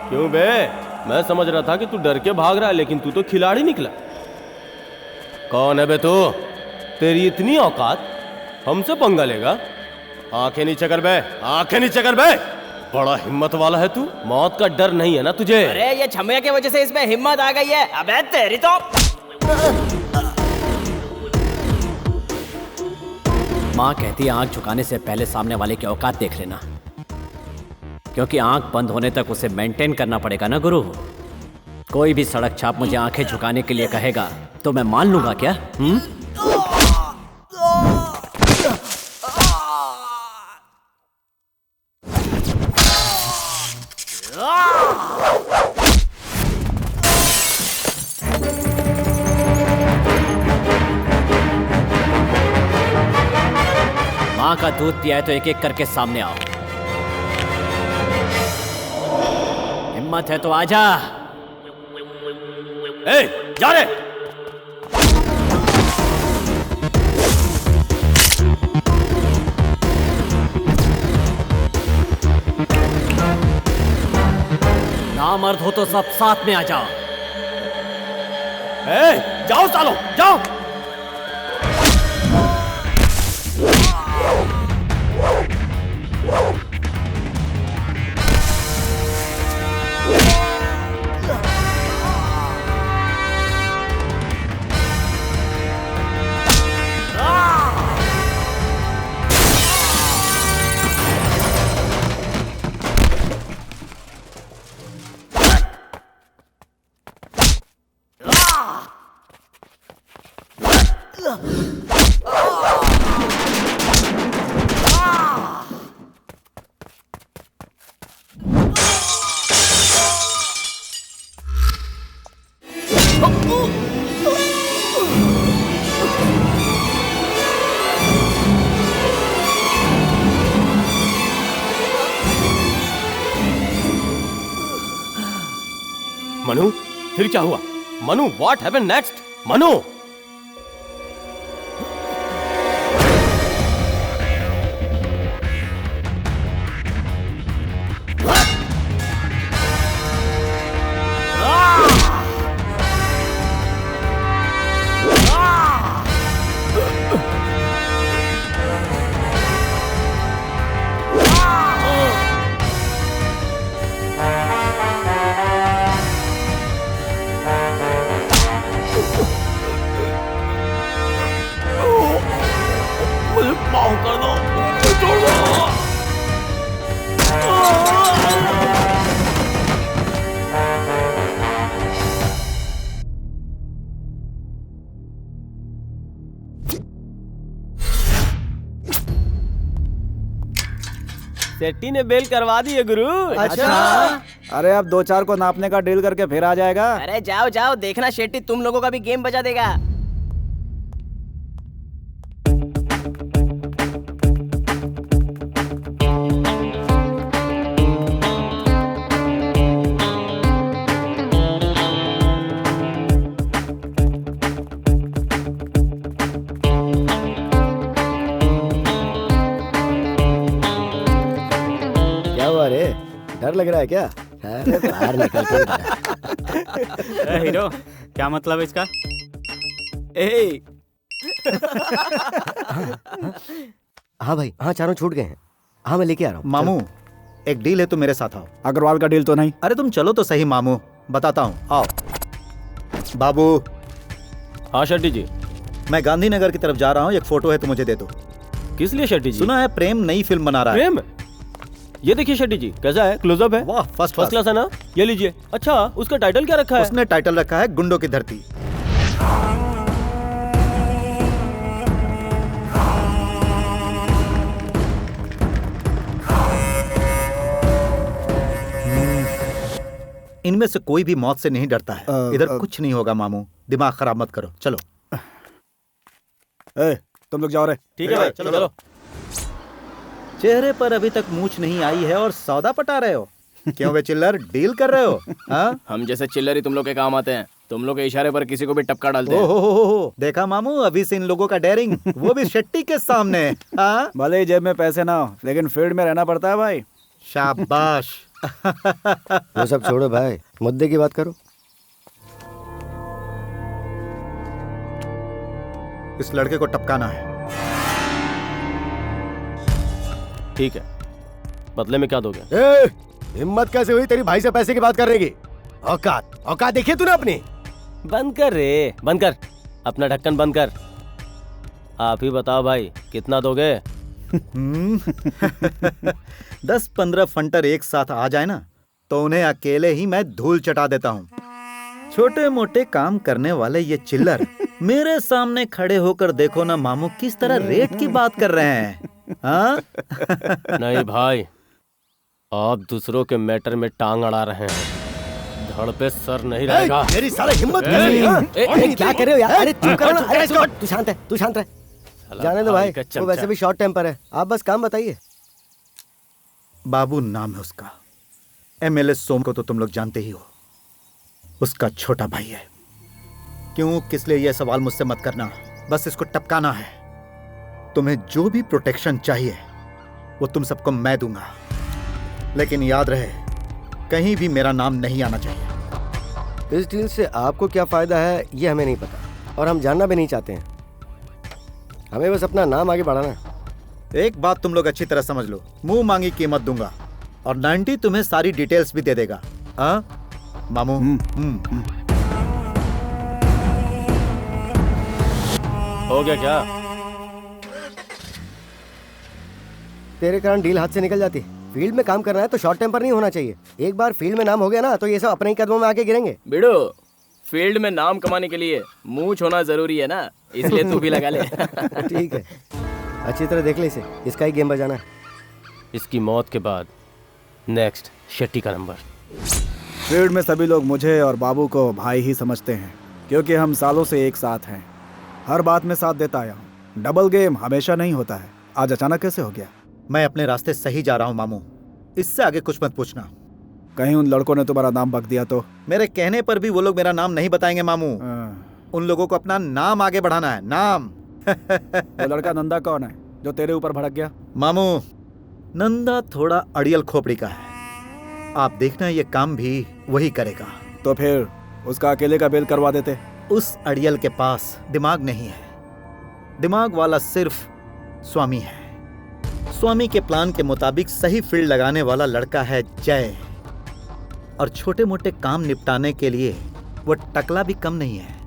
क्यों बे? मैं समझ रहा था कि तू डर के भाग रहा है, लेकिन तू तो खिलाड़ी निकला। कौन है बे तू? तेरी इतनी औकात, हमसे पंगा लेगा? आंखें नीचे कर बे, आंखें नीचे कर बे। बड़ा हिम्मत वाला है तू, मौत का डर नहीं है ना तुझे? अरे ये छमिया की वजह से इसमें हिम्मत आ गई है। अबे तेरी तो। माँ कहती है आंख झुकाने से पहले सामने वाले की औकात देख लेना, क्योंकि आंख बंद होने तक उसे मेंटेन करना पड़ेगा ना गुरु। कोई भी सड़क छाप मुझे आंखें झुकाने के लिए कहेगा तो मैं मान लूंगा क्या? माँ का दूध पिया है तो एक एक करके सामने आओ। हिम्मत है तो आजा। ए, जा रे। नामर्द हो तो सब साथ में आ जाओ। ए, जाओ सालो, जाओ। मनु, फिर क्या हुआ? Manu, what happened next? Manu! Shetty ने बेल करवा दी है गुरु। अच्छा। अरे अब 2-4 को नापने का डील करके फिर आ जाएगा। अरे जाओ जाओ, देखना शेट्टी तुम लोगों का भी गेम बजा देगा। डर लग रहा है क्या? अरे बाहर निकल के हीरो, क्या मतलब इसका? ए हाँ भाई, हाँ चारों छूट गए हैं। हाँ मैं लेके आ रहा हूँ। मामू एक डील है, तुम मेरे साथ आओ। अग्रवाल का डील तो नहीं? अरे तुम चलो तो सही मामू, बताता हूँ, आओ। बाबू। हाँ शेट्टी जी। मैं गांधीनगर की तरफ जा रहा हूँ, एक फोटो है तो मुझे दे दो। किस लिए शेट्टी जी? सुना है प्रेम नई फिल्म बना रहा है। प्रेम? ये देखिए शेट्टी जी, कैसा है? क्लोजअप है? वाह, फर्स्ट क्लास है ना? ये लीजिए। अच्छा, उसका टाइटल क्या रखा है? उसने टाइटल रखा है गुंडों की धरती। इनमें से कोई भी मौत से नहीं डरता है। इधर कुछ नहीं होगा मामू, दिमाग खराब मत करो। चलो। तुम लोग जाओ रे। ठीक है भाई, चलो। चेहरे पर अभी तक मूछ नहीं आई है और सौदा पटा रहे हो। क्यों बे चिल्लर, डील कर रहे हो? हाँ? हम जैसे चिल्लर ही तुम लोग के काम आते हैं। तुम लोग के इशारे पर किसी को भी टपका डालते हैं। ओहो, देखा मामू, अभी से इन लोगों का डेयरिंग, वो भी शेट्टी के सामने। हाँ? भले ही जेब में पैसे ना हो, लेकिन फील्ड में रहना पड़ता है भाई। शाबाश। वो सब छोड़ो भाई, मुद्दे की बात करो। इस लड़के को टपकाना है। ठीक है, बदले में क्या दोगे? हिम्मत कैसे हुई तेरी भाई से पैसे की बात करने की? औकात औकात देखिए तूने अपनी। बंद कर रे, बंद कर, अपना ढक्कन बंद कर। आप ही बताओ भाई, कितना दोगे? 10-15 फंटर एक साथ आ जाए ना तो उन्हें अकेले ही मैं धूल चटा देता हूँ। छोटे मोटे काम करने वाले ये चिल्लर मेरे सामने खड़े होकर देखो ना मामू किस तरह रेट की बात कर रहे हैं। हाँ? नहीं भाई, आप दूसरों के मैटर में टांग अड़ा रहे हैं। धड़ पे सर नहीं रहेगा। मेरी सारी हिम्मत कैसे हुई? अरे क्या कर रहे हो यार? अरे चुप करो ना। अरे तू शांत है, तू शांत रह। जाने दो भाई, वो वैसे भी शॉर्ट टेम्पर है। आप बस काम बताइए। बाबू नाम है उसका। एमएलए सोम को तो तुम लोग जानते ही हो, उसका छोटा भाई है। क्यों, किस लिए यह सवाल मुझसे मत करना, बस इसको टपकाना है। तुम्हें जो भी प्रोटेक्शन चाहिए वो तुम सबको मैं दूंगा, लेकिन याद रहे कहीं भी मेरा नाम नहीं आना चाहिए। इस डील से आपको क्या फायदा है ये हमें नहीं पता, और हम जानना भी नहीं चाहते हैं। हमें बस अपना नाम आगे बढ़ाना है। एक बात तुम लोग अच्छी तरह समझ लो, मुंह मांगी कीमत दूंगा और 90 तुम्हें सारी डिटेल्स भी दे देगा। हाँ मामू? हो गया क्या? तेरे कारण डील हाथ से निकल जाती। फील्ड में काम करना है तो शॉर्ट टेम्पर नहीं होना चाहिए। एक बार फील्ड में नाम हो गया ना तो ये सब अपने ही कदमों में आके गिरेंगे। बिड़ो, फील्ड में नाम कमाने के लिए मूंछ होना जरूरी है ना, इसलिए तू भी लगा ले। ठीक है, अच्छी तरह देख ले इसे, इसका ही गेम बजाना है। इसकी मौत के बाद नेक्स्ट शेट्टी का नंबर। फील्ड में सभी लोग मुझे और बाबू को भाई ही समझते हैं, क्योंकि हम सालों से एक साथ हैं। हर बात में साथ देता आया हूँ। डबल गेम हमेशा नहीं होता है। आज अचानक कैसे हो गया? मैं अपने रास्ते सही जा रहा हूँ मामू, इससे आगे कुछ मत पूछना। कहीं उन लड़कों ने तुम्हारा नाम बक दिया तो? मेरे कहने पर भी वो लोग मेरा नाम नहीं बताएंगे मामू। उन लोगों को अपना नाम आगे बढ़ाना है, नाम। वो लड़का नंदा कौन है जो तेरे ऊपर भड़क गया? मामू, नंदा थोड़ा अड़ियल खोपड़ी का है। आप देखना ये काम भी वही करेगा। तो फिर उसका अकेले का बेल करवा देते। उस अड़ियल के पास दिमाग नहीं है, दिमाग वाला सिर्फ स्वामी है। स्वामी के प्लान के मुताबिक सही फील्ड लगाने वाला लड़का है जय, और छोटे मोटे काम निपटाने के लिए वो टकला भी कम नहीं है।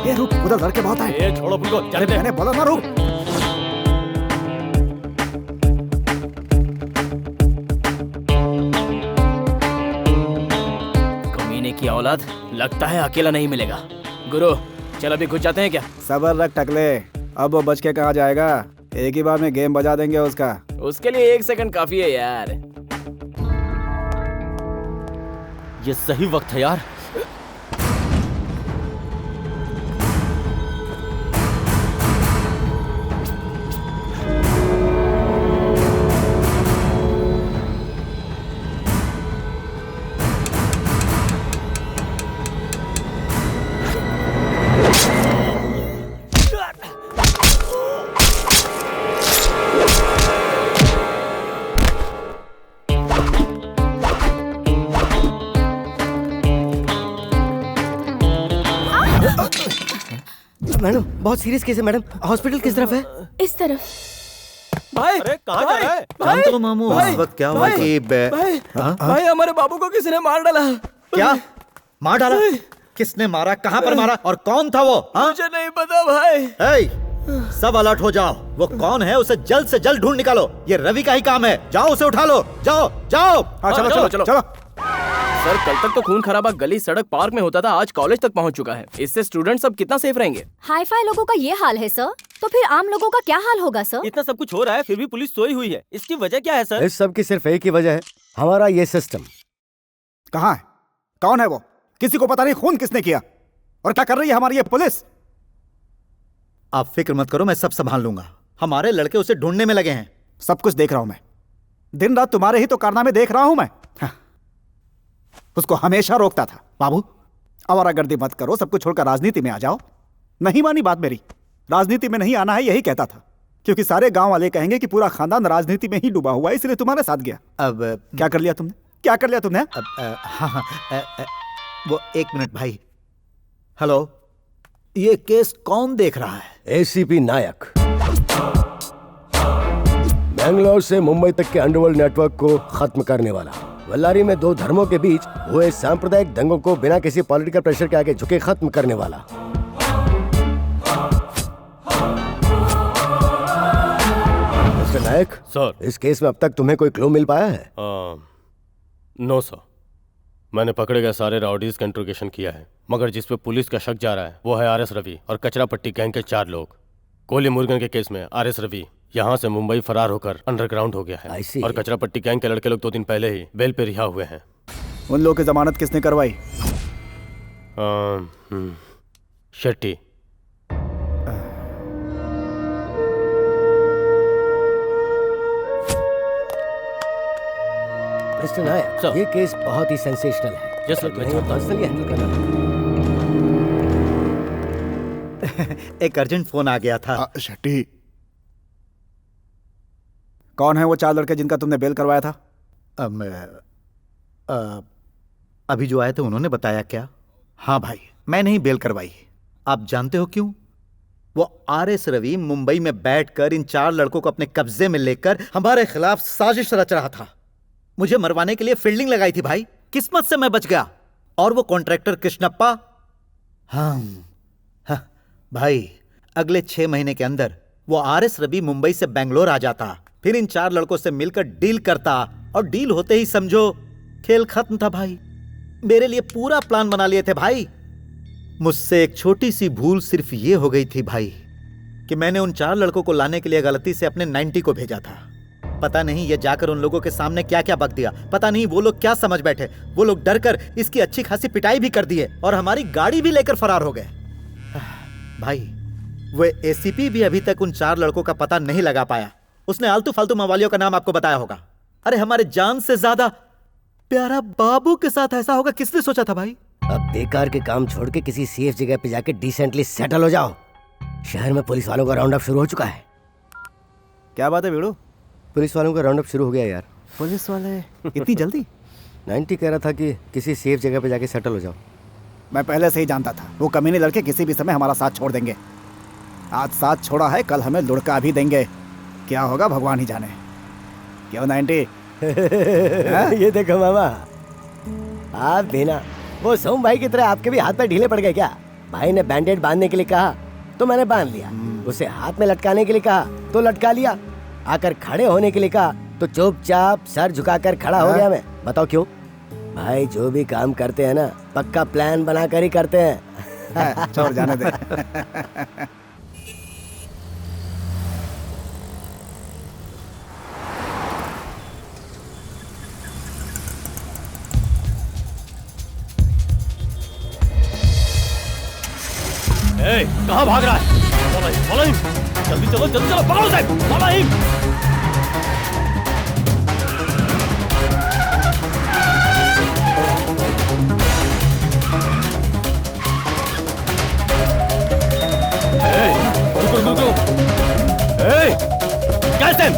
ये रुक, उधर लड़के बहुत आए। ये छोड़ो उनको, जाने दे। मैंने बोला ना रुक। कमीने की औलाद, लगता है अकेला नहीं मिलेगा। गुरु, चल अभी घुस जाते हैं क्या? सबर रख टकले, अब वो बच के कहाँ जाएगा? एक ही बार में गेम बजा देंगे उसका। उसके लिए 1 सेकंड काफी है यार। ये सही वक्त है यार। मैडम बहुत सीरियस केस है मैडम। हॉस्पिटल किस तरफ है? इस तरफ। भाई, अरे कहाँ जा रहा है? जानते हो मामू, उस वक्त क्या हुआ कि भाई हमारे बाबू को किसी ने मार डाला। क्या मार डाला? किसने मारा, कहाँ पर मारा और कौन था वो? मुझे नहीं पता भाई। ए, सब अलर्ट हो जाओ। वो कौन है उसे जल्द से जल्द ढूंढ निकालो। ये रवि का ही काम है। जाओ उसे उठा लो, जाओ जाओ। हाँ चलो चलो चलो चलो। सर, कल तक तो खून खराबा गली सड़क पार्क में होता था, आज कॉलेज तक पहुंच चुका है। इससे स्टूडेंट सब कितना सेफ रहेंगे? हाई फाई लोगों का ये हाल है सर, तो फिर आम लोगों का क्या हाल होगा सर? इतना सब कुछ हो रहा है फिर भी पुलिस सोई हुई है, इसकी वजह क्या है सर? इस सब की सिर्फ एक ही वजह है, हमारा ये सिस्टम। कहाँ है? कौन है वो? किसी को पता नहीं खून किसने किया, और क्या कर रही है हमारी ये पुलिस? आप फिक्र मत करो, मैं सब संभाल लूंगा। हमारे लड़के उसे ढूंढने में लगे हैं। सब कुछ देख रहा हूं मैं, दिन रात तुम्हारे ही तो कारनामे देख रहा हूं मैं। हाँ। उसको हमेशा रोकता था, बाबू आवारागर्दी मत करो, सब कुछ छोड़कर राजनीति में आ जाओ। नहीं मानी बात मेरी। राजनीति में नहीं आना है यही कहता था, क्योंकि सारे गांव वाले कहेंगे कि पूरा खानदान राजनीति में ही डूबा हुआ है, इसलिए तुम्हारे साथ गया। अब क्या कर लिया तुमने? क्या कर लिया तुमने? अब हाँ हाँ वो एक मिनट भाई। हेलो, ये केस कौन देख रहा है? एसीपी नायक, बेंगलोर से मुंबई तक के अंडरवर्ल्ड नेटवर्क को खत्म करने वाला, बल्लारी में दो धर्मों के बीच हुए सांप्रदायिक दंगों को बिना किसी पॉलिटिकल प्रेशर के आगे झुके खत्म करने वाला। मिस्टर नायक सर। इस केस में अब तक तुम्हें कोई क्लू मिल पाया है? नो सर, मैंने पकड़े गए सारे राउडीज का इंट्रोगेशन किया है, मगर जिस पे पुलिस का शक जा रहा है वो है आरएस रवि और कचरा पट्टी गैंग के 4 लोग। कोली मुर्गन के केस में आरएस रवि यहाँ से मुंबई फरार होकर अंडरग्राउंड हो गया है और कचरा पट्टी गैंग के लड़के लोग 2 दिन पहले ही बेल पे रिहा हुए हैं। उन लोगों की जमानत किसने करवाई? शेट्टी। मिस्टर नायक, ये केस बहुत ही सेंसेशनल है। यस सर, मैं पर्सनली हैंडल कर रहा हूं। एक अर्जेंट फोन आ गया था। शेट्टी, कौन है वो 4 लड़के जिनका तुमने बेल करवाया था? अभी जो आए थे उन्होंने बताया क्या? हाँ भाई, मैं नहीं बेल करवाई। आप जानते हो क्यों? वो आरएस रवि मुंबई में बैठकर इन 4 लड़कों को अपने कब्जे में लेकर हमारे खिलाफ साजिश रच रहा था। मुझे मरवाने के लिए फील्डिंग लगाई थी भाई। किस्मत से मैं बच गया। और वो कॉन्ट्रैक्टर कृष्णप्पा, हाँ भाई, अगले 6 महीने के अंदर वो आरएस रवि मुंबई से बेंगलोर आ जाता, फिर इन 4 लड़कों से मिलकर डील करता, और डील होते ही समझो खेल खत्म था भाई। मेरे लिए पूरा प्लान बना लिए थे भाई। मुझसे एक छोटी सी भूल सिर्फ ये हो गई थी भाई कि मैंने उन 4 लड़कों को लाने के लिए गलती से अपने 90 को भेजा था। पता नहीं ये जाकर उन लोगों के सामने क्या क्या बक दिया। पता नहीं वो लोग क्या समझ बैठे। वो लोग डर कर इसकी अच्छी खासी पिटाई भी कर दिए और हमारी गाड़ी भी लेकर फरार हो गए। भाई, वो एसीपी भी अभी तक उन 4 लड़कों का पता नहीं लगा पाया। उसने आलतू फालतू मवालियों का नाम आपको बताया होगा। अरे हमारे जान से ज्यादा प्यारा बाबू के साथ ऐसा होगा किसने सोचा था भाई? अब बेकार के काम छोड़ के किसी सेफ जगह पे जाके डिसेंटली सेटल हो जाओ। शहर में पुलिस वालों का राउंड अप शुरू हो चुका है। क्या बात है वीड़ू? पुलिस वालों का राउंड अप शुरू हो गया यार। पुलिस वाले इतनी जल्दी? 90 कह रहा था कि किसी सेफ जगह पे जाके सेटल हो जाओ। मैं पहले से ही जानता था वो कमीने लड़के किसी भी समय हमारा साथ छोड़ देंगे। आज साथ छोड़ा है, कल हमें लुढ़का भी देंगे। क्या होगा भगवान ही जाने। क्यों 90? ये देखो मामा, आप भी ना वो सोम भाई की तरह आपके भी हाथ पे ढीले पड़ गए क्या? भाई ने बैंडेड बांधने के लिए कहा तो मैंने बांध लिया, उसे हाथ में लटकाने के लिए कहा तो लटका लिया, आकर खड़े होने के लिए कहा तो चुपचाप सर झुकाकर खड़ा हो गया मैं। बताओ क्यों? भाई जो भी काम करते हैं ना पक्का प्लान बनाकर ही करते हैं। छोड़ जाने दे। कहाँ भाग रहा है? follow him, जल्दी चलो, जल्दी चलो, पकड़ो उसे, follow him। रुको, कैसे?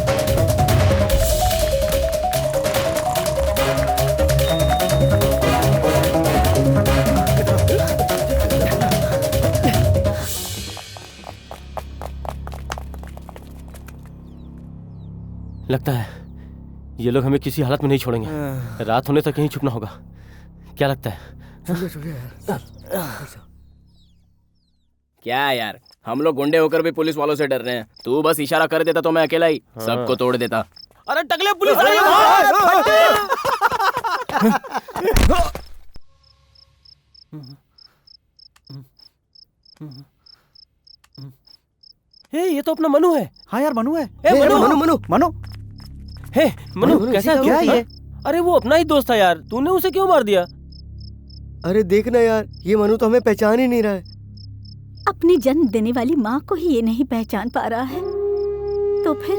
लगता है ये लोग हमें किसी हालत में नहीं छोड़ेंगे। रात होने तक कहीं छुपना होगा। क्या लगता है? क्या यार, हम लोग गुंडे होकर भी पुलिस वालों से डर रहे हैं। तू बस इशारा कर देता तो मैं अकेला ही सबको तोड़ देता। अरे टकले, पुलिस आई है। ये तो अपना मनु है। हाँ यार, मनु है। मनु मनु मनु मनु हे मनु, कैसा है? क्या ये? अरे वो अपना ही दोस्त था यार, तूने उसे क्यों मार दिया? अरे देखना यार, ये मनु तो हमें पहचान ही नहीं रहा है। अपनी जन्म देने वाली माँ को ही ये नहीं पहचान पा रहा है तो फिर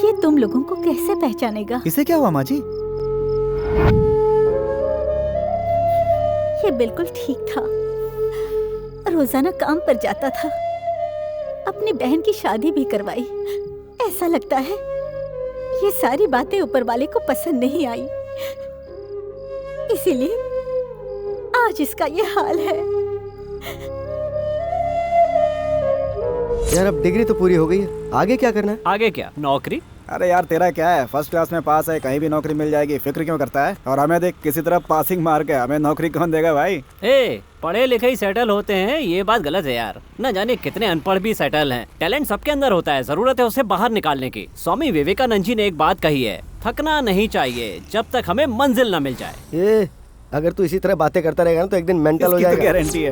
ये तुम लोगों को कैसे पहचानेगा? इसे क्या हुआ माँ जी? ये बिल्कुल ठीक था, रोजाना काम पर जाता था, अपनी बहन की शादी भी करवाई। ऐसा लगता है ये सारी बातें ऊपर वाले को पसंद नहीं आई, इसीलिए आज इसका ये हाल है। यार अब डिग्री तो पूरी हो गई है, आगे क्या करना है? आगे क्या, नौकरी? अरे यार तेरा क्या है, फर्स्ट क्लास में पास है, कहीं भी नौकरी मिल जाएगी, फिक्र क्यों करता है? और हमें देख किसी तरह पासिंग मार के हमें नौकरी कौन देगा भाई? ए, पढ़े लिखे ही सेटल होते हैं, ये बात गलत है यार। न जाने कितने अनपढ़ भी सेटल हैं। टैलेंट सबके अंदर होता है, जरूरत है उसे बाहर निकालने की। स्वामी विवेकानंद जी ने एक बात कही है, थकना नहीं चाहिए जब तक हमें मंजिल न मिल जाए। ये अगर तू इसी तरह बातें करता रहेगा ना तो एक दिन मेंटल हो इसकी तो जाएगा। गारंटी है।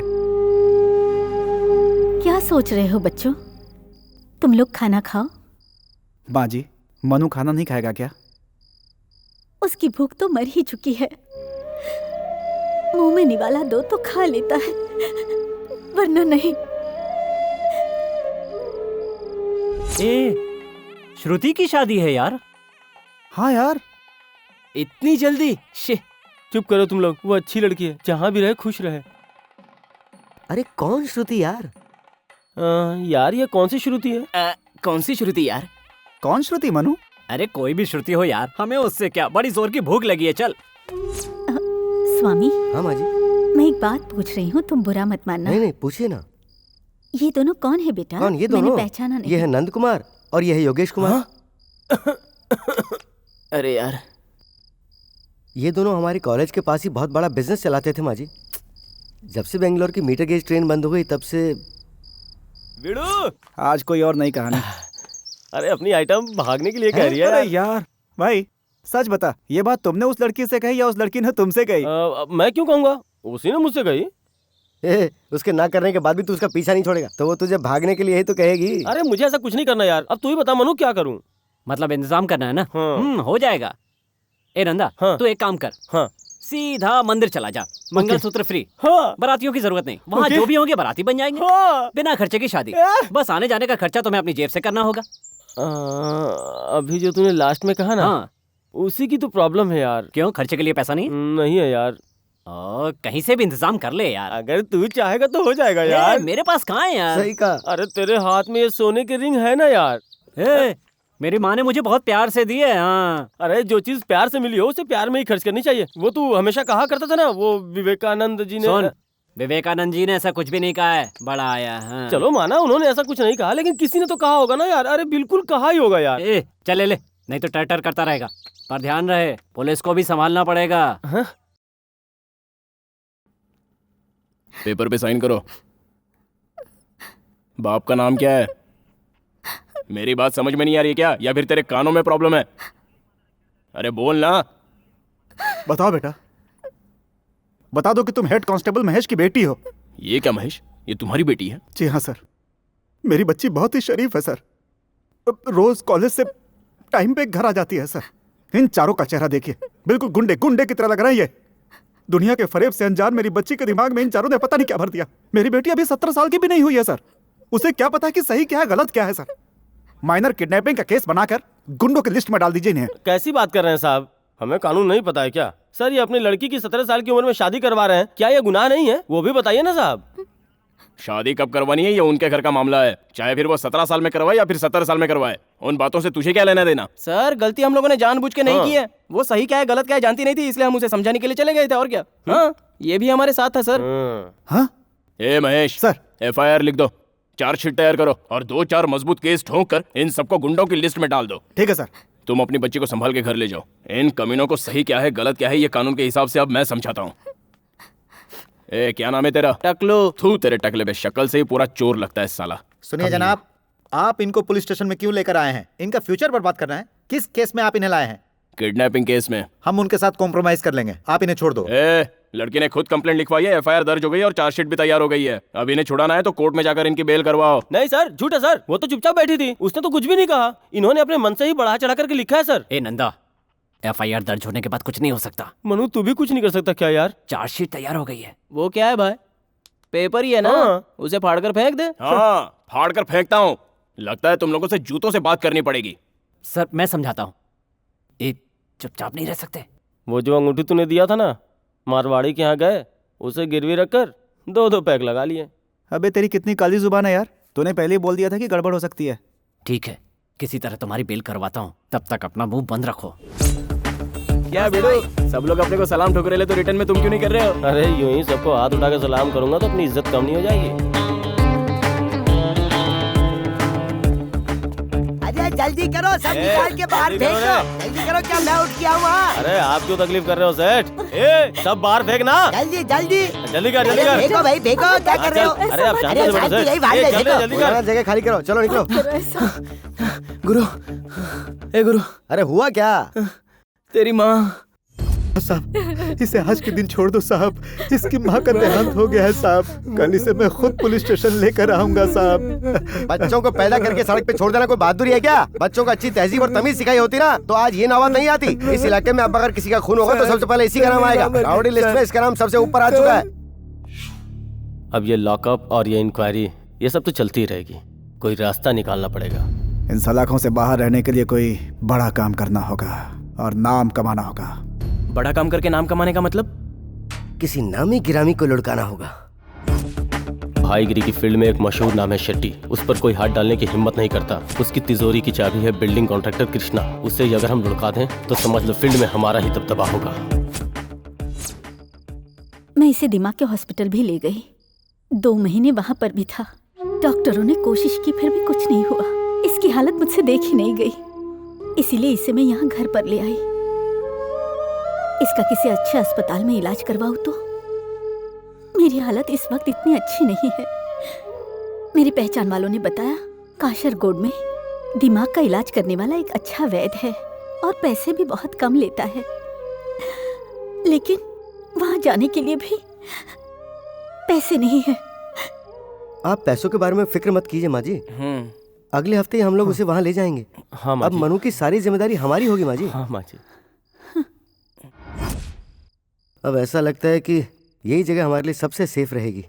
क्या सोच रहे हो बच्चों? तुम लोग खाना खाओ। माँ जी, मनु खाना नहीं खाएगा क्या? उसकी भूख तो मर ही चुकी है। मुंह में निवाला दो तो खा लेता है, वरना नहीं। ए, श्रुति की शादी है यार। हाँ यार, इतनी जल्दी? शे, चुप करो तुम लोग, वो अच्छी लड़की है, जहाँ भी रहे खुश रहे। अरे कौन श्रुति यार? यार ये कौन सी श्रुति है? कौन सी श्रुति यार? कौन श्रुति मनु? अरे कोई भी श्रुति हो यार, हमें उससे क्या, बड़ी जोर की भूख लगी है, चल। स्वामी, हाँ माँ जी। मैं एक बात पूछ रही हूँ, तुम बुरा मत मानना। नहीं नहीं, पूछिए ना। ये दोनों कौन है बेटा? कौन? ये दोनों? मैंने पहचाना नहीं। ये है नंद कुमार और ये है योगेश कुमार। अरे यार, ये दोनों हमारे कॉलेज के पास ही बहुत बड़ा बिजनेस चलाते थे माँ जी। जब से बेंगलोर की मीटर गेज ट्रेन बंद हो गई तब से। बिड़ू, आज कोई और नई कहानी। अरे अपनी आइटम भागने के लिए कह रही है अरे यार भाई, सच बता, ये बात तुमने उस लड़की से कही या उस लड़की ने तुमसे कही? मैं क्यों कहूँगा, उसी ने मुझसे कही। उसके ना करने के बाद भी तू उसका पीछा नहीं छोड़ेगा, तो वो तुझे भागने के लिए ही तो कहेगी। अरे मुझे ऐसा कुछ नहीं करना यार, अब तू ही बता मनु क्या करूँ? मतलब इंतजाम करना है ना? हाँ। हो जाएगा। ए नंदा, हाँ। तू एक काम कर, हाँ सीधा मंदिर चला जा, मंगलसूत्र फ्री। हाँ बारातियों की जरूरत नहीं, वहाँ ओके। जो भी होंगे बाराती बन जाएंगे। हाँ। बिना खर्चे की शादी, बस आने जाने का खर्चा तुम्हें अपनी जेब से करना होगा। अभी जो तूने लास्ट में कहा ना, हाँ, उसी की तो प्रॉब्लम है यार। क्यों, खर्चे के लिए पैसा नहीं? नहीं है यार। कहीं से भी इंतजाम कर ले यार। अगर तू चाहेगा तो हो जाएगा यार। मेरे पास कहाँ है यार? सही कहा। अरे तेरे हाथ में ये सोने की रिंग है ना यार। मेरी माँ ने मुझे बहुत प्यार से दी है। हाँ। अरे जो चीज प्यार से मिली हो उसे प्यार में ही खर्च करनी चाहिए। वो तू हमेशा कहा करता था ना, वो विवेकानंद जी ने। सुन, विवेकानंद जी ने ऐसा कुछ भी नहीं कहा है, बड़ा आया। हाँ। चलो माना उन्होंने ऐसा कुछ नहीं कहा, लेकिन किसी ने तो कहा होगा ना यार। अरे बिल्कुल कहा ही होगा यार। चल ले, नहीं तो टर करता रहेगा। पर ध्यान रहे, पुलिस को भी संभालना पड़ेगा। हाँ? पेपर पे साइन करो। बाप का नाम क्या है? मेरी बात समझ में नहीं आ रही क्या, या फिर तेरे कानों में प्रॉब्लम है? अरे बोल ना। बताओ बेटा, बता दो कि तुम हेड कांस्टेबल महेश की बेटी हो। ये क्या महेश, ये तुम्हारी बेटी है? जी हाँ सर, मेरी बच्ची बहुत ही शरीफ है सर। रोज कॉलेज से टाइम पे घर आ जाती है सर। इन चारों का चेहरा देखिए, बिल्कुल गुंडे गुंडे की तरह लग रहा है। ये दुनिया के फरेब से अनजान मेरी बच्ची के दिमाग में इन चारों ने पता नहीं क्या भर दिया। मेरी बेटी अभी 17 साल की भी नहीं हुई है सर। उसे क्या पता कि सही क्या है गलत क्या है सर। माइनर किडनैपिंग का केस बनाकर गुंडों की लिस्ट में डाल दीजिए इन्हें। कैसी बात कर रहे हैं साहब, हमें कानून नहीं पता है क्या? सर ये अपनी लड़की की 17 साल की उम्र में शादी करवा रहे हैं, क्या ये गुनाह नहीं है? वो भी बताइए ना साहब। शादी कब करवानी है ये उनके घर का मामला है, चाहे फिर वो 17 साल में करवाए या फिर 70 साल में करवाए। उन बातों से तुझे क्या लेना देना? सर गलती हम लोगों ने जानबूझ के नहीं की है। वो सही क्या है गलत क्या है जानती नहीं थी, इसलिए हम उसे समझाने के लिए चले गए थे, और क्या। हाँ, ये भी हमारे साथ था सर। हाँ ए महेश सर, FIR लिख दो, चार्जशीट तैयार करो और 2-4 मजबूत केस ठोक कर इन सबको गुंडों की लिस्ट में डाल दो। ठीक है सर। तुम अपनी बच्ची को संभाल के घर ले जाओ। इन कमीनों को सही क्या है गलत क्या है ये कानून के हिसाब से अब मैं समझाता हूँ। ए क्या नाम है तेरा? टकलू। तू तेरे टकले पे शक्ल से ही पूरा चोर लगता है साला। सुनिए जनाब, आप इनको पुलिस स्टेशन में क्यों लेकर आए हैं? इनका फ्यूचर बर्बाद करना है? किस केस में आप इन्हें लाए हैं? किडनैपिंग केस में। हम उनके साथ कॉम्प्रोमाइज कर लेंगे, आप इन्हें छोड़ दो। लड़की ने खुद कंप्लेंट लिखवाई है, FIR दर्ज हो गई और चार्जशीट भी तैयार हो गई है। अब इन्हें छुड़ाना है तो कोर्ट में जाकर इनकी बेल करवाओ। नहीं सर, झूठ है सर, वो तो चुपचाप बैठी थी, उसने तो कुछ भी नहीं कहा। इन्होंने अपने मन से ही बढ़ा चढ़ा करके लिखा है सर। ए नंदा, FIR दर्ज होने के बाद कुछ नहीं हो सकता। मनु तू भी कुछ नहीं कर सकता क्या यार? चार्जशीट तैयार हो गई है। वो क्या है भाई, पेपर ही है ना? हाँ। उसे फाड़ कर फेंक दे। हाँ, फाड़ कर फेंकता हूँ। लगता है तुम लोगों से जूतों से बात करनी पड़ेगी। सर मैं समझाता हूँ, ये चुपचाप नहीं रह सकते। वो जो अंगूठी तूने दिया था ना, मारवाड़ी के यहाँ गए, उसे गिरवी रखकर 2-2 पैक लगा लिए। अबे तेरी कितनी काली जुबान है यार, तूने पहले ही बोल दिया था कि गड़बड़ हो सकती है। ठीक है, किसी तरह तुम्हारी बेल करवाता हूँ, तब तक अपना मुंह बंद रखो। क्या भिड़ो, सब लोग अपने को सलाम ठुकरे ले तो रिटर्न में तुम क्यों नहीं कर रहे हो? अरे यूं ही सबको हाथ उठा के सलाम करूंगा तो अपनी इज्जत कम नहीं हो जाएगी? अरे जल्दी करो, सब निकाल के बाहर जल्दी फेंक करो दो। जल्दी करो, क्या मैं उठ के आऊँ वहाँ? अरे आप क्यों तकलीफ कर रहे हो सेठ? ए सब बाहर फेंकना। जल्दी जल्दी जल्दी कर, जल्दी अरे कर। फेंको भाई, फेंको, क्या कर रहे हो? अरे आप शांति से बैठो शांति, सेठ। यही बाहर ए, ले, जल्दी फेंको। जल्दी कर। जगह खाली करो, चलो निकलो। गुरु, ए गुरु, अरे हुआ क्या? तेरी माँ। साहब, इसे आज के दिन छोड़ दो साहब। इसकी माँ का देहांत हो गया है साहब। कल इसे मैं खुद पुलिस स्टेशन लेकर आऊंगा साहब। बच्चों को पैदा करके सड़क पे छोड़ देना कोई बहादुरी है क्या? बच्चों को अच्छी तहजीब और तमीज सिखाई होती ना तो आज ये नौबत नहीं आती। इस इलाके में अब अगर किसी का खून होगा तो सबसे पहले इसी का नाम आएगा। राउडी लिस्ट में इसका नाम सबसे ऊपर आ चुका है। अब ये लॉकअप और ये इंक्वायरी ये सब तो चलती रहेगी, कोई रास्ता निकालना पड़ेगा। इन सलाखों से बाहर रहने के लिए कोई बड़ा काम करना होगा और नाम कमाना होगा। बड़ा काम करके नाम कमाने का मतलब? किसी नामी गिरामी को लुढ़काना होगा। भाईगिरी की फील्ड में एक मशहूर नाम है शेट्टी, उस पर कोई हाथ डालने की हिम्मत नहीं करता। उसकी तिजोरी की चाबी है बिल्डिंग कॉन्ट्रैक्टर कृष्णा। उसे ही अगर हम लुढ़का दें तो समझ लो फील्ड में हमारा ही दबदबा होगा। मैं इसे दिमाग के हॉस्पिटल भी ले गई, 2 महीने वहां पर भी था। डॉक्टरों ने कोशिश की फिर भी कुछ नहीं हुआ। इसकी हालत मुझसे देखी नहीं गई, इसीलिए इसे मैं यहाँ घर पर ले आई। इसका किसी अच्छे अस्पताल में इलाज करवाऊं तो? मेरी हालत इस वक्त इतनी अच्छी नहीं है। मेरी पहचान वालों ने बताया काशरगोड में दिमाग का इलाज करने वाला एक अच्छा वैद्य है और पैसे भी बहुत कम लेता है, लेकिन वहां जाने के लिए भी पैसे नहीं है। आप पैसों के बारे में फिक्र मत कीजिए माँ जी। अगले हफ्ते ही हम लोग उसे वहाँ ले जाएंगे। हाँ माँ अब जी। मनु की सारी जिम्मेदारी हमारी होगी माँ जी। हाँ माँ जी। अब ऐसा लगता है कि यही जगह हमारे लिए सबसे सेफ रहेगी।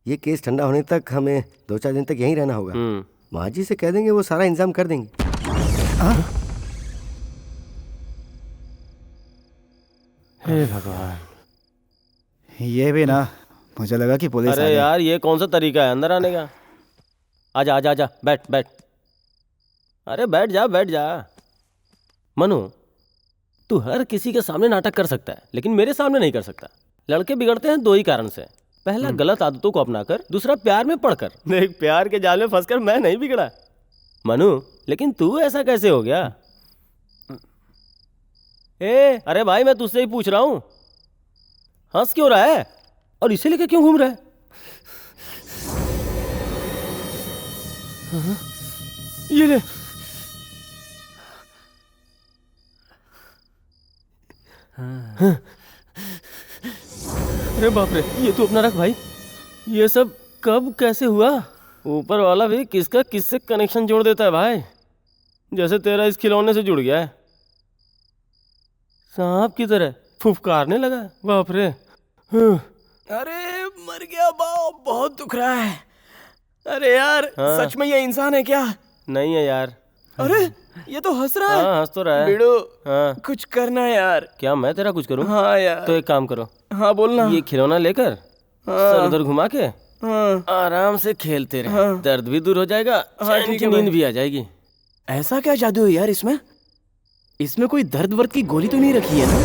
ये केस ठंडा होने तक हमें 2-4 दिन तक यहीं रहना होगा। माँ जी से कह देंगे, वो सारा इंतजाम कर देंगे। हे भगवान, ये भी ना, मुझे लगा कि पुलिस आ अरे गई। यार ये कौन सा तरीका है अंदर आने का? आजा आजा आजा, बैठ बैठ। अरे बैठ जा बैठ जा। मनु, तू हर किसी के सामने नाटक कर सकता है लेकिन मेरे सामने नहीं कर सकता। लड़के बिगड़ते हैं 2 ही कारण से, पहला गलत आदतों को अपनाकर, दूसरा प्यार में पड़कर। देख, प्यार के जाल में फंसकर मैं नहीं बिगड़ा मनु, लेकिन तू ऐसा कैसे हो गया? अरे भाई मैं तुझसे ही पूछ रहा हूं, हंस क्यों रहा है और इसे लेकर क्यों घूम रहा है? ये ले। अरे बाप रे, ये तू अपना रख भाई। ये सब कब कैसे हुआ? ऊपर वाला भी किसका किससे कनेक्शन जोड़ देता है भाई, जैसे तेरा इस खिलौने से जुड़ गया है। सांप की तरह फुफकारने लगा। बाप रे। अरे मर गया बाप, बहुत दुख रहा है। अरे यार, सच में ये इंसान है क्या? नहीं है यार। अरे ये तो हंस रहा है। हाँ हंस तो रहा है। बिड़ो, हाँ कुछ करना यार। क्या मैं तेरा कुछ करूं? हाँ यार। तो एक काम करो, हाँ बोलना। ये खिलौना लेकर सर उधर घुमा के आराम से खेलते रहे। दर्द भी दूर हो जाएगा, चैन की नींद भी आ जाएगी। ऐसा क्या जादू है यार इसमें? इसमें कोई दर्द वर्द की गोली तो नहीं रखी है ना?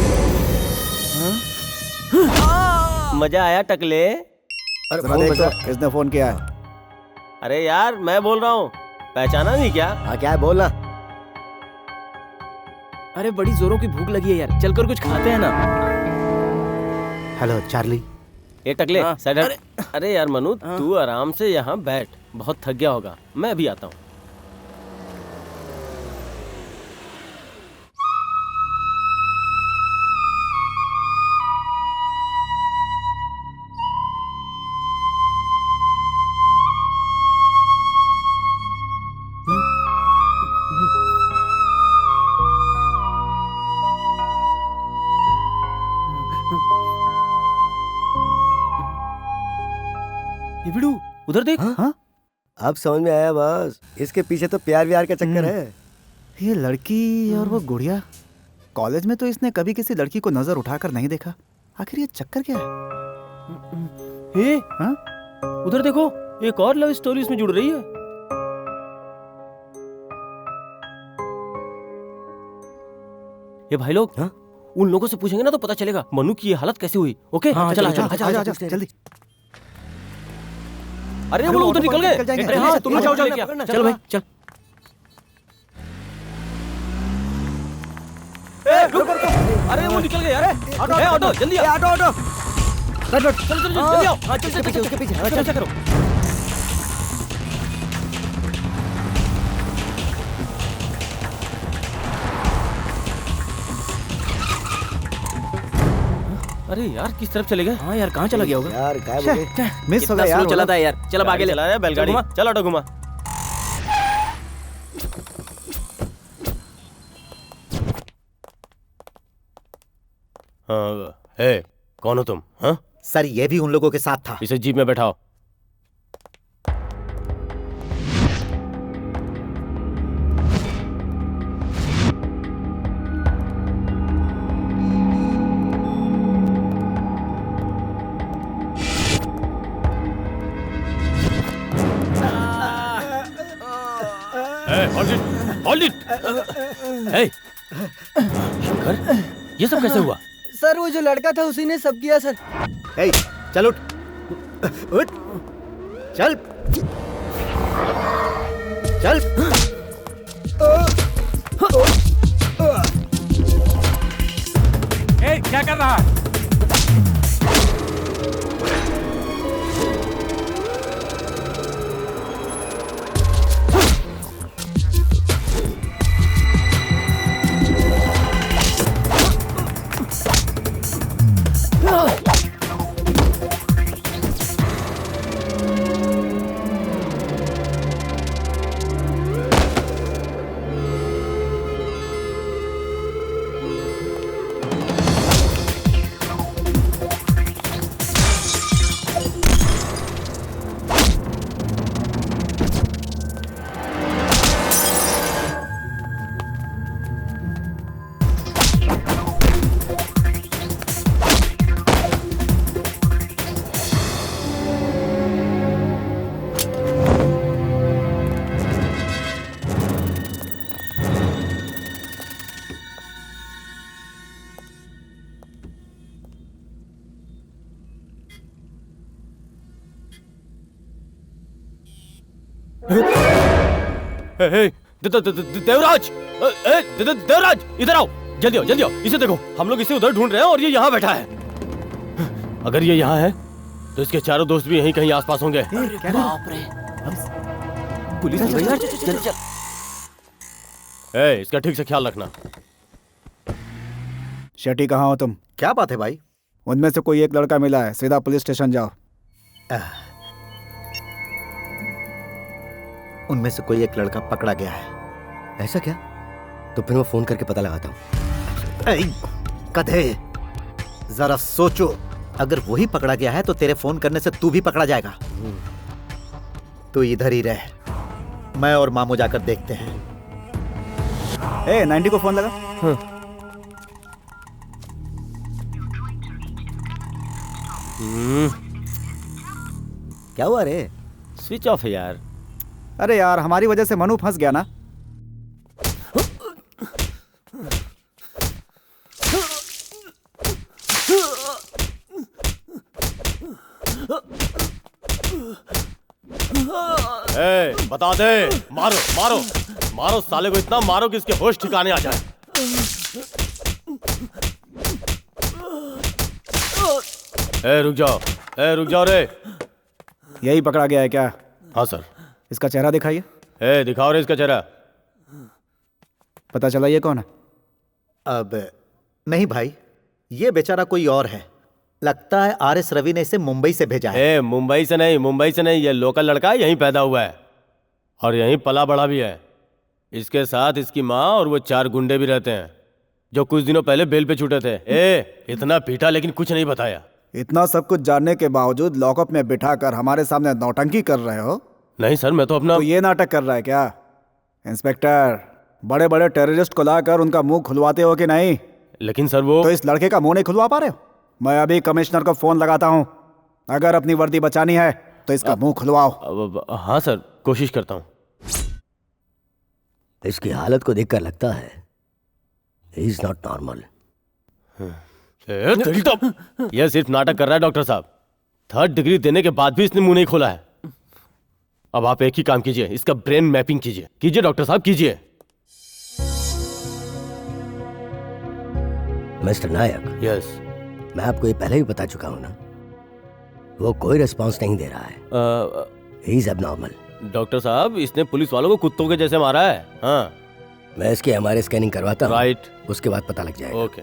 मजा आया टकले? अरे जरा फोन देख बजा। तो, किसने फोन किया है? अरे यार मैं बोल रहा हूँ, पहचाना नहीं क्या? हाँ क्या है, बोलना। अरे बड़ी जोरों की भूख लगी है यार, चलकर कुछ खाते हैं ना। Hello Charlie. ये टकले हाँ, साइड हट। अरे यार मनु, तू आराम से यहाँ बैठ, बहुत थक गया होगा, मैं अभी आता हूँ। ये बिड़ू उधर देख। हाँ? अब समझ में आया बस, इसके पीछे तो प्यार व्यार का चक्कर है। ये लड़की और वो गुड़िया, कॉलेज में तो इसने कभी किसी लड़की को नजर उठाकर नहीं देखा। आखिर ये चक्कर क्या है? हे हाँ? उधर देखो, एक और लव स्टोरी इसमें जुड़ रही है। ये भाई लोग उन लोगों से पूछेंगे ना तो पता चलेगा मनु की ये हालत कैसे हुई। ओके हाँ, चला चलो, चला आजा जल्दी। अरे वो लोग उधर निकल गए। जाएंगे। अरे हाँ तुम लोग जाओ जाओ चल भाई चल। अरे वो निकल गए यार। ऑटो जल्दी आओ। ऑटो चल जल्दी आओ। हाँ चल पीछे उसके पीछे चल करो। अरे यार किस तरफ चले गए? हाँ यार कहाँ चला गया होगा? यार गायब हो गए। मिस हो गया कितना यार। स्लो चला था यार। चल अब आगे ले। चला रहा है बैलगाड़ी। चल ऑटो घुमा। हाँ हे कौन हो तुम? हाँ सर ये भी उन लोगों के साथ था। इसे जीप में बैठाओ। Hold it! Hey! शंकर, ये सब कैसे हुआ? सर वो जो लड़का था उसी ने सब किया सर। ए, चल उठ उठ चल चल। क्या कर रहा है? देवराज, देवराज इधर आओ, जल्दी आओ, इसे देखो। हम लोग इसे उधर ढूंढ रहे हैं और ये यहाँ बैठा है। अगर ये यहाँ है तो इसके चारों दोस्त भी यहीं कहीं आसपास होंगे। पुलिस जल्दी चल। इसका ठीक से ख्याल रखना। शेट्टी कहाँ हो तुम? क्या बात है भाई? उनमें से कोई एक लड़का मिला है, सीधा पुलिस स्टेशन जाओ। उनमें से कोई एक लड़का पकड़ा गया है। ऐसा क्या? तो फिर मैं फोन करके पता लगाता हूँ। कधे जरा सोचो, अगर वही पकड़ा गया है तो तेरे फोन करने से तू भी पकड़ा जाएगा। तू इधर ही रह, मैं और मामू जाकर देखते हैं। 90 को फोन लगा। क्या हुआ रे? स्विच ऑफ है यार। अरे यार हमारी वजह से मनु फंस गया ना। बता दे। मारो मारो मारो साले को, इतना मारो कि इसके होश ठिकाने आ जाए। रुक जाओ रे। यही पकड़ा गया है क्या? हाँ सर। इसका चेहरा दिखाइए। दिखाओ रे इसका चेहरा। पता चला ये कौन है? अब नहीं भाई, ये बेचारा कोई और है। लगता है RS रवि ने इसे मुंबई से भेजा है। मुंबई से नहीं, ये लोकल लड़का यहीं पैदा हुआ है और यहीं पला बड़ा भी है। इसके साथ इसकी माँ और वो 4 गुंडे भी रहते हैं जो कुछ दिनों पहले बेल पे छूटे थे। इतना पीटा लेकिन कुछ नहीं बताया। इतना सब कुछ जानने के बावजूद लॉकअप में बिठाकर हमारे सामने नौटंकी कर रहे हो? नहीं सर, मैं तो अपना। तो ये नाटक कर रहा है क्या? इंस्पेक्टर, बड़े बड़े टेररिस्ट को लाकर उनका मुंह खुलवाते हो कि नहीं? लेकिन सर वो। तो इस लड़के का मुंह नहीं खुलवा पा रहे हो? मैं अभी कमिश्नर को फोन लगाता हूँ। अगर अपनी वर्दी बचानी है तो इसका मुंह खुलवाओ। हाँ सर, कोशिश करता हूँ। इसकी हालत को देखकर लगता है ही इज नॉट नॉर्मल। यह सिर्फ नाटक कर रहा है डॉक्टर साहब। 3rd डिग्री देने के बाद भी इसने मुंह नहीं खोला है। अब आप एक ही काम कीजिए, इसका ब्रेन मैपिंग कीजिए डॉक्टर साहब, कीजिए। मिस्टर नायक। यस। मैं आपको ये पहले भी बता चुका हूं ना, वो कोई रिस्पॉन्स नहीं दे रहा है। He is abnormal. डॉक्टर साहब, इसने पुलिस वालों को कुत्तों के जैसे मारा है। हाँ, मैं इसकी एमआरआई स्कैनिंग करवाता हूं। राइट। उसके बाद पता लग जाएगा। Okay.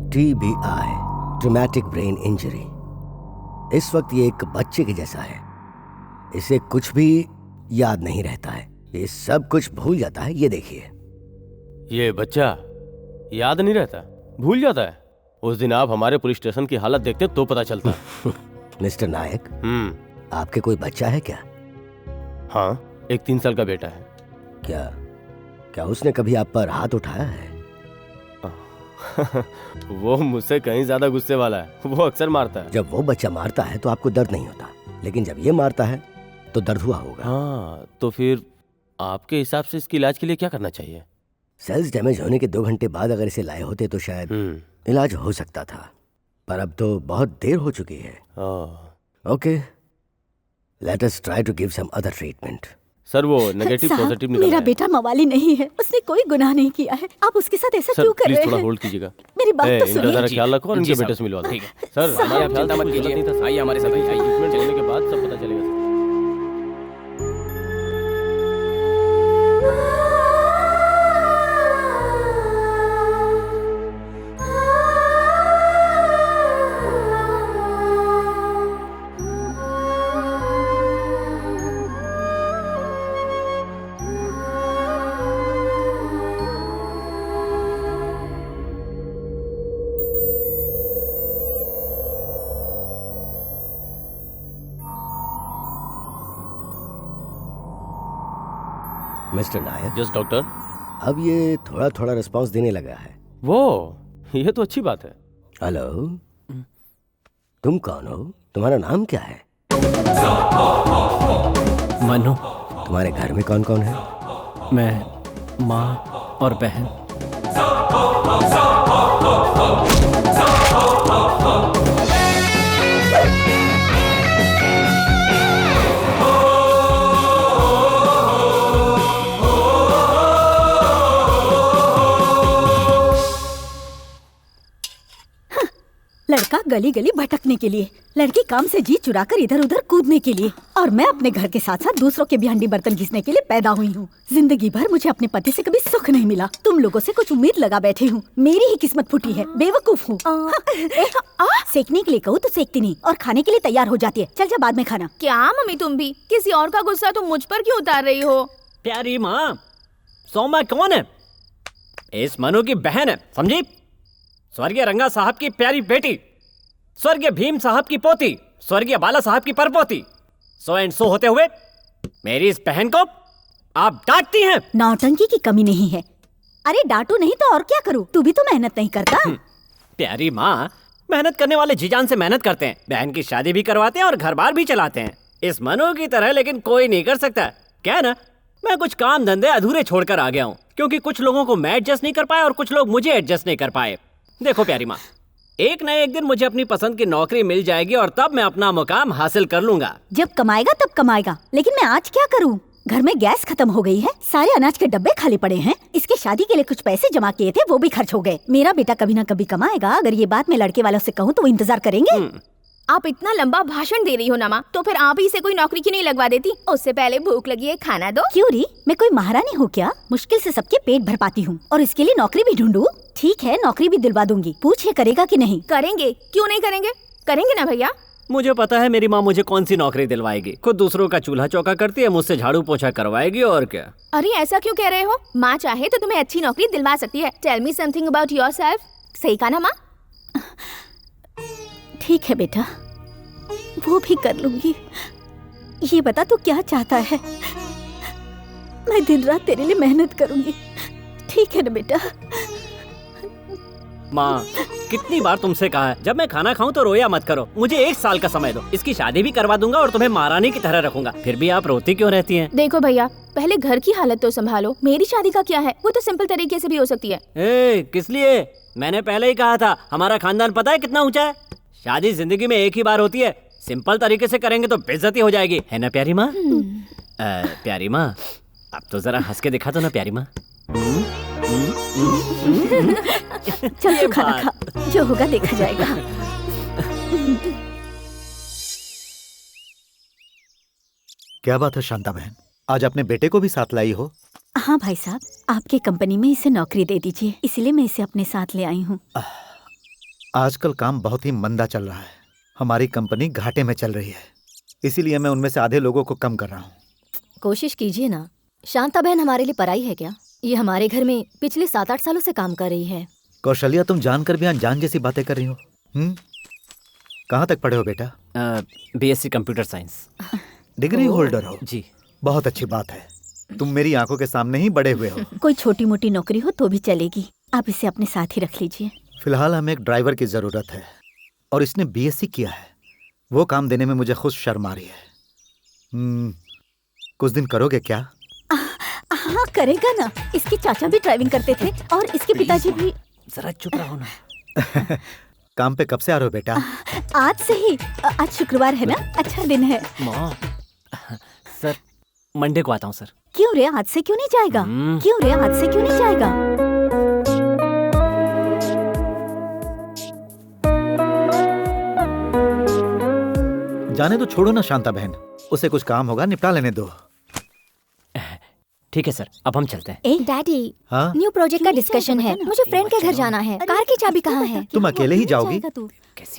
TBI, traumatic brain injury. इस वक्त ये एक बच्चे के जैसा है। इसे कुछ भी याद नहीं रहता है, ये सब कुछ भूल जाता है। ये देखिए। ये बच्चा याद नहीं रहता, भूल जाता है। उस दिन आप हमारे पुलिस स्टेशन की हालत देखते तो पता चलता। मिस्टर नायक, आपके कोई बच्चा है क्या? हाँ, एक 3 साल का बेटा है। क्या उसने कभी आप पर हाथ उठाया है? वो मुझसे कहीं ज्यादा गुस्से वाला है, वो अक्सर मारता है। जब वो बच्चा मारता है तो आपको दर्द नहीं होता, लेकिन जब ये मारता है तो दर्द हुआ होगा। हाँ, तो फिर आपके हिसाब से इसके इलाज के लिए क्या करना चाहिए? सेल्स डैमेज होने के 2 घंटे बाद अगर इसे लाए होते तो शायद इलाज हो सकता था, पर अब तो बहुत देर हो चुकी है। Okay, let us try to give some other treatment. Sir, वो नेगेटिव पॉजिटिव निकला है। मेरा बेटा मवाली नहीं है, उसने कोई गुनाह नहीं किया है। आप उसके साथ ऐसा क्यों कर रहे हैं? प्लीज थोड़ा होल्ड कीजिएगा। मेरी बात तो सुनिए। इनका जरा ख्याल रखो और इनके बेटे से मिलवा दो। सर, हमारा ख्याल मत कीजिए। आइए हमारे साथ, आइए। ट्रीटमेंट होने के बाद सब पता चलेगा। मिस्टर नायक। Yes doctor. अब ये थोड़ा थोड़ा रिस्पांस देने लगा है। वो, ये तो अच्छी बात है। हेलो, तुम कौन हो? तुम्हारा नाम क्या है? मनु। तुम्हारे घर में कौन कौन है? मैं, माँ और बहन। लड़का गली गली भटकने के लिए, लड़की काम से जी चुराकर इधर उधर कूदने के लिए, और मैं अपने घर के साथ साथ दूसरों के भी हंडी बर्तन घिसने के लिए पैदा हुई हूँ। जिंदगी भर मुझे अपने पति से कभी सुख नहीं मिला। तुम लोगों से कुछ उम्मीद लगा बैठी हूँ, मेरी ही किस्मत फूटी है। बेवकूफ हूँ। सेकने के लिए कहूँ तो सेकती नहीं, और खाने के लिए तैयार हो जाती है। चल जा बाद में खाना। क्या मम्मी, तुम भी किसी और का गुस्सा तुम मुझ पर क्यों उतार रही हो? प्यारी माँ, सोमा कौन है? इस मनु की बहन है, समझी? स्वर्गीय रंगा साहब की प्यारी बेटी, स्वर्गीय भीम साहब की पोती, स्वर्गीय बाला साहब की परपोती। सो एंड सो होते हुए मेरी इस बहन को आप डांटती हैं? नौटंकी की कमी नहीं है। अरे डांटू नहीं तो और क्या करूं? तू भी तो मेहनत नहीं करता। प्यारी माँ, मेहनत करने वाले जी जान से मेहनत करते हैं, बहन की शादी भी करवाते हैं और घर बार भी चलाते हैं। इस मनु की तरह लेकिन कोई नहीं कर सकता। क्या है ना, मैं कुछ काम धंधे अधूरे छोड़कर आ गया हूँ, क्योंकि कुछ लोगों को मैं एडजस्ट नहीं कर पाया और कुछ लोग मुझे एडजस्ट नहीं कर पाए। देखो प्यारी माँ, एक न एक दिन मुझे अपनी पसंद की नौकरी मिल जाएगी और तब मैं अपना मुकाम हासिल कर लूंगा। जब कमाएगा तब कमाएगा, लेकिन मैं आज क्या करूं? घर में गैस खत्म हो गई है, सारे अनाज के डब्बे खाली पड़े हैं। इसके शादी के लिए कुछ पैसे जमा किए थे, वो भी खर्च हो गए। मेरा बेटा कभी ना कभी कमाएगा। अगर ये बात मैं लड़के वालों से कहूँ तो वो इंतजार करेंगे। आप इतना लंबा भाषण दे रही हो ना माँ, तो फिर आप ही से कोई नौकरी क्यों नहीं लगवा देती? उससे पहले भूख लगी है, खाना दो। क्यों री, मैं कोई महारानी हूँ क्या? मुश्किल से सबके पेट भर पाती हूँ, और इसके लिए नौकरी भी ढूंढूं? ठीक है, नौकरी भी दिलवा दूंगी। पूछे करेगा कि नहीं? करेंगे, क्यों नहीं करेंगे? करेंगे ना भैया। मुझे पता है मेरी माँ मुझे कौन सी नौकरी दिलवाएगी। खुद दूसरों का चूल्हा चौका करती है, मुझसे झाड़ू पोछा करवाएगी और क्या। अरे ऐसा क्यों कह रहे हो? माँ चाहे तो तुम्हें अच्छी नौकरी दिलवा सकती है। Tell me something about yourself. सही कहा ना माँ? ठीक है बेटा, वो भी कर लूंगी। ये बता तू क्या चाहता है? मैं दिन रात तेरे लिए मेहनत करूंगी, ठीक है ना बेटा? माँ, कितनी बार तुमसे कहा है, जब मैं खाना खाऊं तो रोया मत करो, मुझे 1 साल का समय दो, इसकी शादी भी करवा दूंगा और तुम्हें महारानी की तरह रखूंगा। फिर भी आप रोती क्यों रहती हैं? देखो भैया, पहले घर की हालत तो संभालो। मेरी शादी का क्या है, वो तो सिंपल तरीके से भी हो सकती है। किस लिए? मैंने पहले ही कहा था, हमारा खानदान पता है कितना ऊंचा है। शादी जिंदगी में एक ही बार होती है, सिंपल तरीके से करेंगे तो बेइज्जती हो जाएगी, है ना प्यारी माँ? प्यारी माँ, अब तो जरा हंस के दिखा दो ना प्यारी माँ। चल तो खाना खा, जो होगा देखा जाएगा। क्या बात है शांता बहन, आज अपने बेटे को भी साथ लाई हो? हाँ भाई साहब, आपके कंपनी में इसे नौकरी दे दीजिए, इसलिए मैं इसे अपने साथ ले आई हूँ। आजकल काम बहुत ही मंदा चल रहा है, हमारी कंपनी घाटे में चल रही है, इसीलिए मैं उनमें से आधे लोगों को कम कर रहा हूँ। कोशिश कीजिए ना। शांता बहन हमारे लिए पराई है क्या? ये हमारे घर में पिछले 7-8 सालों से काम कर रही है। कौशल्या, तुम जानकर भी अनजान जैसी बातें कर रही हो। कहाँ तक पढ़े हो बेटा? BSc computer science. Degree holder हो जी। बहुत अच्छी बात है, तुम मेरी आंखों के सामने ही बड़े हुए हो। कोई छोटी मोटी नौकरी हो तो भी चलेगी, आप इसे अपने साथ ही रख लीजिए। फिलहाल हमें एक ड्राइवर की जरूरत है और इसने BSc किया है, वो काम देने में मुझे खुद शर्म आ रही है। कुछ दिन करोगे क्या? हाँ करेगा ना, इसके चाचा भी ड्राइविंग करते थे और इसके पिताजी भी। जरा चुप रहो ना। काम पे कब से आ रहे हो बेटा? आज से ही। आज शुक्रवार है ना, अच्छा दिन है। माँ, सर मंडे को आता हूँ सर। क्यों रे, आज से क्यों नहीं जाएगा? क्यों रे, आज से क्यों नहीं जाएगा? जाने तो छोड़ो ना शांता बहन, उसे कुछ काम होगा, निपटा लेने दो। ठीक है सर, अब हम चलते हैं। डैडी, हाँ? न्यू प्रोजेक्ट का डिस्कशन है, मुझे फ्रेंड के घर जाना है। कार की चाबी कहाँ है? तुम अकेले ही जाओगी?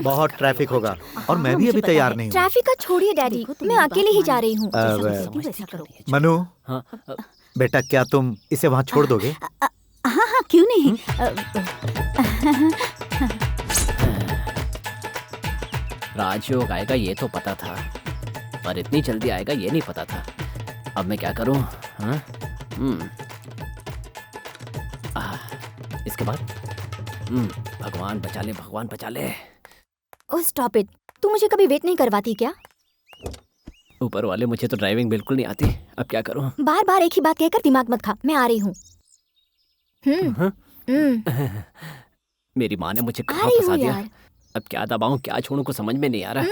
बहुत ट्रैफिक होगा और मैं भी अभी तैयार नहीं हूँ। ट्रैफिक का छोड़िए डैडी, मैं अकेले ही जा रही हूँ। मनु, बेटा क्या तुम इसे वहाँ छोड़ दोगे? हाँ, क्यों नहीं। राजयोग आएगा ये तो पता था, पर इतनी जल्दी आएगा ये नहीं पता था। अब मैं क्या करूं? इसके बाद भगवान बचा ले, भगवान बचा ले। ओह स्टॉप इट, तू मुझे कभी वेट नहीं करवाती क्या? ऊपर वाले, मुझे तो ड्राइविंग बिल्कुल नहीं आती, अब क्या करूं? बार बार एक ही बात कहकर दिमाग मत खा, मैं आ रही हूँ। मेरी माँ ने मुझे कहाँ फंसा दिया, अब क्या दबाऊं क्या छोड़ूं को समझ में नहीं आ रहा।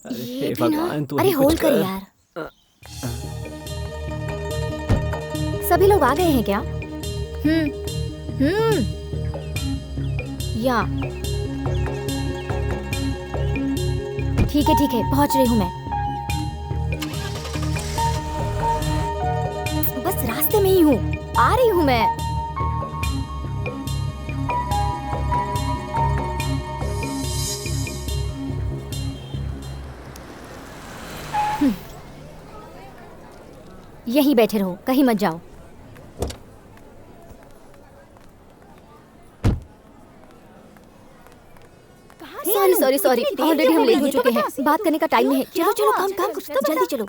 अरे भगवान, तू अरे होल्ड कर यार। सभी लोग आ गए हैं क्या? या ठीक है, पहुंच रही हूँ मैं। बस रास्ते में ही हूँ, आ रही हूँ मैं। यहीं बैठे रहो, कहीं मत जाओ। सॉरी, ऑलरेडी हम लेट हो चुके हैं, बात करने का टाइम नहीं है। चलो काम कुछ तो जल्दी चलो।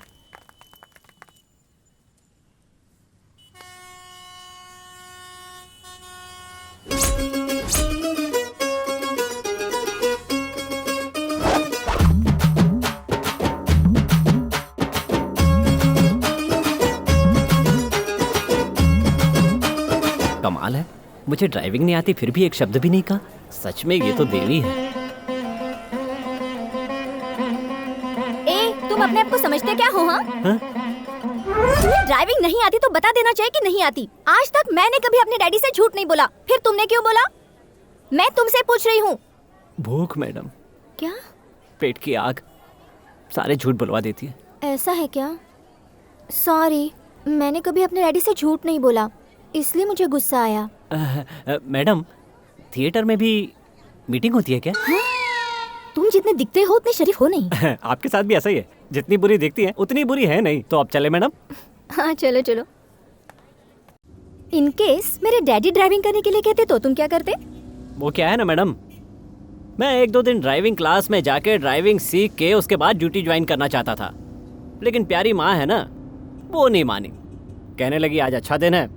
कमाल है, मुझे ड्राइविंग नहीं आती फिर भी एक शब्द भी नहीं कहा। सच में ये तो देवी है। तुम अपने आप को समझते क्या हो? हाँ, तुम्हें ड्राइविंग नहीं आती तो बता देना चाहिए कि नहीं आती। आज तक मैंने कभी अपने डैडी से झूठ नहीं बोला, फिर तुमने क्यों बोला? मैं तुमसे पूछ रही हूँ। भूख मैडम। क्या? पेट की आग सारे झूठ बुलवा देती है। ऐसा है क्या? सॉरी, मैंने कभी अपने डैडी से झूठ नहीं बोला, इसलिए मुझे गुस्सा आया। मैडम, थिएटर में भी मीटिंग होती है क्या? हाँ? तुम जितने दिखते हो उतने शरीफ हो नहीं। आपके साथ भी ऐसा ही है, जितनी बुरी दिखती है उतनी बुरी है नहीं। तो अब चले मैडम? हाँ चलो। इन केस मेरे डैडी ड्राइविंग करने के लिए कहते तो तुम क्या करते? वो क्या है ना मैडम, मैं 1-2 दिन ड्राइविंग क्लास में जाके ड्राइविंग सीख के उसके बाद ड्यूटी ज्वाइन करना चाहता था, लेकिन प्यारी माँ है ना, वो नहीं मानी। कहने लगी आज अच्छा दिन है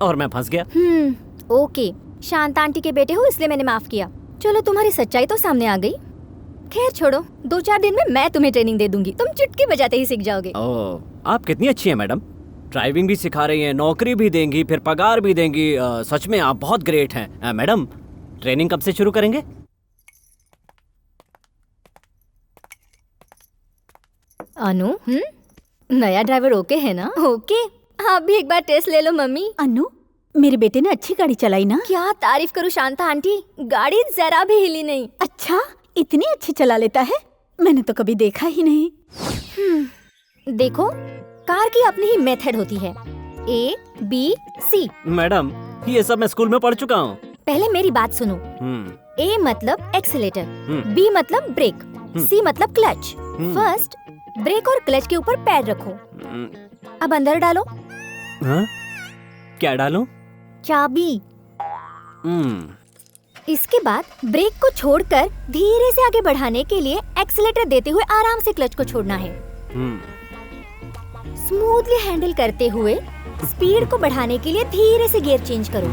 और मैं फंस गया। ओके, शांता आंटी के बेटे हो इसलिए मैंने माफ किया। चलो तुम्हारी सच्चाई तो सामने आ गई। खैर छोड़ो, 2-4 दिन में मैं तुम्हें ट्रेनिंग दे दूंगी, तुम चुटकी बजाते ही सीख जाओगे। ओह, आप कितनी अच्छी हैं मैडम। ड्राइविंग भी सिखा रही हैं, नौकरी भी देंगी, फिर पगार भी देंगी। सच में आप बहुत ग्रेट हैं। मैडम, ट्रेनिंग कब से शुरू करेंगे? अनु, नया ड्राइवर ओके है ना? ओके, आप भी एक बार टेस्ट ले लो मम्मी। अनु, मेरे बेटे ने अच्छी गाड़ी चलाई ना? क्या तारीफ करूं शांता आंटी, गाड़ी जरा भी हिली नहीं। अच्छा, इतनी अच्छी चला लेता है? मैंने तो कभी देखा ही नहीं। देखो, कार की अपनी ही मेथड होती है, ABC। मैडम, ये सब मैं स्कूल में पढ़ चुका हूँ। पहले मेरी बात सुनो। A मतलब एक्सीलेटर, B मतलब ब्रेक, C मतलब क्लच। फर्स्ट ब्रेक और क्लच के ऊपर पैर रखो। अब अंदर डालो। हाँ? क्या डालूं? चाबी। इसके बाद ब्रेक को छोड़कर धीरे से आगे बढ़ाने के लिए एक्सीलेटर देते हुए आराम से क्लच को छोड़ना है। स्मूथली हैंडल करते हुए स्पीड को बढ़ाने के लिए धीरे से गियर चेंज करो।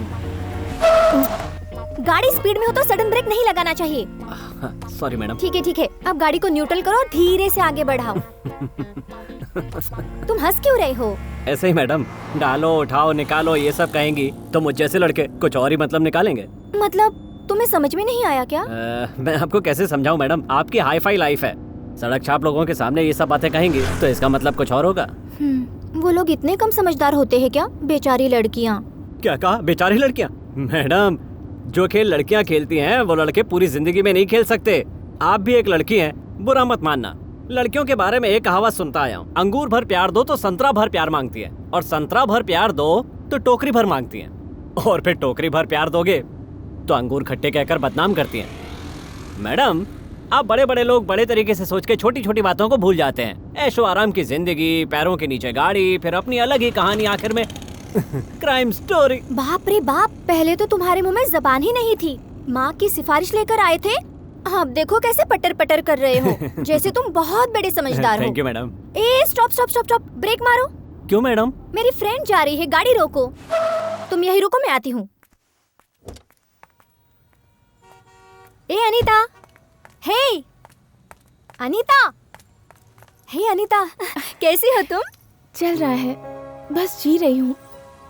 गाड़ी स्पीड में हो तो सडन ब्रेक नहीं लगाना चाहिए। Sorry madam. ठीक है, अब गाड़ी को न्यूट्रल करो और धीरे से आगे बढ़ाओ। तुम हंस क्यों रहे हो? ऐसे ही मैडम, डालो, उठाओ, निकालो ये सब कहेंगी तो मुझ जैसे लड़के कुछ और ही मतलब निकालेंगे। मतलब तुम्हें समझ में नहीं आया क्या? मैं आपको कैसे समझाऊं मैडम, आपकी हाई फाई लाइफ है, सड़क छाप लोगों के सामने ये सब बातें कहेंगी तो इसका मतलब कुछ और होगा। वो लोग इतने कम समझदार होते हैं क्या? बेचारी लड़कियाँ। क्या कहा? बेचारी लड़कियाँ? मैडम, जो खेल लड़कियाँ खेलती हैं वो लड़के पूरी जिंदगी में नहीं खेल सकते। आप भी एक लड़की हैं, बुरा मत मानना। लड़कियों के बारे में एक कहावत सुनता आया हूँ, अंगूर भर प्यार दो तो संतरा भर प्यार मांगती है, और संतरा भर प्यार दो तो टोकरी भर मांगती है, और फिर टोकरी भर प्यार दोगे तो अंगूर खट्टे कहकर बदनाम करती हैं। मैडम, आप बड़े बड़े लोग बड़े तरीके से सोच के छोटी छोटी बातों को भूल जाते हैं। ऐशो आराम की जिंदगी, पैरों के नीचे गाड़ी, फिर अपनी अलग ही कहानी, आखिर में क्राइम स्टोरी। बाप रे बाप, पहले तो तुम्हारे मुंह में जबान ही नहीं थी। माँ की सिफारिश लेकर आए थे, अब देखो कैसे पटर पटर कर रहे हो, जैसे तुम बहुत बड़े समझदार हो। Thank you madam. ए stop stop stop stop, brake मारो। क्यों मैडम? मेरी फ्रेंड जा रही है, गाड़ी रोको। तुम यही रुको, मैं आती हूँ। ए अनीता, हे अनीता, हे अनीता, कैसी हो तुम? चल रहा है, बस जी रही हूँ।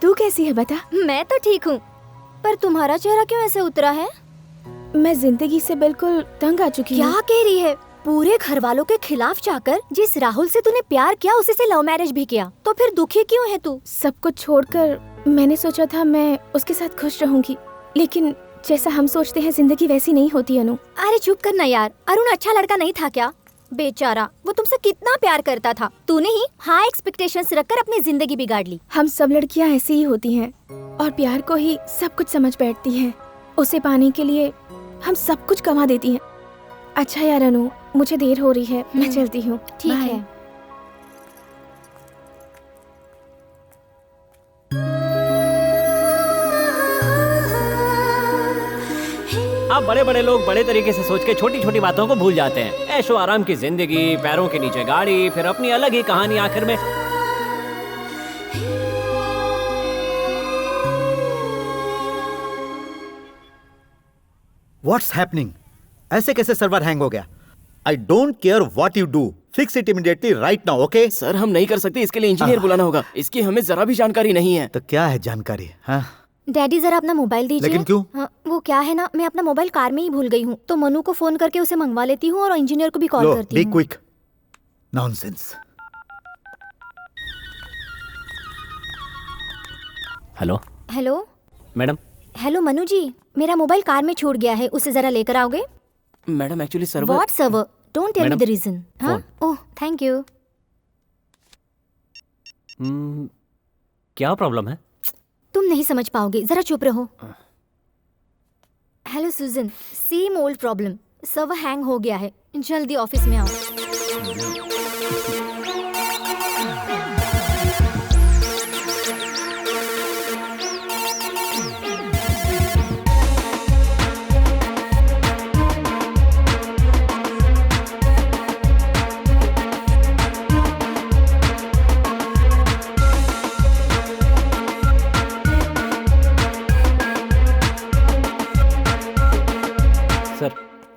तू कैसी है बता? मैं तो ठीक हूँ, पर तुम्हारा चेहरा क्यों ऐसे उतरा है? मैं जिंदगी से बिल्कुल तंग आ चुकी हूँ। क्या कह रही है? पूरे घर वालों के खिलाफ जाकर जिस राहुल से तूने प्यार किया उसी से लव मैरिज भी किया, तो फिर दुखी क्यों है तू? सब कुछ छोड़कर मैंने सोचा था मैं उसके साथ खुश रहूंगी, लेकिन जैसा हम सोचते हैं जिंदगी वैसी नहीं होती अनु। अरे चुप करना यार, अरुण अच्छा लड़का नहीं था क्या? बेचारा, वो तुमसे कितना प्यार करता था, तूने ही हाई एक्सपेक्टेशंस रखकर अपनी जिंदगी बिगाड़ ली। हम सब लड़कियां ऐसी ही होती हैं और प्यार को ही सब कुछ समझ बैठती हैं। उसे पाने के लिए हम सब कुछ गंवा देती हैं। अच्छा यार अनु, मुझे देर हो रही है, मैं चलती हूँ। ठीक है। आप बड़े बड़े लोग बड़े तरीके से सोच के छोटी छोटी बातों को भूल जाते हैं। ऐशो आराम की जिंदगी, पैरों के नीचे गाड़ी, फिर अपनी अलग ही कहानी, आखिर में व्हाट्स हैपनिंग? ऐसे कैसे सर्वर हैंग हो गया? I don't care what you do, fix it immediately right now, okay? Sir, हम नहीं कर सकते, इसके लिए इंजीनियर बुलाना होगा। इसकी हमें जरा भी जानकारी नहीं है। तो क्या है जानकारी? हाँ? डैडी जरा अपना मोबाइल दीजिए। लेकिन क्यों? हाँ, वो क्या है ना, मैं अपना मोबाइल कार में ही भूल गई हूँ, तो मनु को फोन करके उसे मंगवा लेती हूँ और इंजीनियर को भी कॉल करती हूँ। Be quick. Nonsense. Hello hello madam. Hello Manu ji, मेरा मोबाइल कार में छूट गया है, उसे जरा लेकर आओगे? Madam actually server. What server? Don't tell me the reason. हाँ, ओह थैंक यू। क्या प्रॉब्लम है? तुम नहीं समझ पाओगे, जरा चुप रहो। Hello Sujan, same old problem, server hang हो गया है, जल्दी ऑफिस में आओ।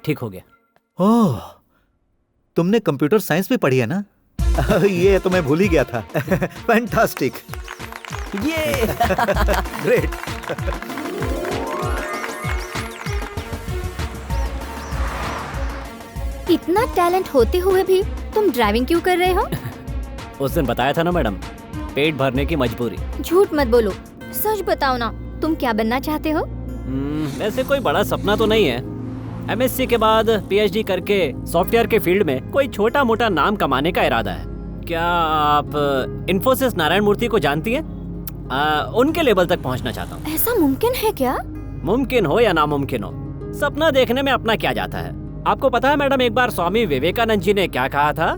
ठीक हो गया। ओह, तुमने कंप्यूटर साइंस भी पढ़ी है ना? ये तो मैं भूल ही गया था। फैंटास्टिक, ये ग्रेट। इतना टैलेंट होते हुए भी तुम ड्राइविंग क्यों कर रहे हो? उस दिन बताया था ना मैडम, पेट भरने की मजबूरी। झूठ मत बोलो, सच बताओ ना, तुम क्या बनना चाहते हो? वैसे कोई बड़ा सपना तो नहीं है। एमएससी के बाद पीएचडी करके सॉफ्टवेयर के फील्ड में कोई छोटा मोटा नाम कमाने का इरादा है। क्या आप इन्फोसिस नारायण मूर्ति को जानती हैं? उनके लेवल तक पहुंचना चाहता हूँ। ऐसा मुमकिन है क्या? मुमकिन हो या नामुमकिन हो, सपना देखने में अपना क्या जाता है। आपको पता है मैडम, एक बार स्वामी विवेकानंद जी ने क्या कहा था?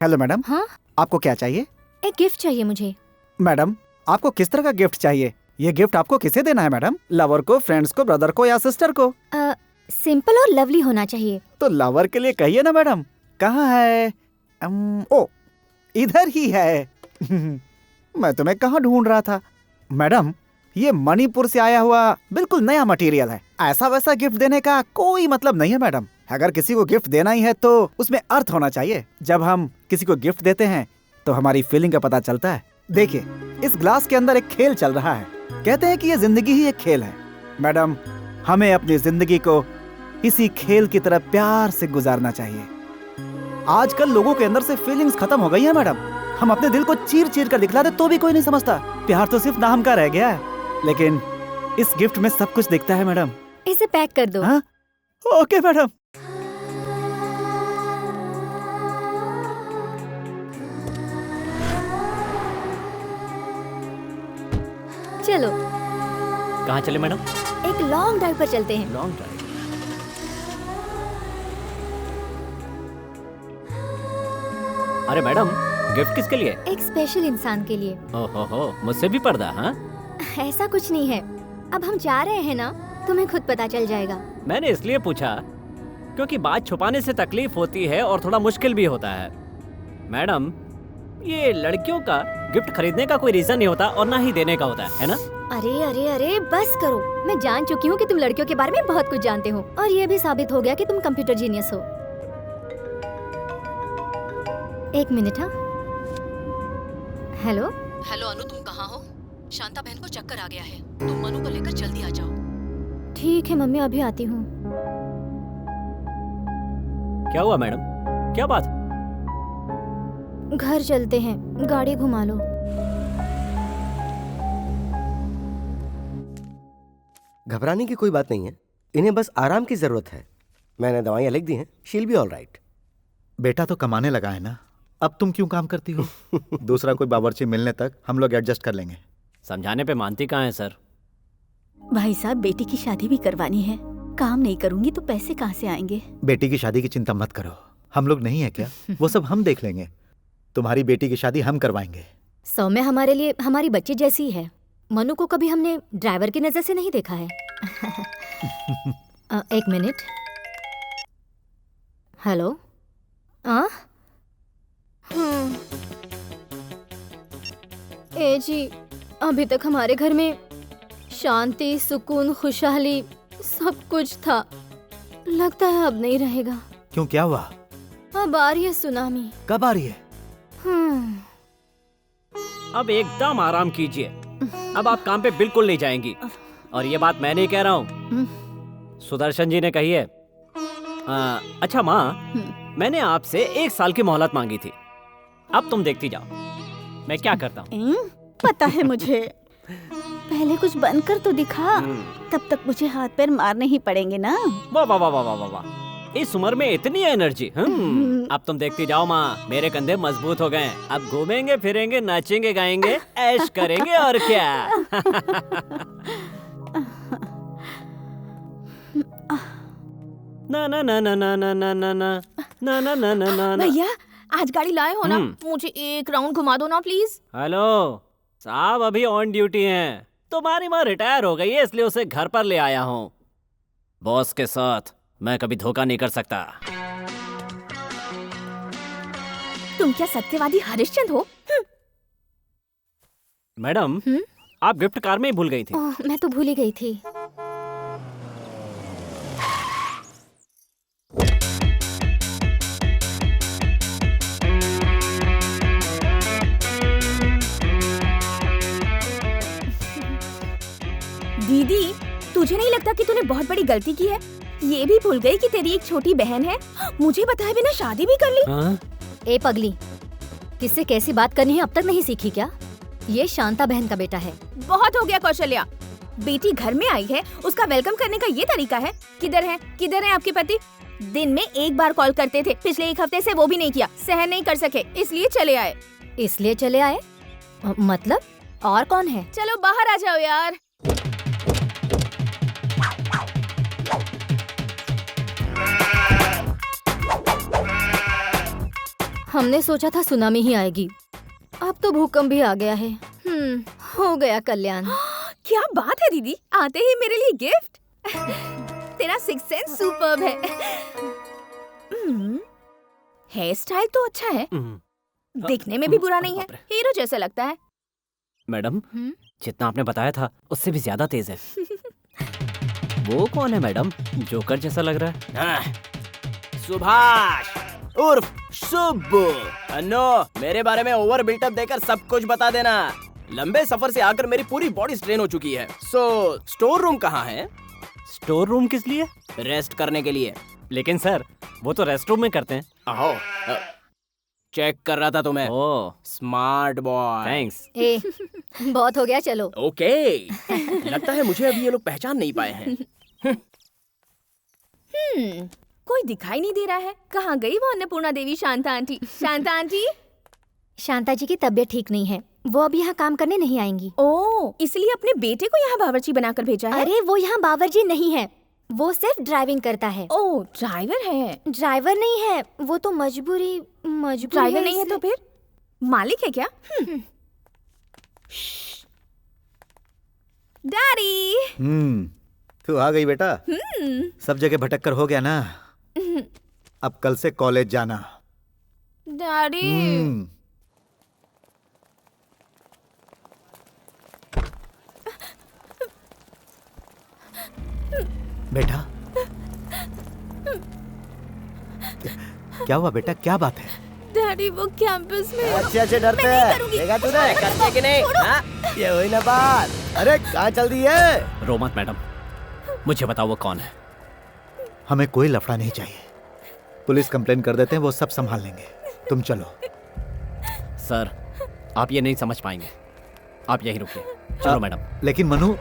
Hello madam. हाँ? आपको क्या चाहिए? एक गिफ्ट चाहिए मुझे। मैडम, आपको किस तरह का गिफ्ट चाहिए? ये गिफ्ट आपको किसे देना है मैडम? लवर को, फ्रेंड्स को, ब्रदर को या सिस्टर को? सिंपल और लवली होना चाहिए। तो लवर के लिए कहिए ना मैडम। कहाँ है? ओ, इधर ही है। मैं तुम्हें कहाँ ढूंढ रहा था। मैडम, ये मणिपुर से आया हुआ बिल्कुल नया मटेरियल है। ऐसा वैसा गिफ्ट देने का कोई मतलब नहीं है मैडम। अगर किसी को गिफ्ट देना ही है तो उसमें अर्थ होना चाहिए। जब हम किसी को गिफ्ट देते हैं तो हमारी फीलिंग का पता चलता है। देखिए, इस ग्लास के अंदर एक खेल चल रहा है। कहते हैं कि ये जिंदगी ही एक खेल है। मैडम, हमें अपनी जिंदगी को इसी खेल की तरह प्यार से गुजारना चाहिए। आजकल लोगों के अंदर से फीलिंग्स खत्म हो गई है मैडम। हम अपने दिल को चीर चीर कर दिखला दे तो भी कोई नहीं समझता। प्यार तो सिर्फ नाम का रह गया है। लेकिन इस गिफ्ट में सब कुछ दिखता है मैडम। इसे पैक कर दो। हाँ? Okay madam. चलो। कहाँ चले मैडम? एक लॉन्ग ड्राइव पर चलते हैं। Long drive? अरे मैडम, गिफ्ट किसके लिए? एक स्पेशल इंसान के लिए। ओहो, मुझसे भी पर्दा? हाँ, ऐसा कुछ नहीं है। अब हम जा रहे हैं ना, तुम्हें खुद पता चल जाएगा। मैंने इसलिए पूछा क्योंकि बात छुपाने से तकलीफ होती है और थोड़ा मुश्किल भी होता है। मैडम, ये लड़कियों का गिफ्ट खरीदने का कोई रीजन नहीं होता और ना ही देने का होता है ना? अरे अरे अरे बस करो। मैं जान चुकी हूँ कि तुम लड़कियों के बारे में बहुत कुछ जानते हो और ये भी साबित हो गया कि तुम कंप्यूटर जीनियस हो। एक मिनट। हाँ, हेलो। हेलो अनु, तुम कहाँ हो? शांता बहन को चक्कर आ गया है, तुम मनु को लेकर जल्दी आ जाओ। ठीक है मम्मी, अभी आती हूँ। क्या हुआ मैडम, क्या बात? घर चलते हैं, गाड़ी घुमा लो। घबराने की कोई बात नहीं है, इन्हें बस आराम की जरूरत है। मैंने दवाइयाँ लिख दी हैं, शील भी ऑल राइट। बेटा तो कमाने लगा है ना, अब तुम क्यों काम करती हो? दूसरा कोई बावर्ची मिलने तक हम लोग एडजस्ट कर लेंगे। समझाने पे मानती कहाँ है सर? भाई साहब, बेटी की शादी भी करवानी है। काम नहीं करूंगी तो पैसे कहाँ से आएंगे? बेटी की शादी की चिंता मत करो, हम लोग नहीं है क्या? वो सब हम देख लेंगे। तुम्हारी बेटी की शादी हम करवाएंगे। सौम्या हमारे लिए हमारी बच्ची जैसी ही है। मनु को कभी हमने ड्राइवर की नजर से नहीं देखा है। एक मिनट। हेलो। ए जी, अभी तक हमारे घर में शांति, सुकून, खुशहाली सब कुछ था। लगता है अब नहीं रहेगा। क्यों, क्या हुआ? अब आ रही है सुनामी। कब आ रही है? अब एकदम आराम कीजिए, अब आप काम पे बिल्कुल नहीं जाएंगी। और ये बात मैं नहीं कह रहा हूँ, सुदर्शन जी ने कही है। अच्छा माँ, मैंने आपसे 1 साल की मोहलत मांगी थी। अब तुम देखती जाओ मैं क्या करता हूँ। पता है मुझे। पहले कुछ बनकर तो दिखा, तब तक मुझे हाथ पैर मारने ही पड़ेंगे ना। वाह वाह वाह वाह वाह वाह, इस उम्र में इतनी एनर्जी। अब तुम देखती जाओ माँ, मेरे कंधे मजबूत हो गए। अब घूमेंगे फिरेंगे, नाचेंगे गाएंगे, ऐश करेंगे और क्या। ना ना ना ना ना ना ना ना ना ना ना ना ना ना। भैया, आज गाड़ी लाए हो ना, मुझे एक राउंड घुमा दो ना प्लीज। हेलो साहब, अभी ऑन ड्यूटी हैं, तुम्हारी माँ रिटायर हो गई है इसलिए उसे घर पर ले आया हूँ। बॉस के साथ मैं कभी धोखा नहीं कर सकता। तुम क्या सत्यवादी हरिश्चंद्र हो? मैडम, आप गिफ्ट कार में ही भूल गई थी। ओह, मैं तो भूल ही गई थी। दीदी, तुझे नहीं लगता कि तूने बहुत बड़ी गलती की है? ये भी भूल गई कि तेरी एक छोटी बहन है। मुझे बताए बिना शादी भी कर ली। हाँ? ए पगली, किससे कैसी बात करनी है अब तक नहीं सीखी क्या? ये शांता बहन का बेटा है। बहुत हो गया कौशल्या। बेटी घर में आई है, उसका वेलकम करने का ये तरीका है? किधर है आपके पति? दिन में एक बार कॉल करते थे, पिछले एक हफ्ते से वो भी नहीं किया। सहन नहीं कर सके इसलिए चले आए। इसलिए चले आए? मतलब और कौन है? चलो बाहर आ जाओ यार। हमने सोचा था सुनामी ही आएगी, अब तो भूकंप भी आ गया है। हो गया कल्याण। क्या बात है दीदी, आते ही मेरे लिए गिफ्ट। तेरा सिक्स सेंस सुपर्ब है। हेयर स्टाइल तो अच्छा है, दिखने में भी बुरा नहीं है, हीरो जैसा लगता है। मैडम, जितना आपने बताया था उससे भी ज्यादा तेज है। वो कौन है मैडम? जोकर जैसा लग रहा है। सुभाष उर्फ सुब्बू। अन्नो, मेरे बारे में ओवर बिल्टअप देकर सब कुछ बता देना। लंबे सफर से आकर मेरी पूरी बॉडी स्ट्रेन हो चुकी है। स्टोर रूम कहाँ है? स्टोर रूम किस लिए? रेस्ट करने के लिए। लेकिन सर, वो तो रेस्ट रूम में करते हैं। आहो, चेक कर रहा था तुम्हें। ओह, स्मार्ट बॉय। थैंक्स। ए, बहुत हो गया, चलो। ओके। लगता है मुझे अभी ये लोग पहचान नहीं पाए हैं। कोई दिखाई नहीं दे रहा है। कहाँ गई वो अन्नपूर्णा देवी? Shanta aunty, Shanta aunty. शांता जी की तबीयत ठीक नहीं है, वो अब यहाँ काम करने नहीं आएंगी। ओह, इसलिए अपने बेटे को यहाँ बावर्ची बनाकर भेजा है? अरे वो यहाँ बावर्ची नहीं है, वो सिर्फ ड्राइविंग करता है। ओह, ड्राइवर है? ड्राइवर नहीं है, वो तो मजबूरी ड्राइवर नहीं है तो फिर मालिक है क्या? डैडी। तू आ गई बेटा। सब जगह भटक कर हो गया ना। अब कल से कॉलेज जाना। डैडी। बेटा, क्या हुआ बेटा, क्या बात है? डैडी, वो कैंपस में अच्छे डरते हैं। देखा तूने? करते कि नहीं? हाँ? ये हुई ना बात। अरे कहाँ चल दी है? रो मत मैडम, मुझे बताओ वो कौन है। हमें कोई लफड़ा नहीं चाहिए। पुलिस कंप्लेन कर देते हैं, वो सब संभाल लेंगे। तुम चलो। सर, आप ये नहीं समझ पाएंगे, आप यहीं रुकिए। चलो मैडम। लेकिन मनु,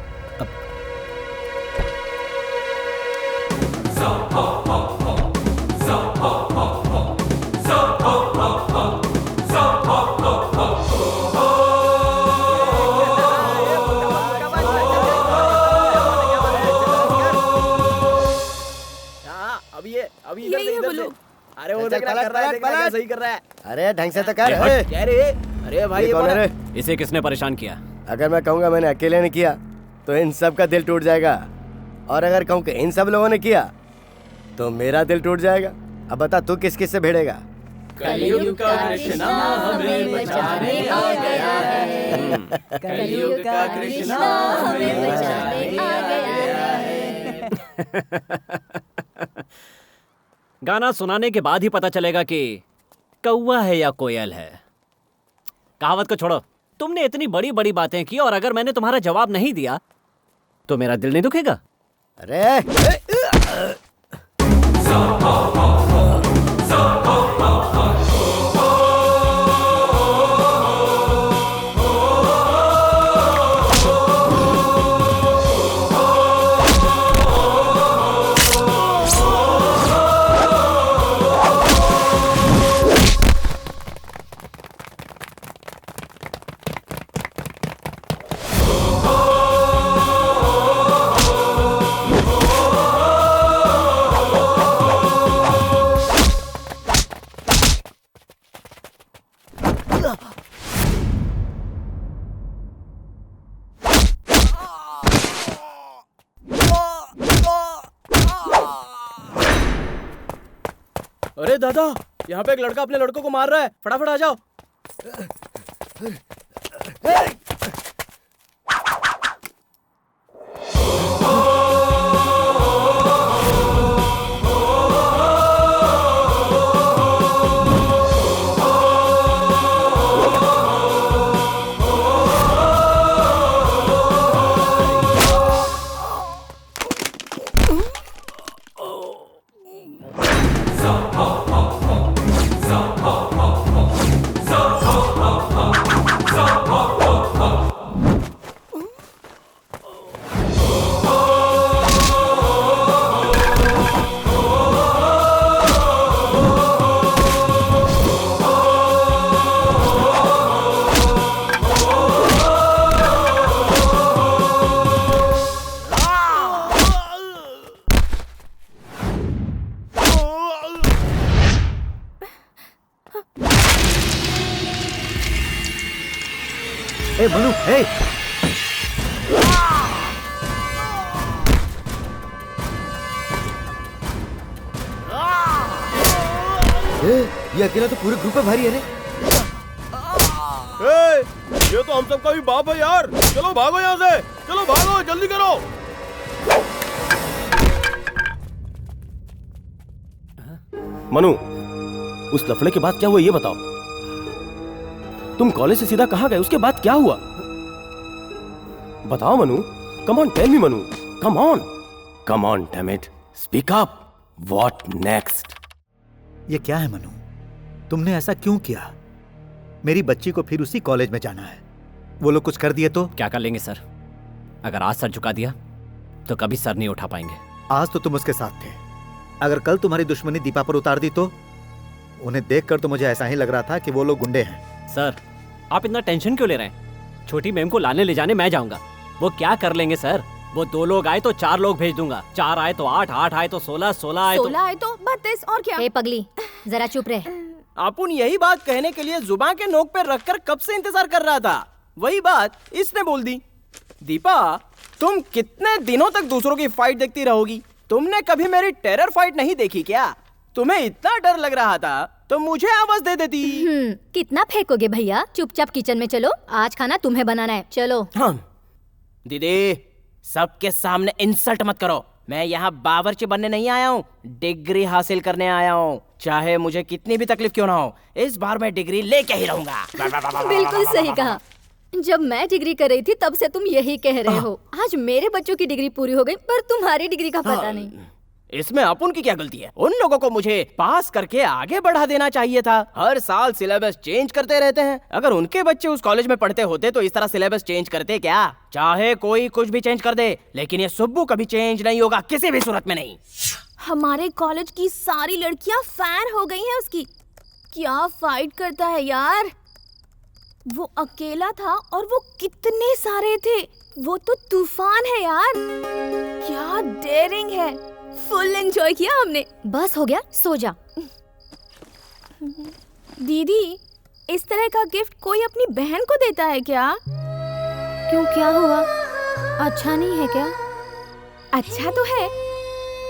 अभी इधर से इधर से। अरे वो देख रहा है, क्या सही कर रहा है। अरे ढंग से तो कर। अरे भाई, ये कौन है? इसे किसने परेशान किया? अगर मैं कहूँगा मैंने अकेले ने किया तो इन सब का दिल टूट जाएगा, और अगर कहूँ कि इन सब लोगों ने किया तो मेरा दिल टूट जाएगा। अब बता तू किस किस से भिड़ेगा? कलयुग का कृष्णा हमें बचाने आ गया है। कलयुग का कृष्णा हमें बचाने आ गया है। गाना सुनाने के बाद ही पता चलेगा कि कौवा है या कोयल है। कहावत को छोड़ो, तुमने इतनी बड़ी बड़ी बातें की और अगर मैंने तुम्हारा जवाब नहीं दिया तो मेरा दिल नहीं दुखेगा? अरे अरे दादा, यहाँ पे एक लड़का अपने लड़कों को मार रहा है, फटाफट आ जाओ। ए मनु, ए! ये अकेला तो पूरे ग्रुप पे भारी है रे। ये तो हम सबका भी बाप है यार। चलो भागो यहाँ से, चलो भागो, जल्दी करो। मनु, उस लफड़े के बाद क्या हुआ ये बताओ। तुम कॉलेज से सीधा कहाँ गए, उसके बाद क्या हुआ बताओ Manu. Come on tell me Manu, come on, come on damn it, speak up. What next? ये क्या है मनु? तुमने ऐसा क्यों किया? मेरी बच्ची को फिर उसी कॉलेज में जाना है। वो लोग कुछ कर दिए तो? क्या कर लेंगे सर? अगर आज सर झुका दिया तो कभी सर नहीं उठा पाएंगे। आज तो तुम उसके साथ थे, अगर कल तुम्हारी दुश्मनी दीपा पर उतार दी तो? उन्हें देखकर तो मुझे ऐसा ही लग रहा था कि वो लोग गुंडे हैं। सर, आप इतना टेंशन क्यों ले रहे हैं? छोटी मैम को लाने ले जाने मैं जाऊंगा, वो क्या कर लेंगे सर? वो 2 लोग आए तो 4 लोग भेज दूंगा, 4 आए तो 8, 8 आए तो 16, 16 आए तो 16 आए तो 32 और क्या? ए पगली, जरा चुप रहे। अपुन यही बात कहने के लिए जुबान के नोक पे रखकर कब से इंतजार कर रहा था। वही बात इसने बोल दी। दीपा, तुम कितने दिनों तक दूसरों की फाइट देखती रहोगी? तुमने कभी मेरी टेरर फाइट नहीं देखी क्या? तुम्हें इतना डर लग रहा था तो मुझे आवाज दे देती। कितना फेंकोगे भैया? चुपचाप किचन में चलो, आज खाना तुम्हें बनाना है। चलो। हाँ। दीदी, सबके सामने इंसल्ट मत करो। मैं यहाँ बावर्ची बनने नहीं आया हूँ, डिग्री हासिल करने आया हूँ। चाहे मुझे कितनी भी तकलीफ क्यों ना हो, इस बार मैं डिग्री लेके ही रहूंगा। बिल्कुल सही कहा। जब मैं डिग्री कर रही थी तब से तुम यही कह रहे हो। आज मेरे बच्चों की डिग्री पूरी हो गई, पर तुम्हारी डिग्री का पता नहीं। इसमें अपुन की क्या गलती है? उन लोगों को मुझे पास करके आगे बढ़ा देना चाहिए था। हर साल सिलेबस चेंज करते रहते हैं। अगर उनके बच्चे उस कॉलेज में पढ़ते होते तो इस तरह सिलेबस चेंज करते क्या? चाहे कोई कुछ भी चेंज कर दे, लेकिन ये सुब्बू कभी चेंज नहीं होगा, किसी भी सूरत में नहीं। हमारे कॉलेज की सारी लड़कियां फैन हो गई हैं उसकी। क्या फाइट करता है यार। वो अकेला था और वो कितने सारे थे। वो तो तूफान है यार। क्या डेयरिंग है। फुल एंजॉय किया हमने। बस हो गया, सो जा। दीदी, इस तरह का गिफ्ट कोई अपनी बहन को देता है क्या? क्यों, क्या हुआ? अच्छा नहीं है क्या? अच्छा तो है,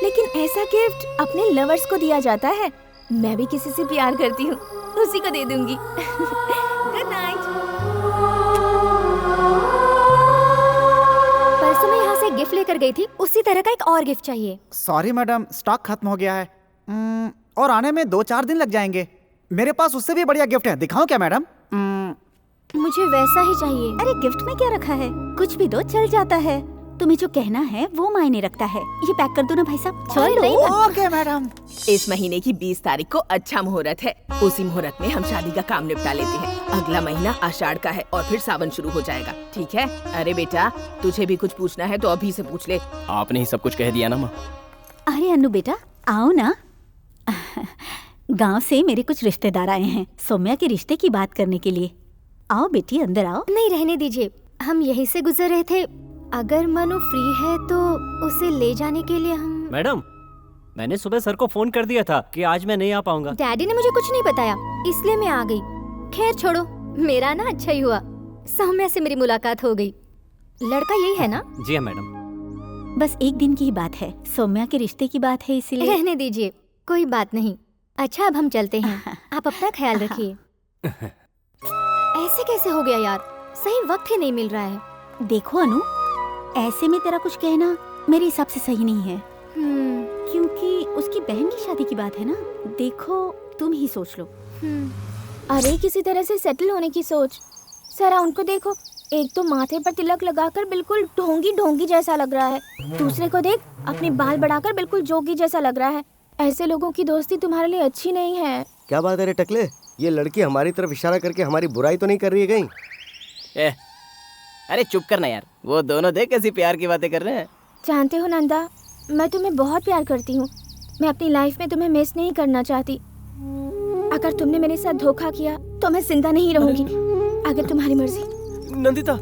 लेकिन ऐसा गिफ्ट अपने लवर्स को दिया जाता है। मैं भी किसी से प्यार करती हूँ, उसी को दे दूंगी। Good night. परसों मैं यहाँ से गिफ्ट लेकर गई थी, उसी तरह का एक और गिफ्ट चाहिए। सॉरी मैडम, स्टॉक खत्म हो गया है और आने में 2-4 दिन लग जाएंगे। मेरे पास उससे भी बढ़िया गिफ्ट है, दिखाऊं क्या मैडम? मुझे वैसा ही चाहिए। अरे गिफ्ट में क्या रखा है? कुछ भी दो, चल जाता है। तुम्हें जो कहना है वो मायने रखता है। ये पैक कर दो ना भाई साहब। चलो। Okay madam. इस महीने की 20 तारीख को अच्छा मुहूर्त है। उसी मुहूर्त में हम शादी का काम निपटा लेते हैं। अगला महीना आषाढ़ का है और फिर सावन शुरू हो जाएगा, ठीक है? अरे बेटा, तुझे भी कुछ पूछना है तो अभी से पूछ ले। आपने ही सब कुछ कह दिया ना माँ। अरे अन्नू बेटा, आओ ना। गांव से मेरे कुछ रिश्तेदार आए हैं सौम्या के रिश्ते की बात करने के लिए। आओ बेटी, अंदर आओ। नहीं, रहने दीजिए, हम यहीं से गुजर रहे थे। अगर मनु फ्री है तो उसे ले जाने के लिए हम। मैडम, मैंने सुबह सर को फोन कर दिया था कि आज मैं नहीं आ पाऊंगा। डैडी ने मुझे कुछ नहीं बताया, इसलिए मैं आ गई। खैर छोड़ो, मेरा ना अच्छा ही हुआ, सौम्या से मेरी मुलाकात हो गई। लड़का यही है ना? जी हाँ मैडम। बस एक दिन की ही बात है, सौम्या के रिश्ते की बात है, इसीलिए। रहने दीजिए, कोई बात नहीं। अच्छा अब हम चलते हैं, आप अपना ख्याल रखिए। ऐसे कैसे हो गया यार, सही वक्त ही नहीं मिल रहा है। देखो अनु, ऐसे में तेरा कुछ कहना मेरे हिसाब से सही नहीं है, क्योंकि उसकी बहन की शादी की बात है ना। देखो तुम ही सोच लो। अरे किसी तरह से सेटल होने की सोच। सरा उनको देखो, एक तो माथे पर तिलक लगाकर बिल्कुल ढोंगी ढोंगी जैसा लग रहा है, दूसरे को देख अपने बाल बढ़ाकर बिल्कुल जोगी जैसा लग रहा है। ऐसे लोगों की दोस्ती तुम्हारे लिए अच्छी नहीं है। क्या बात है रे टकले, ये लड़की हमारी तरफ इशारा करके हमारी बुराई तो नहीं कर रही है कहीं? अरे चुप करना यार, वो दोनों देख कैसी प्यार की बातें कर रहे हैं। जानते हो नंदा, मैं तुम्हें बहुत प्यार करती हूँ। मैं अपनी लाइफ में तुम्हें मिस नहीं करना चाहती। अगर तुमने मेरे साथ धोखा किया तो मैं जिंदा नहीं रहूंगी। अगर तुम्हारी मर्जी। नंदिता,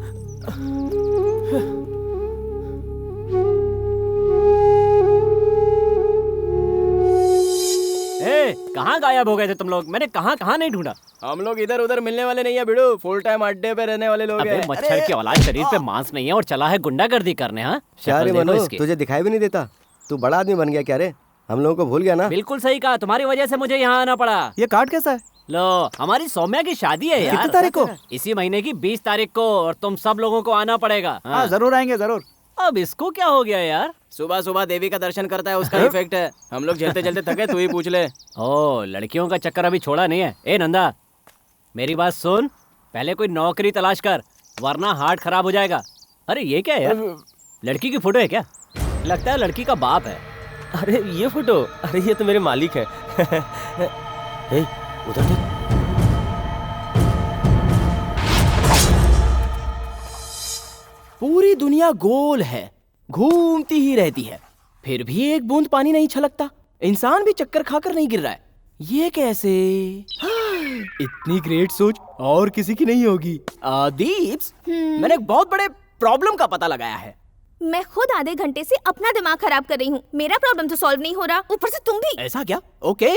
कहाँ गायब हो गए थे तुम लोग? मैंने कहाँ कहाँ नहीं ढूंढा। हम लोग इधर उधर मिलने वाले नहीं है बिड़ू, फुल टाइम अड्डे पे रहने वाले लोग हैं। मच्छर की औलाद, शरीर पे मांस नहीं है और चला है गुंडागर्दी करने। हाँ क्या रे मनु, तुझे दिखाई भी नहीं देता? तू बड़ा आदमी बन गया क्या रे? हम लोगों को भूल गया ना? बिल्कुल सही कहा, तुम्हारी वजह से मुझे यहाँ आना पड़ा। ये कार्ड कैसा है? लो, हमारी सौम्या की शादी है यार। कितनी तारीख को? इसी महीने की 20 तारीख को, और तुम सब लोगों को आना पड़ेगा। हाँ जरूर आएंगे, जरूर। अब इसको क्या हो गया यार? सुबह सुबह देवी का दर्शन करता है, उसका इफेक्ट है। हम लोग चलते चलते थके, तू ही पूछ ले। ओ, लड़कियों का चक्कर अभी छोड़ा नहीं है। ए नंदा, मेरी बात सुन, पहले कोई नौकरी तलाश कर, वरना हार्ट खराब हो जाएगा। अरे ये क्या है यार? लड़की की फोटो है क्या? लगता है लड़की का बाप है। अरे ये फोटो, अरे ये तो मेरे मालिक है। ए, उधर देख। पूरी दुनिया गोल है, घूमती ही रहती है, फिर भी एक बूंद पानी नहीं छलकता। इंसान भी चक्कर खाकर नहीं गिर रहा है, ये कैसे? इतनी ग्रेट सोच और किसी की नहीं होगी। दीप्स, मैंने एक बहुत बड़े प्रॉब्लम का पता लगाया है। मैं खुद आधे घंटे से अपना दिमाग खराब कर रही हूँ, मेरा प्रॉब्लम तो सॉल्व नहीं हो रहा, ऊपर से तुम भी। ऐसा क्या? ओके,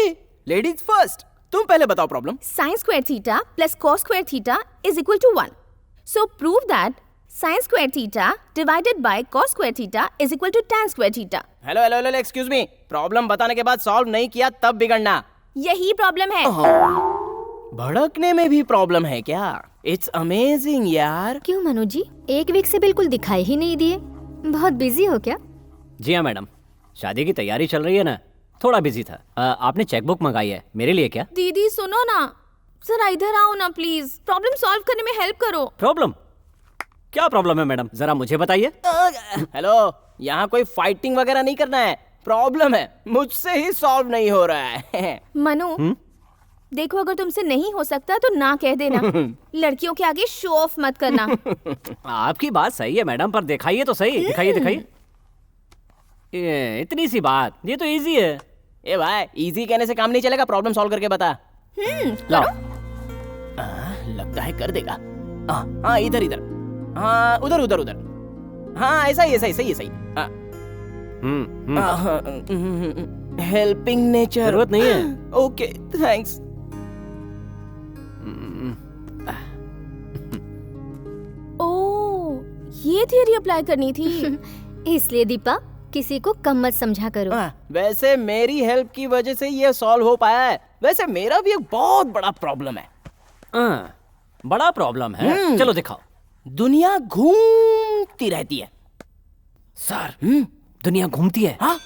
लेडीज फर्स्ट, तुम पहले बताओ problem. sin square theta plus cos square theta is equal to 1. So prove that sin square theta divided by cos square theta is equal to tan square theta. Hello hello hello, excuse me, problem बताने के बाद solve नहीं किया तब बिगड़ना। यही problem है। भड़कने में भी प्रॉब्लम है क्या? इट्स अमेजिंग यार। क्यों मनु जी, एक वीक से बिल्कुल दिखाई ही नहीं दिए, बहुत बिजी हो क्या? जी हाँ मैडम, शादी की तैयारी चल रही है ना, थोड़ा बिजी था। आपने चेकबुक मंगाई है मेरे लिए क्या? दीदी सुनो ना, जरा इधर आओ ना प्लीज, प्रॉब्लम सॉल्व करने में हेल्प करो। प्रॉब्लम? क्या प्रॉब्लम है मैडम, जरा मुझे बताइए। हेलो, यहाँ कोई फाइटिंग वगैरह नहीं करना है, प्रॉब्लम है मुझसे ही सॉल्व नहीं हो रहा है। मनु, देखो अगर तुमसे नहीं हो सकता तो ना कह देना। लड़कियों के आगे शो ऑफ मत करना। आपकी बात सही है मैडम, पर दिखाइए तो सही, दिखाइए दिखाइए। ये इतनी सी बात, ये तो इजी है। ए भाई, इजी कहने से काम नहीं चलेगा, प्रॉब्लम सॉल्व करके बता। लाओ। लगता है कर देगा। हाँ इधर इधर, हाँ उधर उधर उधर, हाँ ऐसा ही ऐसा ही, सही है सही। Helping nature. जरूरत नहीं है। Okay thanks. ओह, ये थियरी अप्लाई करनी थी। इसलिए दीपा, किसी को कम मत समझा करो। वैसे मेरी हेल्प की वजह से ये सॉल्व हो पाया है। वैसे मेरा भी एक बहुत बड़ा प्रॉब्लम है। बड़ा प्रॉब्लम है? चलो दिखाओ। दुनिया घूमती रहती है। सर, दुनिया घूमती है? हाँ?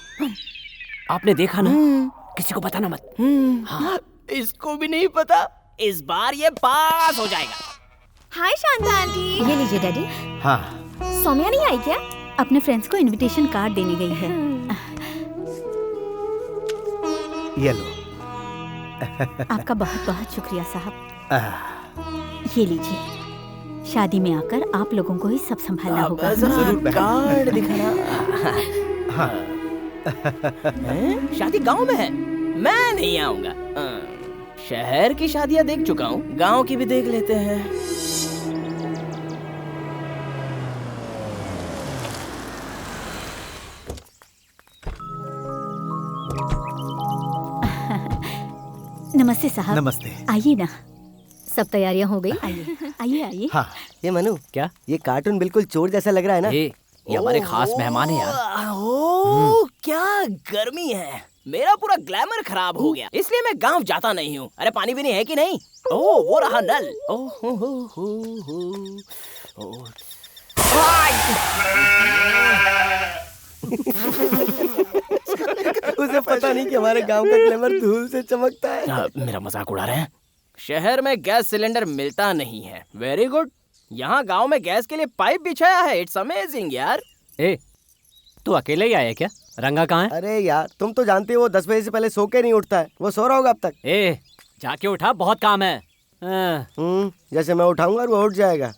आपने देखा ना? किसी को बताना मत। हाँ। इसको भी नहीं पता, इस बार ये पास हो जाएगा। हाय शांता आंटी। ये लीजिए डैडी। हाँ। सौम्या नहीं आई क्या? अपने फ्रेंड्स को इनविटेशन कार्ड देने गई है। ये लो। आपका बहुत बहुत शुक्रिया साहब। ये लीजिए, शादी में आकर आप लोगों को ही सब संभालना होगा। कार्ड दिखाना। हाँ। शादी गांव में है, मैं नहीं आऊंगा। शहर की शादियां देख चुका हूँ, गांव की भी देख लेते हैं। नमस्ते साहब। नमस्ते। आइए ना। सब तैयारियां हो गई? आइए आइए आइए। हाँ। ये मनु, क्या? ये कार्टून बिल्कुल चोर जैसा लग रहा है ना? ये हमारे खास मेहमान है यार। ओह क्या गर्मी है। मेरा पूरा ग्लैमर खराब हो गया, इसलिए मैं गांव जाता नहीं हूँ। अरे पानी भी नहीं है कि नहीं? ओह वो रहा नल। ओह उसे पता नहीं कि हमारे गांव का ग्लैमर धूल से चमकता है। मेरा मजाक उड़ा रहे हैं? शहर में गैस सिलेंडर मिलता नहीं है। वेरी गुड, यहाँ गांव में गैस के लिए पाइप बिछाया है। इट्स अमेजिंग यार। ए, तू अकेले ही आया क्या? रंगा कहाँ है? अरे यार तुम तो जानते हो वो 10 बजे से पहले सो के नहीं उठता है। वो सो रहा होगा अब तक। ए, जाके उठा, बहुत काम है। जैसे मैं उठाऊंगा वो उठ जाएगा।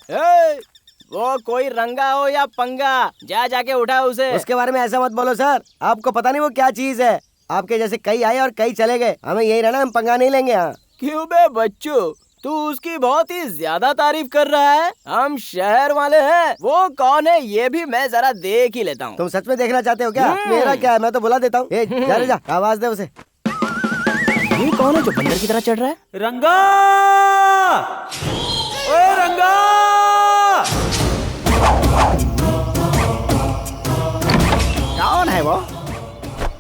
वो कोई रंगा हो या पंगा, जाके उठा उसे। उसके बारे में ऐसा मत बोलो सर, आपको पता नहीं वो क्या चीज है। आपके जैसे कई आए और कई चले गए, हमें यही रहना, हम पंगा नहीं लेंगे यहाँ। क्यों बे बच्चों, तू उसकी बहुत ही ज्यादा तारीफ कर रहा है। हम शहर वाले हैं, वो कौन है ये भी मैं जरा देख ही लेता हूँ। तुम सच में देखना चाहते हो क्या? मेरा क्या है, मैं तो बुला देता हूँ। जा आवाज दे उसे। ये कौन है जो बंदर की तरह चढ़ रहा है? रंगा, ओए रंगा! कौन है वो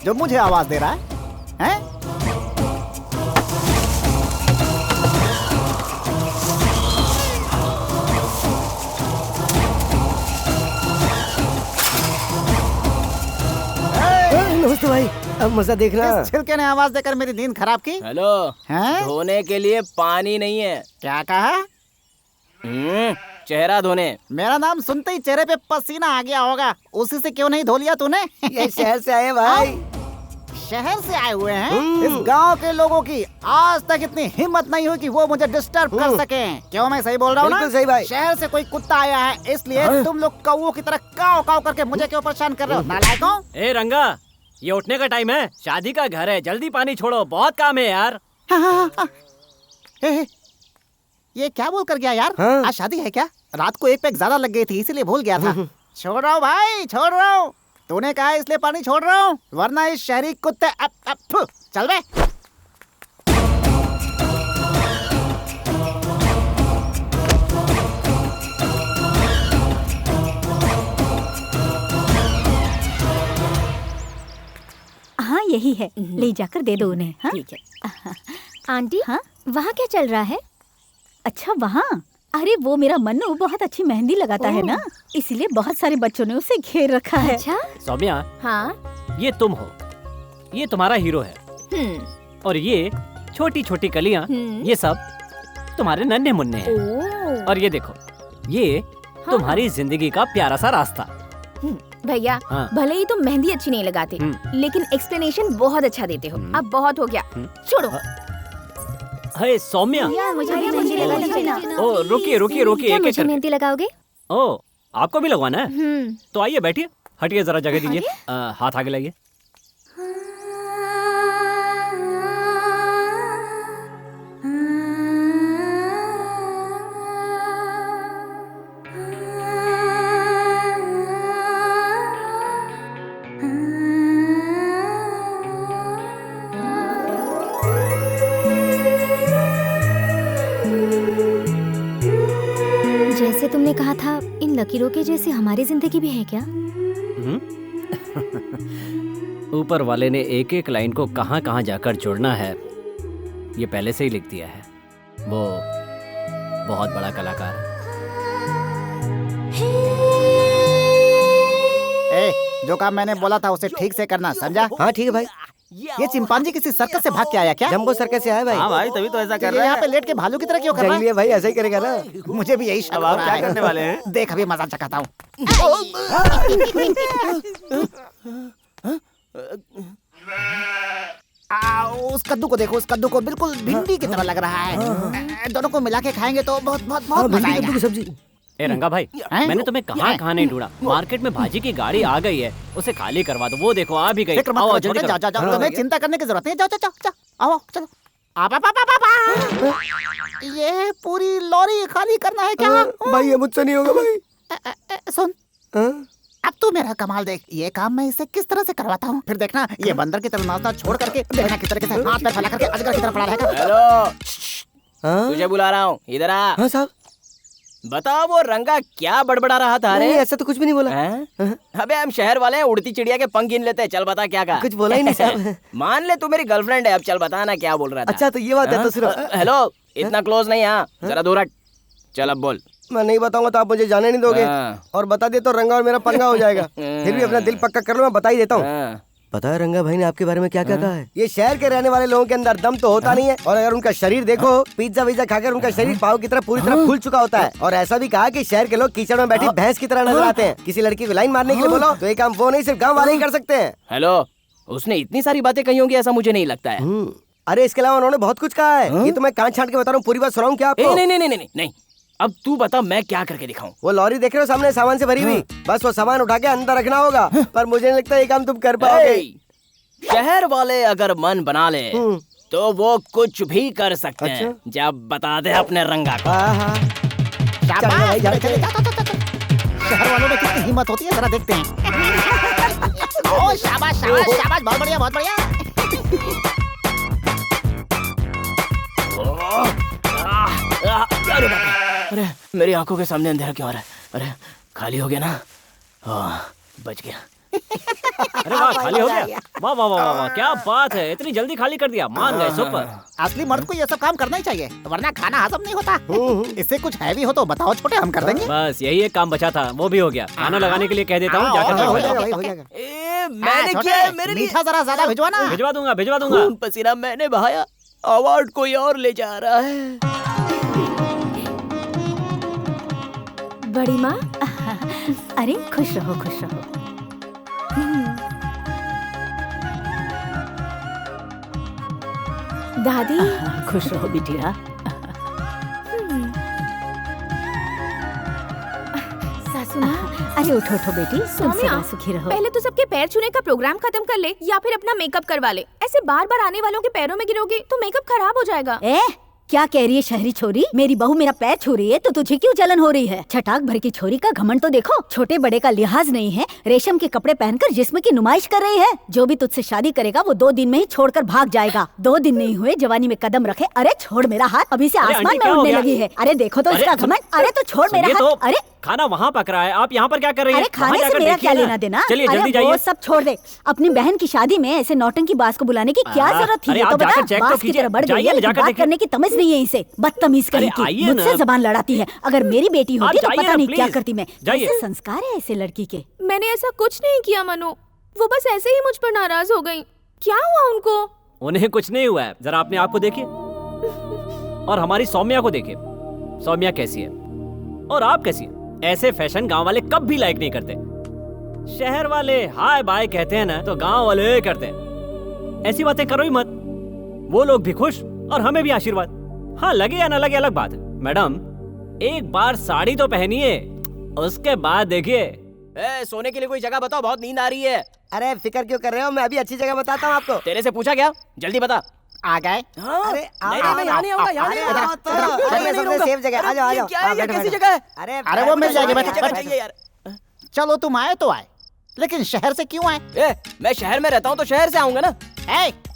जो मुझे आवाज दे रहा है? हैं? नमस्ते भाई, अब मजा देखना। किस छिलके ने आवाज देकर मेरी नींद खराब की? हेलो, धोने के लिए पानी नहीं है। क्या कहा? चेहरा धोने। मेरा नाम सुनते ही चेहरे पे पसीना आ गया होगा, उसी से क्यों नहीं धो लिया तूने? ये शहर से आए भाई। शहर से आए हुए हैं? इस गांव के लोगों की आज तक इतनी हिम्मत नहीं हुई कि वो मुझे डिस्टर्ब कर सकें। क्यों मैं सही बोल रहा हूँ ना? बिल्कुल सही भाई। शहर से कोई कुत्ता आया है, इसलिए तुम लोग कौओं की तरह काव काव करके मुझे क्यों परेशान कर रहे हो? नालायकों! ए रंगा, ये उठने का टाइम है, शादी का घर है, जल्दी पानी छोड़ो, बहुत काम है यार। ये क्या बोल कर गया यार? आज शादी है क्या? रात को एक पैक ज्यादा लग गई थी, इसीलिए भूल गया था। छोड़ रहा हूँ भाई, छोड़ रहा हूँ। तूने कहा इसलिए पानी छोड़ रहा हूँ, वरना इस शहरी कुत्ते चल बे। हाँ यही है, ले जाकर दे दो उन्हें। हाँ? ठीक है। आंटी, हाँ वहाँ क्या चल रहा है? अच्छा वहाँ, अरे वो मेरा मन्नू बहुत अच्छी मेहंदी लगाता है ना, इसलिए बहुत सारे बच्चों ने उसे घेर रखा है। अच्छा? सौम्या, हाँ ये तुम हो, ये तुम्हारा हीरो है, और ये छोटी छोटी कलियां, ये सब तुम्हारे नन्हे मुन्ने हैं। और ये देखो, ये तुम्हारी जिंदगी का प्यारा सा रास्ता। भैया, भले ही तुम मेहंदी अच्छी नहीं लगाते, लेकिन एक्सप्लेनेशन बहुत अच्छा देते हो। अब बहुत हो गया, छोड़ो। हे सौम्या, मुझे मेहंदी लगा दीजिए ना। ओ रुकिए रुकिए रुकिए, एक एक मेहंदी लगाओगे? ओ आपको भी लगवाना है? तो आइए बैठिए, हटिए जरा जगह दीजिए, हाथ आगे लाइए। जैसे तुमने कहा था, इन लकीरों के जैसे हमारी जिंदगी भी है क्या? ऊपर वाले ने एक एक लाइन को कहाँ कहाँ जाकर जोड़ना है, ये पहले से ही लिख दिया है। वो बहुत बड़ा कलाकार है। जो काम मैंने बोला था उसे ठीक से करना, समझा? हाँ ठीक है भाई। ये चिंपांजी किसी सर्कस से भाग के आया क्या? जंबो सर्कस से आया भाई। हाँ भाई, तभी तो ऐसा कर रहा है। यहाँ पे लेट के भालू की तरह क्यों कर रहा है? जंगली भाई ऐसा ही करेगा ना। मुझे भी यही शक हो रहा है। क्या करने वाले हैं? देख अभी मजा चखाता हूँ। उस कद्दू को देखो, उस कद्दू को बिल्कुल भिंडी की तरह लग रहा है। दोनों को मिला के खाएंगे तो बहुत बहुत बहुत मजा आएगा। सब्जी। ए रंगा भाई, मैंने तुम्हें कहाँ कहाँ नहीं ढूंढा। मार्केट में भाजी की गाड़ी आ गई है, उसे खाली करवा दो। वो देखो आ भी गई। आओ जल्दी जाओ जाओ जाओ, तुम्हें चिंता करने की जरूरत नहीं। जाओ जाओ जाओ, आओ चलो। ये पूरी लॉरी खाली करना है क्या? भाई ये मुझसे नहीं होगा भाई। सुन, अब तू मेरा कमाल देख। ये काम मैं इसे किस तरह से करवाता हूँ, फिर देखना। ये बंदर की तरह नाचना छोड़ करके देखना किस तरीके से हाथ पैर फैला करके अजगर की तरह पड़ा रहेगा। हेलो, तुझे बुला रहा हूँ, इधर आ। हाँ साहब। बता वो रंगा क्या बड़बड़ा रहा था? नहीं, अरे ऐसा तो कुछ भी नहीं बोला। अबे हम शहर वाले हैं, उड़ती चिड़िया के पंख गिन लेते हैं। चल बता क्या कहा? कुछ बोला ही नहीं साहब। मान ले तू मेरी गर्लफ्रेंड है, अब चल बता ना क्या बोल रहा था। अच्छा तो ये बात है तो सुनो। हेलो, इतना क्लोज नहीं, हाँ जरा दूर हट। चल अब बोल। मैं नहीं बताऊंगा तो आप मुझे जाने नहीं दोगे, और बता दे तो रंगा और मेरा पंगा हो जाएगा। फिर भी अपना दिल पक्का कर लो, मैं बता ही देता हूँ। पता है रंगा भाई ने आपके बारे में क्या क्या कहा है? ये शहर के रहने वाले लोगों के अंदर दम तो होता नहीं है, और अगर उनका शरीर देखो, पिज्जा विज्जा खाकर उनका शरीर पाव की तरह पूरी तरह फूल चुका होता है। और ऐसा भी कहा कि शहर के लोग कीचड़ में बैठी भैंस की तरह नजर आते हैं। किसी लड़की को लाइन मारने के लिए बोलो तो ये काम वो नहीं, सिर्फ गाँव वाले ही कर सकते हैं। हेलो, उसने इतनी सारी बातें कही होंगी ऐसा मुझे नहीं लगता है। अरे इसके अलावा उन्होंने बहुत कुछ कहा है। ये तो मैं कान छांट के बता रहा हूँ, पूरी बात सुनाऊं क्या आपको? नहीं नहीं नहीं नहीं नहीं, अब तू बता मैं क्या करके दिखाऊं? वो लॉरी देख रहे हो सामने सामान से भरी हुई, बस वो सामान उठा के अंदर रखना होगा। पर मुझे नहीं लगता ये काम तुम कर पाओगे। शहर वाले अगर मन बना ले तो वो कुछ भी कर सकते हैं। जब बता दे अपने रंगा को। शहर वालों में कितनी हिम्मत होती है, जरा देखते हैं। ओ शाबाश शाबाश शाबाश, बहुत बढ़िया बहुत बढ़िया। अरे मेरी आंखों के सामने अंधेरा क्यों आ रहा है? अरे खाली हो गया ना, बच गया। अरे वाह, खाली हो गया। वाह वाह वाह वाह, क्या बात है, इतनी जल्दी खाली कर दिया। मान गए, सुपर। असली मर्द को ये सब काम करना ही चाहिए, वरना खाना हजम नहीं होता। इससे कुछ हैवी हो तो बताओ छोटे, हम कर देंगे। बस यही एक काम बचा था, वो भी हो गया। खाना लगाने के लिए कह देता हूँ, जाकर हो जाएगा। मैंने क्या, मेरे मीठा जरा ज्यादा भिजवाना। भिजवा दूंगा भिजवा दूंगा। खून पसीना मैंने बहाया, अवार्ड कोई और ले जा रहा है। बड़ी माँ, अरे खुश रहो खुश रहो। दादी खुश रहो बिटिया। सासू माँ, अरे उठो उठो बेटी, तुम सदा सुखी रहो। पहले तो सबके पैर छूने का प्रोग्राम खत्म कर ले, या फिर अपना मेकअप करवा ले। ऐसे बार बार आने वालों के पैरों में गिरोगी तो मेकअप खराब हो जाएगा। क्या कह रही है शहरी छोरी? मेरी बहू मेरा पैर छू रही है तो तुझे क्यों जलन हो रही है? छटाक भर की छोरी का घमंड तो देखो, छोटे बड़े का लिहाज नहीं है, रेशम के कपड़े पहनकर जिस्म की नुमाइश कर रही है। जो भी तुझसे शादी करेगा वो 2 दिन में ही छोड़कर भाग जाएगा। 2 दिन नहीं हुए जवानी में कदम रखे। अरे छोड़ मेरा हाथ, अभी से आसमान में उड़ने लगी है। अरे देखो तो इसका घमंड। अरे तो छोड़ मेरा हाथ। अरे खाना वहाँ पक रहा है, आप यहाँ पर क्या कर रही हैं? अरे खाने से मेरा क्या लेना देना? चलिए जल्दी जाइए। वो सब छोड़ दे, अपनी बहन की शादी में ऐसे नौटंकी बाज को बुलाने की क्या जरूरत थी? तो बता, बाज की तरह बढ़ गई है, लेकिन बात करने की तमीज नहीं है इसे। बदतमीज कहीं की, मुझसे जबान लड़ाती है। अगर मेरी बेटी होती तो पता नहीं क्या करती मैं। ऐसे संस्कार है ऐसे लड़की के। मैंने ऐसा कुछ नहीं किया मनु, वो बस ऐसे ही मुझ पर नाराज हो गई। क्या हुआ उनको? उन्हें कुछ नहीं हुआ है, जरा अपने आप को देखिए और हमारी सौम्या को देखिए। सौम्या कैसी है और आप कैसी है? ऐसे फैशन गांव वाले कब भी लाइक नहीं करते। शहर वाले हाय बाय कहते हैं ना तो गांव वाले करते हैं। ऐसी बातें करो ही मत, वो लोग भी खुश और हमें भी आशीर्वाद। हाँ लगे या ना लगे अलग बात है। मैडम एक बार साड़ी तो पहनिए, उसके बाद देखिए। सोने के लिए कोई जगह बताओ, बहुत नींद आ रही है। अरे फिक्र क्यों कर रहे हो, मैं अभी अच्छी जगह बताता हूँ आपको। तेरे से पूछा क्या, जल्दी बता। आ गए? अरे नहीं होगा, यहाँ नहीं होगा। सेफ जगह, आ जाओ आ जाओ। कैसी जगह है? अरे वो मिल जाएगी यार। चलो तुम आए तो आए, लेकिन शहर से क्यों आए? मैं शहर में रहता हूँ तो शहर से आऊंगा ना।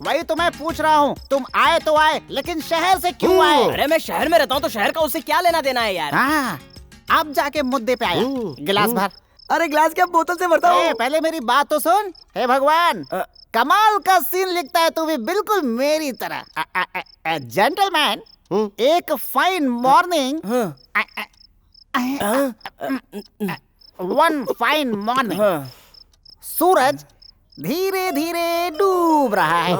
वही तो मैं पूछ रहा हूँ, तुम आए तो आए, लेकिन शहर से क्यों आए? अरे मैं शहर में रहता हूँ तो शहर का उससे क्या लेना देना है यार? हाँ, अब जाके मुद्दे पे आया। गिलास भर। अरे ग्लास क्या बोतल से भरता हूँ। पहले मेरी बात तो सुन। हे भगवान, कमाल का सीन लिखता है तू भी, बिल्कुल मेरी तरह। जेंटलमैन, एक fine morning, one fine morning, सूरज धीरे धीरे डूब रहा है।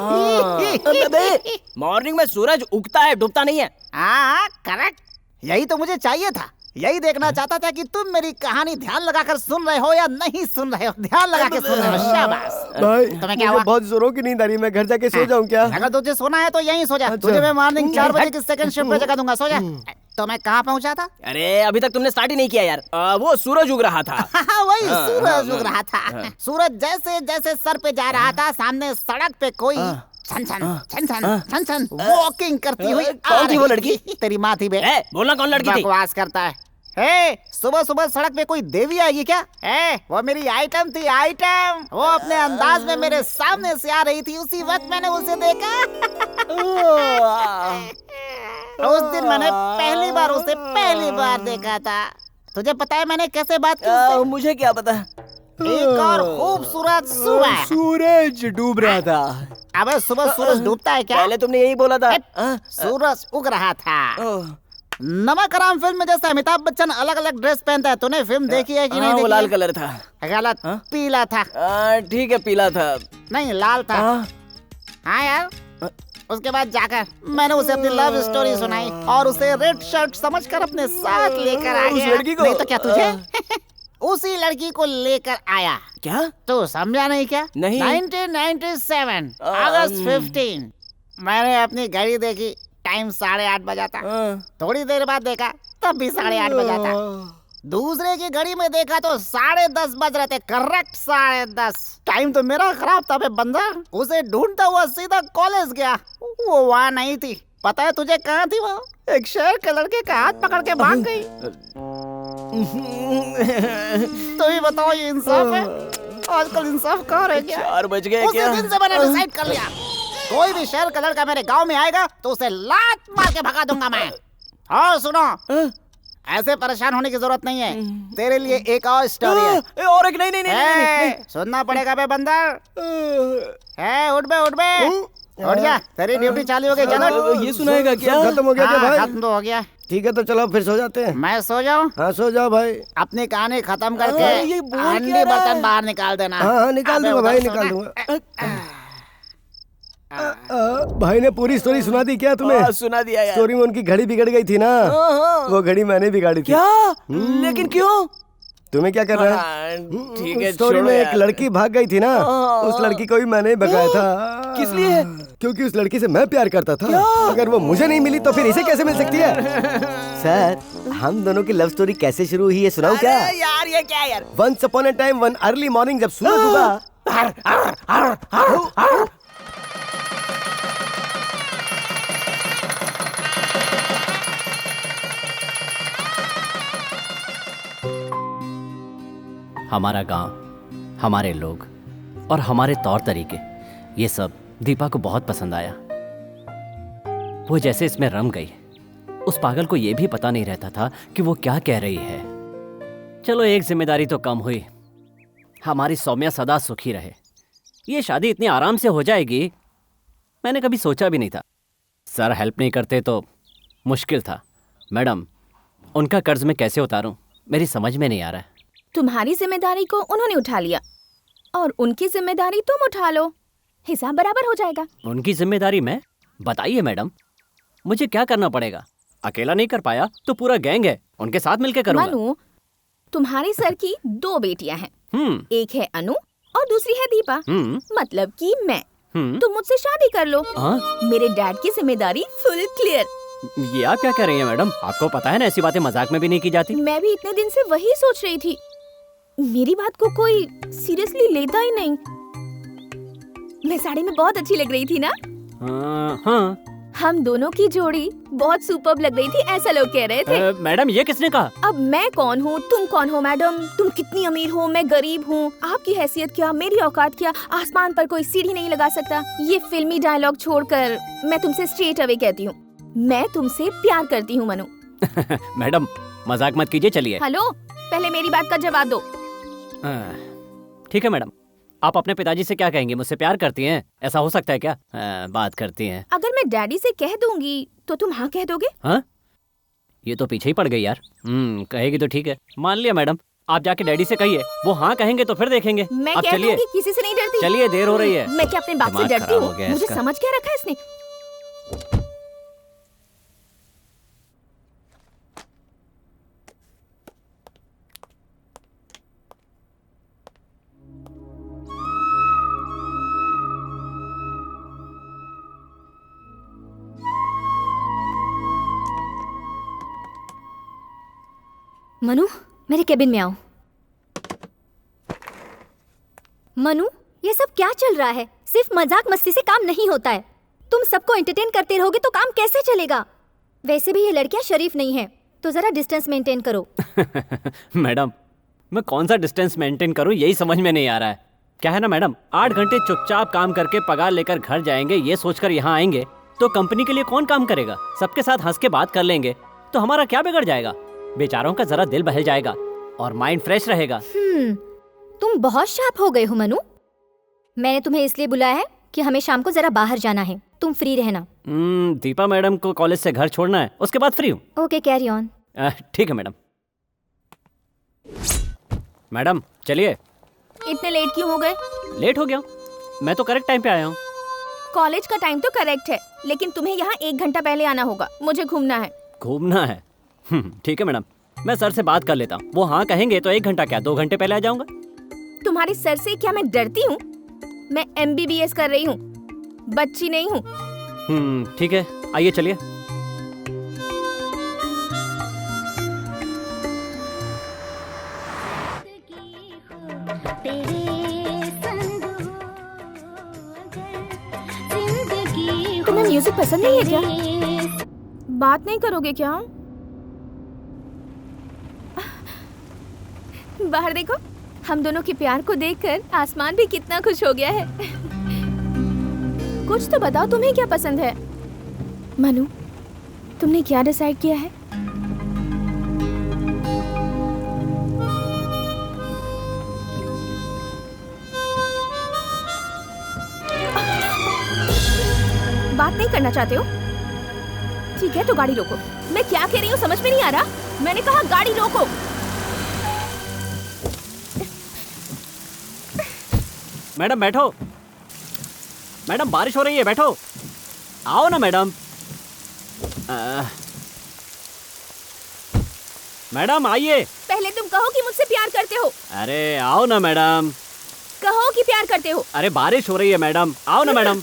मॉर्निंग में सूरज उगता है, डूबता नहीं है। हाँ करेक्ट, यही तो मुझे चाहिए था। यही देखना चाहता था कि तुम मेरी कहानी ध्यान लगाकर सुन रहे हो या नहीं सुन रहे हो। ध्यान लगा के सुन रहे हो, शाबाश। भाई तुम्हें क्या हुआ? बहुत जोरों की नींद आ रही है, मैं घर जाके सो जाऊं क्या? अगर तुझे सोना है तो यहीं सो जा। तुझे मैं मॉर्निंग 4 बजे की सेकंड शिफ्ट पे जगा दूंगा, सो जा। तो मैं कहाँ पहुँचा था? अरे अभी तक तुमने स्टार्ट ही नहीं किया यार। वो सूरज उग रहा था। वही सूरज उग रहा था। सूरज जैसे जैसे सर पे जा रहा था, सामने सड़क पे कोई छन छन छन छन छन छन वॉकिंग करती हुई। कौन थी वो लड़की? तेरी माँ थी बे। बोलना कौन लड़की थी? बकवास करता है। सुबह सुबह सड़क पे कोई देवी आएगी क्या? वो मेरी आइटम थी, आइटम। वो अपने अंदाज में मेरे सामने से आ रही थी, उसी वक्त मैंने उसे देखा। उस दिन मैंने पहली बार देखा था। तुझे पता है मैंने कैसे बात की उससे? मुझे क्या पता। एक और खूबसूरत सुबह सूरज डूब रहा था। अबे सुबह सूरज डूबता है क्या? पहले तुमने यही बोला था। सूरज उग रहा था। नमक हराम फिल्म में जैसे अमिताभ बच्चन अलग अलग ड्रेस पहनता है, तूने फिल्म देखी है कि नहीं? वो लाल कलर था। गलत, पीला था। ठीक है, पीला था। नहीं, लाल था। हाँ यार। उसके बाद जाकर मैंने उसे अपनी लव स्टोरी सुनाई और उसे रेड शर्ट समझकर अपने साथ लेकर आ गया। उस लड़की को? नहीं तो क्या तुझे? उसी लड़की को लेकर आया। क्या तू समझा नहीं क्या? नहीं। 1997 अगस्त 15 मैंने अपनी घड़ी देखी, टाइम 8:30 बजा था। थोड़ी देर बाद देखा तब भी 8:30 बजा था। दूसरे की घड़ी में देखा तो 10:30 बज रहे थे, करेक्ट 10:30। टाइम तो मेरा खराब था बे बंदा। उसे ढूंढता हुआ सीधा कॉलेज गया, वो वहाँ नहीं थी। पता है तुझे कहाँ थी वो? एक शहर के लड़के का हाथ पकड़ के भाग गई। तो ही बताओ, ये इंसाफ है? आजकल इंसाफ कहाँ रह गया? 4 बज गए क्या? उसी दिन से मैंने डिसाइड कर लिया, कोई भी शहर का लड़का मेरे गांव में आएगा तो उसे लात मार के भगा दूंगा मैं। और सुनो, ऐसे परेशान होने की जरूरत नहीं है। तेरे लिए एक और स्टोरी है। और एक नहीं। सुनना पड़ेगा बे बंदर। उठ बे उठ जा, तेरी ड्यूटी चालू हो गई। चलो, ये सुनाएगा क्या? खत्म हो गया क्या भाई? खत्म तो हो गया। ठीक है तो चलो फिर सो जाते हैं। मैं सो जाऊं? हाँ सो जाओ भाई। अपनी कहानी खत्म करके हंडी बर्तन बाहर निकाल देना। हाँ निकाल दूंगा भाई, निकाल दूंगा। भाई ने पूरी स्टोरी सुना दी क्या तुम्हें? सुना दिया यार। स्टोरी में उनकी घड़ी बिगड़ गई थी ना, वो घड़ी मैंने बिगाड़ी थी। क्या? लेकिन क्यों? तुम्हें क्या कर रहा है? ठीक है, स्टोरी में एक लड़की भाग गई थी ना, उस लड़की को भी मैंने ही भगाया था। किस लिए? क्योंकि उस लड़की से मैं प्यार करता था। अगर वो मुझे नहीं मिली तो फिर इसे कैसे मिल सकती है? सर, हम दोनों की लव स्टोरी कैसे शुरू हुई है सुनाऊं क्या? यार ये क्या यार? Once upon a time one early morning जब सूरज उगा। हमारा गांव, हमारे लोग और हमारे तौर तरीके, ये सब दीपा को बहुत पसंद आया। वो जैसे इसमें रम गई। उस पागल को ये भी पता नहीं रहता था कि वो क्या कह रही है। चलो एक जिम्मेदारी तो कम हुई। हमारी सौम्या सदा सुखी रहे। ये शादी इतनी आराम से हो जाएगी मैंने कभी सोचा भी नहीं था। सर हेल्प नहीं करते तो मुश्किल था। मैडम, उनका कर्ज मैं कैसे उतारूं मेरी समझ में नहीं आ रहा है। तुम्हारी जिम्मेदारी को उन्होंने उठा लिया और उनकी जिम्मेदारी तुम उठा लो, हिसाब बराबर हो जाएगा। उनकी जिम्मेदारी मैं? बताइए मैडम, मुझे क्या करना पड़ेगा? अकेला नहीं कर पाया तो पूरा गैंग है, उनके साथ मिलकर करूंगा। मनु, तुम्हारे सर की 2 बेटियां हैं। एक है अनु और दूसरी है दीपा। मतलब कि मैं। तुम मुझसे शादी कर लो। मेरे डैड की जिम्मेदारी फुल क्लियर। ये आप क्या कह रही हैं मैडम? आपको पता है ना ऐसी बातें मजाक में भी नहीं की जाती। मैं भी इतने दिन से वही सोच रही थी। मेरी बात को कोई सीरियसली लेता ही नहीं। मैं साड़ी में बहुत अच्छी लग रही थी ना? हाँ। हम दोनों की जोड़ी बहुत सुपर्ब लग रही थी, ऐसा लोग कह रहे थे। मैडम ये किसने कहा? अब मैं कौन हूँ, तुम कौन हो मैडम? तुम कितनी अमीर हो, मैं गरीब हूँ। आपकी हैसियत क्या, मेरी औकात क्या? आसमान पर कोई सीढ़ी नहीं लगा सकता। ये फिल्मी डायलॉग छोड़कर मैं तुमसे स्ट्रेट अवे कहती हूँ, मैं तुमसे प्यार करती हूँ मनु। मैडम मजाक मत कीजिए, चलिए। हेलो, पहले मेरी बात का जवाब दो। ठीक है मैडम, आप अपने पिताजी से क्या कहेंगे? मुझसे प्यार करती हैं, ऐसा हो सकता है क्या? बात करती हैं। अगर मैं डैडी से कह दूंगी तो तुम हाँ कह दोगे? हाँ, ये तो पीछे ही पड़ गई यार। कहेगी तो ठीक है, मान लिया मैडम। आप जाके डैडी से कहिए, वो हाँ कहेंगे तो फिर देखेंगे। मैं आप कह चलिए, दूंगी, किसी से नहीं डरती। चलिए देर हो रही है। मैं क्या अपने बाप से डरती हूँ? मुझे समझ क्या रखा है इसने? मनु, मेरे केबिन में आओ। मनु, ये सब क्या चल रहा है? सिर्फ मजाक मस्ती से काम नहीं होता है। तुम सबको एंटरटेन करते रहोगे तो काम कैसे चलेगा? वैसे भी ये लड़कियां शरीफ नहीं है, तो जरा डिस्टेंस मेंटेन करो। मैडम, मैं कौन सा डिस्टेंस मेंटेन करूं यही समझ में नहीं आ रहा है। क्या है ना मैडम, 8 घंटे चुपचाप काम करके पगार लेकर घर जाएंगे ये सोचकर यहाँ आएंगे तो कंपनी के लिए कौन काम करेगा? सबके साथ हंस के बात कर लेंगे तो हमारा क्या बिगड़ जाएगा? बेचारों का जरा दिल बहल जाएगा और माइंड फ्रेश रहेगा। तुम बहुत शार्प हो गए हो मनु। मैंने तुम्हें इसलिए बुलाया है कि हमें शाम को जरा बाहर जाना है, तुम फ्री रहना। दीपा मैडम को कॉलेज से घर छोड़ना है, उसके बाद फ्री हूँ। Okay, carry on. ठीक है मैडम। मैडम चलिए। इतने लेट क्यों हो गए? लेट हो गया हूँ? मैं तो करेक्ट टाइम पे आया हूँ। कॉलेज का टाइम तो करेक्ट है, लेकिन तुम्हें यहाँ 1 घंटा पहले आना होगा। मुझे घूमना है। घूमना है? ठीक है मैडम, मैं सर से बात कर लेता हूँ। वो हाँ कहेंगे तो 1 घंटा क्या 2 घंटे पहले आ जाऊंगा। तुम्हारे सर से क्या मैं डरती हूँ? मैं MBBS कर रही हूँ, बच्ची नहीं हूँ। ठीक है, आइए चलिए। तुम्हें म्यूजिक पसंद नहीं है क्या? बात नहीं करोगे क्या? बाहर देखो, हम दोनों के प्यार को देखकर आसमान भी कितना खुश हो गया है। कुछ तो बताओ, तुम्हें क्या पसंद है? मनु, तुमने क्या डिसाइड किया है? बात नहीं करना चाहते हो? ठीक है तो गाड़ी रोको। मैं क्या कह रही हूँ समझ में नहीं आ रहा? मैंने कहा गाड़ी रोको। मैडम बैठो। मैडम बारिश हो रही है, बैठो। आओ ना मैडम। मैडम आइए। पहले तुम कहो कि मुझसे प्यार करते हो। अरे आओ ना मैडम। कहो कि प्यार करते हो। अरे बारिश हो रही है मैडम, आओ ना मैडम।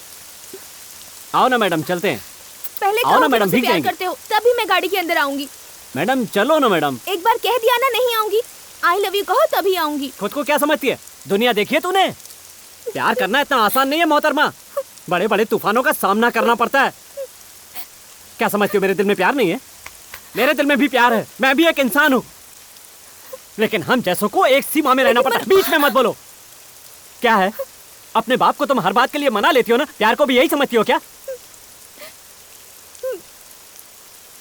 आओ ना मैडम, चलते हैं। पहले आओ कहो ना कि मैडम, मुझसे भीग प्यार जाएंगे। करते हो, तभी मैं गाड़ी के अंदर आऊंगी। मैडम चलो ना मैडम। एक बार कह दिया ना नहीं आऊंगी। आई लव यू कहो तभी आऊंगी। खुद को क्या समझती है? दुनिया देखी है तूने? प्यार करना इतना आसान नहीं है मोहतरमा। बड़े बड़े तूफानों का सामना करना पड़ता है। क्या समझती हो मेरे दिल में प्यार नहीं है? मेरे दिल में भी प्यार है, मैं भी एक इंसान हूँ। लेकिन हम जैसों को एक सीमा में रहना पड़ता है। बीच में मत बोलो। क्या है, अपने बाप को तुम हर बात के लिए मना लेती हो ना? प्यार को भी यही समझती हो क्या?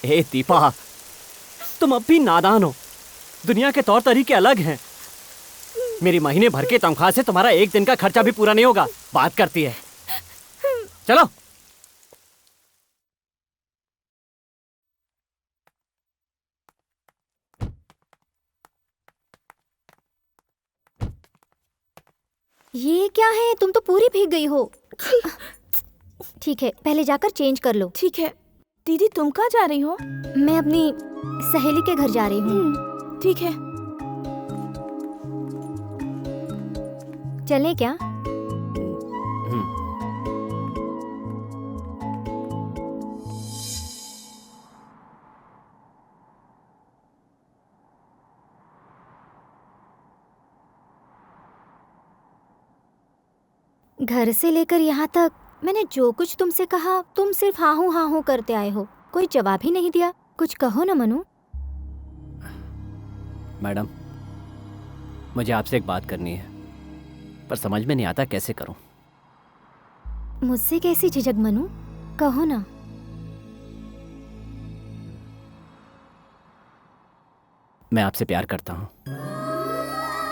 ए दीपा, तुम अब भी नादान हो। दुनिया के तौर तरीके अलग हैं। मेरी महीने भर की तनख्वाह से तुम्हारा 1 दिन का खर्चा भी पूरा नहीं होगा। बात करती है। चलो। ये क्या है? तुम तो पूरी भीग गई हो। ठीक है, पहले जाकर चेंज कर लो। ठीक है। दीदी तुम कहाँ जा रही हो? मैं अपनी सहेली के घर जा रही हूँ। ठीक है। चलें क्या? घर से लेकर यहाँ तक मैंने जो कुछ तुमसे कहा, तुम सिर्फ हाँ हूँ करते आए हो। कोई जवाब ही नहीं दिया। कुछ कहो ना मनु। मैडम, मुझे आपसे एक बात करनी है, पर समझ में नहीं आता कैसे करूं। मुझसे कैसी झिझक मनु, कहो ना। मैं आपसे प्यार करता हूं।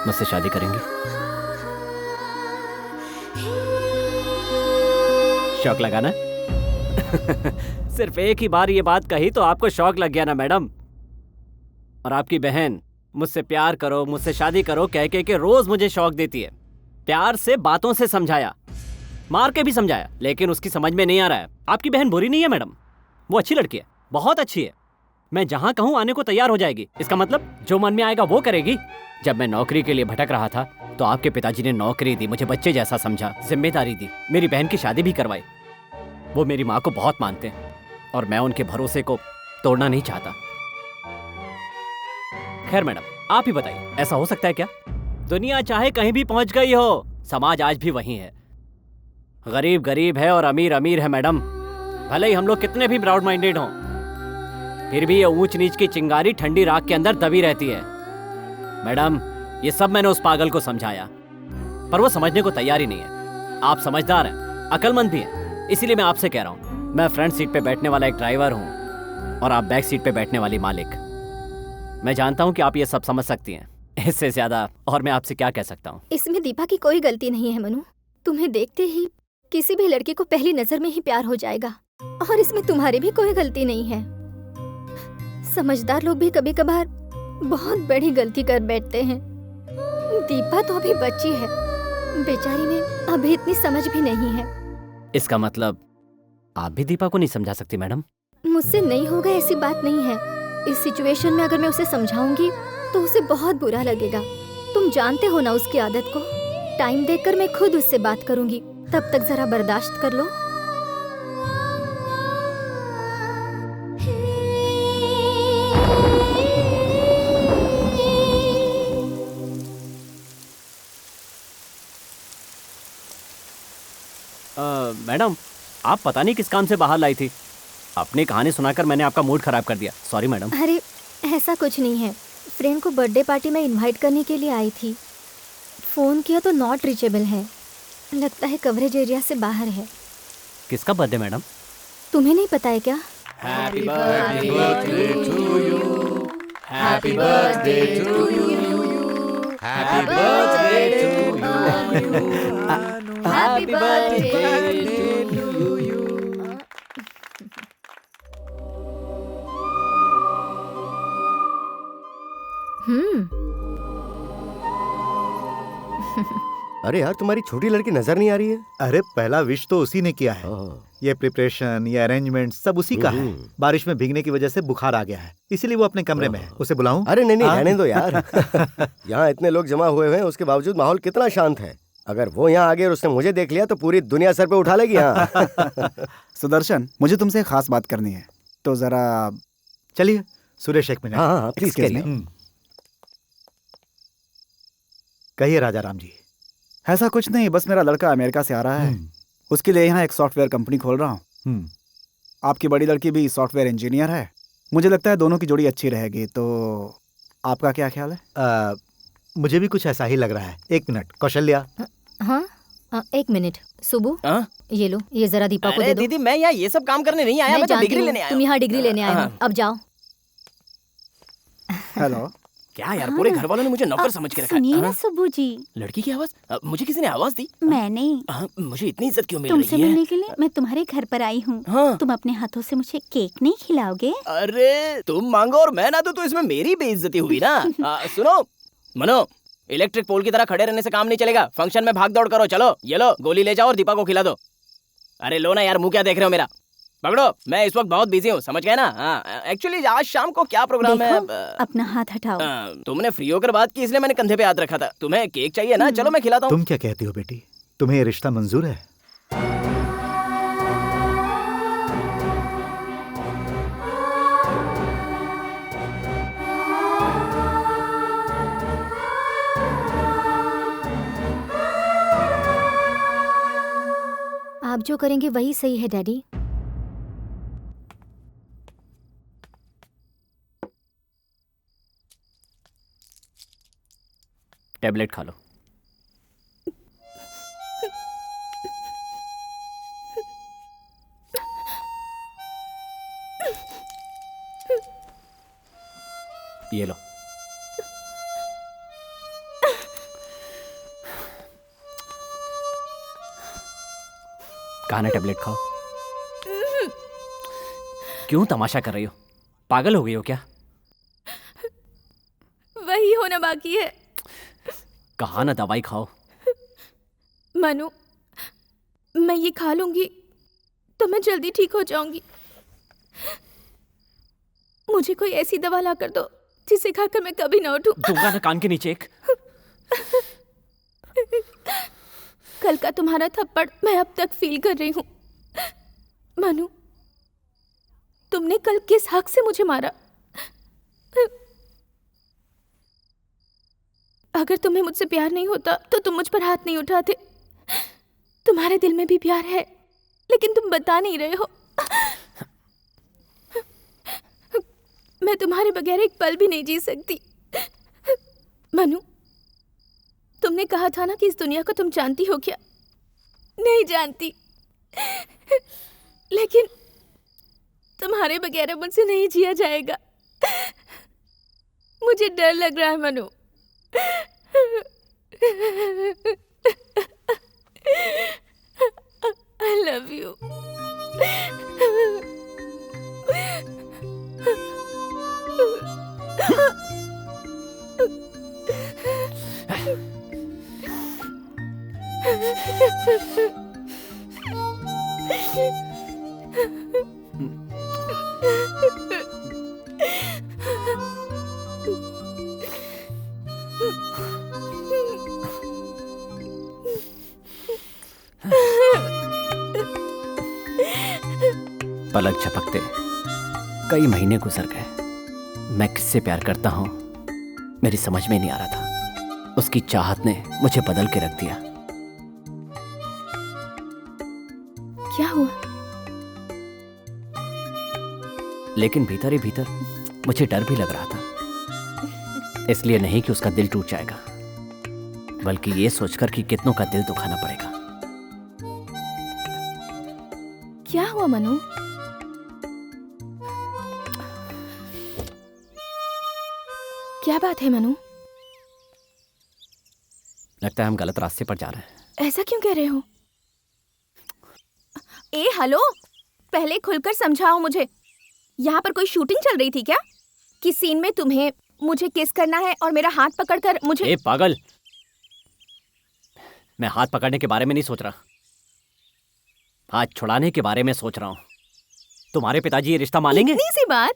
मुझसे शादी करेंगी? शौक लगा ना? सिर्फ एक ही बार ये बात कही तो आपको शौक लग गया ना मैडम? और आपकी बहन मुझसे प्यार करो, मुझसे शादी करो कह के रोज मुझे शौक देती है। प्यार से, बातों से समझाया, मार के भी समझाया, लेकिन उसकी समझ में नहीं आ रहा है। आपकी बहन बुरी नहीं है मैडम, वो अच्छी लड़की है, बहुत अच्छी है। मैं जहां कहूं आने को तैयार हो जाएगी। इसका मतलब जो मन में आएगा वो करेगी। जब मैं नौकरी के लिए भटक रहा था तो आपके पिताजी ने नौकरी दी, मुझे बच्चे जैसा समझा, जिम्मेदारी दी, मेरी बहन की शादी भी करवाई। वो मेरी माँ को बहुत मानते हैं और मैं उनके भरोसे को तोड़ना नहीं चाहता। खैर मैडम, आप ही बताइए, ऐसा हो सकता है क्या? दुनिया चाहे कहीं भी पहुंच गई हो, समाज आज भी वही है। गरीब गरीब है और अमीर अमीर है मैडम। भले ही हम लोग कितने भी ब्रॉड माइंडेड हों, फिर भी ये ऊंच नीच की चिंगारी ठंडी राख के अंदर दबी रहती है। मैडम, ये सब मैंने उस पागल को समझाया, पर वो समझने को तैयार ही नहीं है। आप समझदार हैं, अक्लमंद भी हैं, इसीलिए मैं आपसे कह रहा हूं, मैं फ्रंट सीट पे बैठने वाला एक ड्राइवर हूँ और आप बैक सीट पे बैठने वाली मालिक। मैं जानता हूँ कि आप ये सब समझ सकती हैं, इससे ज्यादा और मैं आपसे क्या कह सकता हूँ। इसमें दीपा की कोई गलती नहीं है मनु। तुम्हें देखते ही किसी भी लड़के को पहली नजर में ही प्यार हो जाएगा, और इसमें तुम्हारी भी कोई गलती नहीं है। समझदार लोग भी कभी कभार बहुत बड़ी गलती कर बैठते हैं। दीपा तो अभी बच्ची है, बेचारी में अभी इतनी समझ भी नहीं है। इसका मतलब आप भी दीपा को नहीं समझा सकती मैडम? मुझसे नहीं होगा ऐसी बात नहीं है। इस सिचुएशन में अगर मैं उसे समझाऊंगी तो उसे बहुत बुरा लगेगा। तुम जानते हो ना उसकी आदत को। टाइम देखकर मैं खुद उससे बात करूंगी, तब तक जरा बर्दाश्त कर लो। मैडम, आप पता नहीं किस काम से बाहर लाई थी। अपनी कहानी सुनाकर मैंने आपका मूड खराब कर दिया। Sorry madam. अरे ऐसा कुछ नहीं है, फ्रेंड को बर्थडे पार्टी में इनवाइट करने के लिए आई थी। फोन किया तो नॉट रीचेबल है, लगता है कवरेज एरिया से बाहर है। किसका बर्थडे मैडम? तुम्हें नहीं पता है क्या? Happy birthday to you. Happy birthday to you. Happy birthday to you. Happy birthday to you. अरे यार, तुम्हारी छोटी लड़की नजर नहीं आ रही है। अरे पहला विश तो उसी ने किया है। ये प्रिपरेशन, ये अरेंजमेंट सब उसी का है। बारिश में भीगने की वजह से बुखार आ गया है, इसीलिए वो अपने कमरे में है। उसे बुलाऊं? अरे नहीं नहीं, रहने दो यार। यहाँ इतने लोग जमा हुए हैं, उसके बावजूद माहौल कितना शांत है। अगर वो यहाँ आ गया और उसने मुझे देख लिया तो पूरी दुनिया सर पे उठा लेगी। हाँ। सुदर्शन, मुझे तुमसे एक खास बात करनी है, तो जरा चलिए। सुरेश, एक मिनट। हाँ प्लीज करिए। कहिए राजा राम जी। ऐसा कुछ नहीं, बस मेरा लड़का अमेरिका से आ रहा है, उसके लिए यहाँ एक सॉफ्टवेयर कंपनी खोल रहा हूँ। आपकी बड़ी लड़की भी सॉफ्टवेयर इंजीनियर है, मुझे लगता है दोनों की जोड़ी अच्छी रहेगी। तो आपका क्या ख्याल है? मुझे भी कुछ ऐसा ही लग रहा है। एक मिनट कौशल्या। हाँ एक मिनट। सुबु, ये लो, ये जरा दीपा को दे दो। दीदी, मैं यहाँ ये सब काम करने नहीं आया, मैं तो डिग्री लेने आया। तुम यहाँ डिग्री लेने आए हो, अब जाओ। हेलो। क्या यार, पूरे घर वालों ने मुझे नौकर समझ के रखा है। सुनिए ना सुब्बू जी। लड़की की आवाज? मुझे किसी ने आवाज दी? मैंने। मुझे इतनी इज्जत क्यों मिल रही है? तुमसे मिलने के लिए मैं तुम्हारे घर पर आई हूँ। तुम अपने हाथों से मुझे केक नहीं खिलाओगे? अरे तुम मांगो और मैं ना दूं तो इसमें मेरी बेइज्जती हुई ना। सुनो मनो, इलेक्ट्रिक पोल की तरह खड़े रहने से काम नहीं चलेगा। फंक्शन में भाग दौड़ करो। चलो ये लो, गोली ले जाओ और दीपा को खिला दो। अरे लो ना यार, मुंह क्या देख रहे हो मेरा? पकड़ो, मैं इस वक्त बहुत बिजी हूँ, समझ गए ना? एक्चुअली आज शाम को क्या प्रोग्राम है? अपना हाथ हटाओ। तुमने फ्री होकर बात की इसलिए मैंने कंधे पे हाथ रखा था। तुम्हें केक चाहिए ना? चलो मैं खिलाता हूँ। तुम क्या कहती हो बेटी, तुम्हें ये रिश्ता मंजूर है? आप जो करेंगे वही सही है डैडी। टेबलेट खा लो। ये लो। खाना टेबलेट खाओ। क्यों तमाशा कर रही हो? पागल हो गई हो क्या? वही होना बाकी है। कहा ना दवाई खाओ। मनु, मैं ये खा लूंगी तो मैं जल्दी ठीक हो जाऊंगी। मुझे कोई ऐसी दवा ला कर दो जिसे खाकर मैं कभी ना उठूं। दूंगा ना कान के नीचे एक। कल का तुम्हारा थप्पड़ मैं अब तक फील कर रही हूँ। मनु, तुमने कल किस हक से मुझे मारा? अगर तुम्हें मुझसे प्यार नहीं होता तो तुम मुझ पर हाथ नहीं उठाते। तुम्हारे दिल में भी प्यार है, लेकिन तुम बता नहीं रहे हो। मैं तुम्हारे बगैर एक पल भी नहीं जी सकती। मनु, तुमने कहा था ना कि इस दुनिया को तुम जानती हो क्या? नहीं जानती। लेकिन तुम्हारे बगैर मुझसे नहीं जिया जाएगा। मुझे डर लग रहा है मनु। I love you. पलक झपकते कई महीने गुजर गए। मैं किससे प्यार करता हूं मेरी समझ में नहीं आ रहा था। उसकी चाहत ने मुझे बदल के रख दिया। क्या हुआ? लेकिन भीतर ही भीतर मुझे डर भी लग रहा था। इसलिए नहीं कि उसका दिल टूट जाएगा, बल्कि ये सोचकर कि कितनों का दिल दुखाना पड़ेगा। क्या हुआ मनु? क्या बात है मनु? लगता है हम गलत रास्ते पर जा रहे हैं। ऐसा क्यों कह रहे हो? हेलो, पहले खुलकर समझाओ मुझे। यहाँ पर कोई शूटिंग चल रही थी क्या? किस सीन में तुम्हें मुझे किस करना है और मेरा हाथ पकड़कर मुझे? ए पागल, मैं हाथ पकड़ने के बारे में नहीं सोच रहा, हाथ छुड़ाने के बारे में सोच रहा हूँ। तुम्हारे पिताजी ये रिश्ता मानेंगे? इतनी सी बात?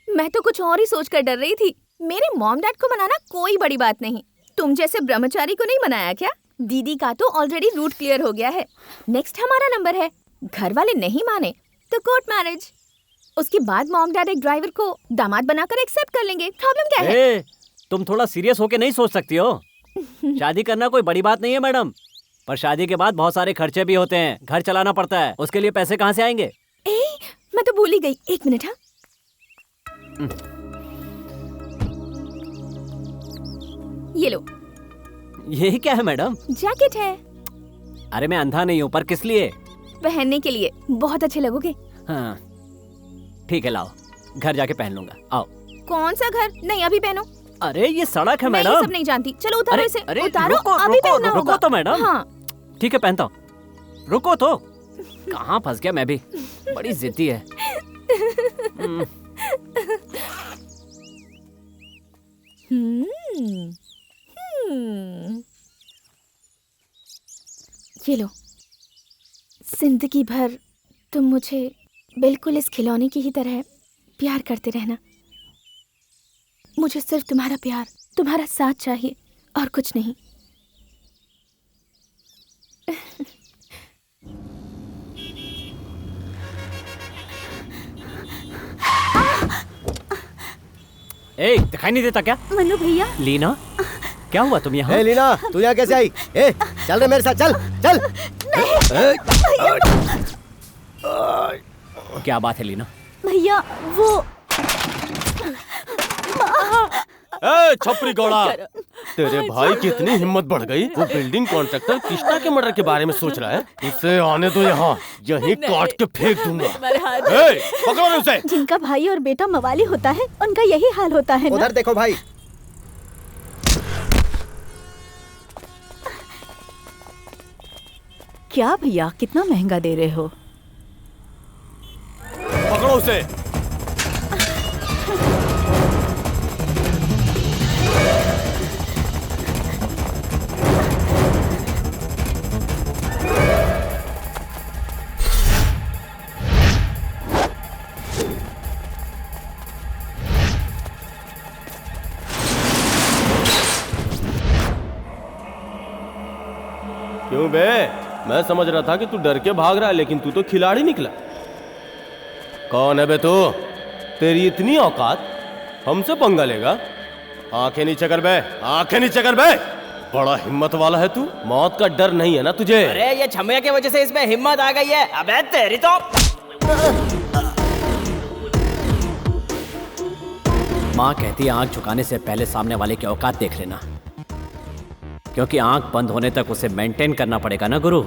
मैं तो कुछ और ही सोचकर डर रही थी। मेरे मॉम डैड को मनाना कोई बड़ी बात नहीं। तुम जैसे ब्रह्मचारी को नहीं मनाया क्या? दीदी का तो ऑलरेडी रूट क्लियर हो गया है। नेक्स्ट हमारा नंबर है। घर वाले नहीं माने तो कोर्ट मैरिज। उसके बाद मॉम डैड एक ड्राइवर को दामाद बनाकर एक्सेप्ट कर लेंगे। प्रॉब्लम क्या है? तुम थोड़ा सीरियस होके नहीं सोच सकती हो? शादी करना कोई बड़ी बात नहीं है मैडम, पर शादी के बाद बहुत सारे खर्चे भी होते हैं। घर चलाना पड़ता है, उसके लिए पैसे कहाँ से आएंगे? मैं तो भूल ही गई। एक मिनट। हाँ, ये लो। यही क्या है मैडम? जैकेट है। अरे मैं अंधा नहीं हूँ, पर किस लिए? पहनने के लिए, बहुत अच्छे लगोगे। हाँ ठीक है, लाओ, घर जाके पहन लूंगा। आओ। कौन सा घर? नहीं, अभी पहनो। अरे ये सड़क है मैडम। मैं ये सब नहीं जानती। चलो उतारो इसे। अरे उतारो, रुको, अभी पहनना रुको होगा। तो मैडम। हाँ ठीक है, पहनता हूँ। रुको तो। कहाँ फंस गया मैं भी, बड़ी जिद्दी है। ये लो। जिंदगी भर तुम मुझे बिल्कुल इस खिलौने की ही तरह प्यार करते रहना। मुझे सिर्फ तुम्हारा प्यार, तुम्हारा साथ चाहिए और कुछ नहीं। ए, दिखाई नहीं देता क्या? मनु भैया। लीना, क्या हुआ तुम यहाँ? लीना, तू यहाँ कैसे आई? चल रे मेरे साथ, चल चल। क्या बात है लीना? भैया वो छपरी गौड़ा, तेरे भाई की इतनी हिम्मत बढ़ गई, वो बिल्डिंग कॉन्ट्रैक्टर कृष्णा के मर्डर के बारे में सोच रहा है। उसे आने दो यहाँ, यहीं काट के फेंक दूंगा। पकड़ो उसे। जिनका भाई और बेटा मवाली होता है, उनका यही हाल होता है ना? उधर देखो भाई। क्या भैया, कितना महंगा दे रहे हो? पकड़ो उसे। क्यों बे? मैं समझ रहा था कि तू डर के भाग रहा है, लेकिन तू तो खिलाड़ी निकला। कौन है बे तू? तेरी इतनी औकात, हमसे पंगा लेगा? आंखें नीचे कर बे, आंखें नीचे कर बे। बड़ा हिम्मत वाला है तू। मौत का डर नहीं है ना तुझे? अरे ये छमैया की वजह से इसमें हिम्मत आ गई है। अबे तेरी तो। माँ कहती है आंख झुकाने से पहले सामने वाले की औकात देख लेना, क्योंकि आंख बंद होने तक उसे मेंटेन करना पड़ेगा ना गुरु।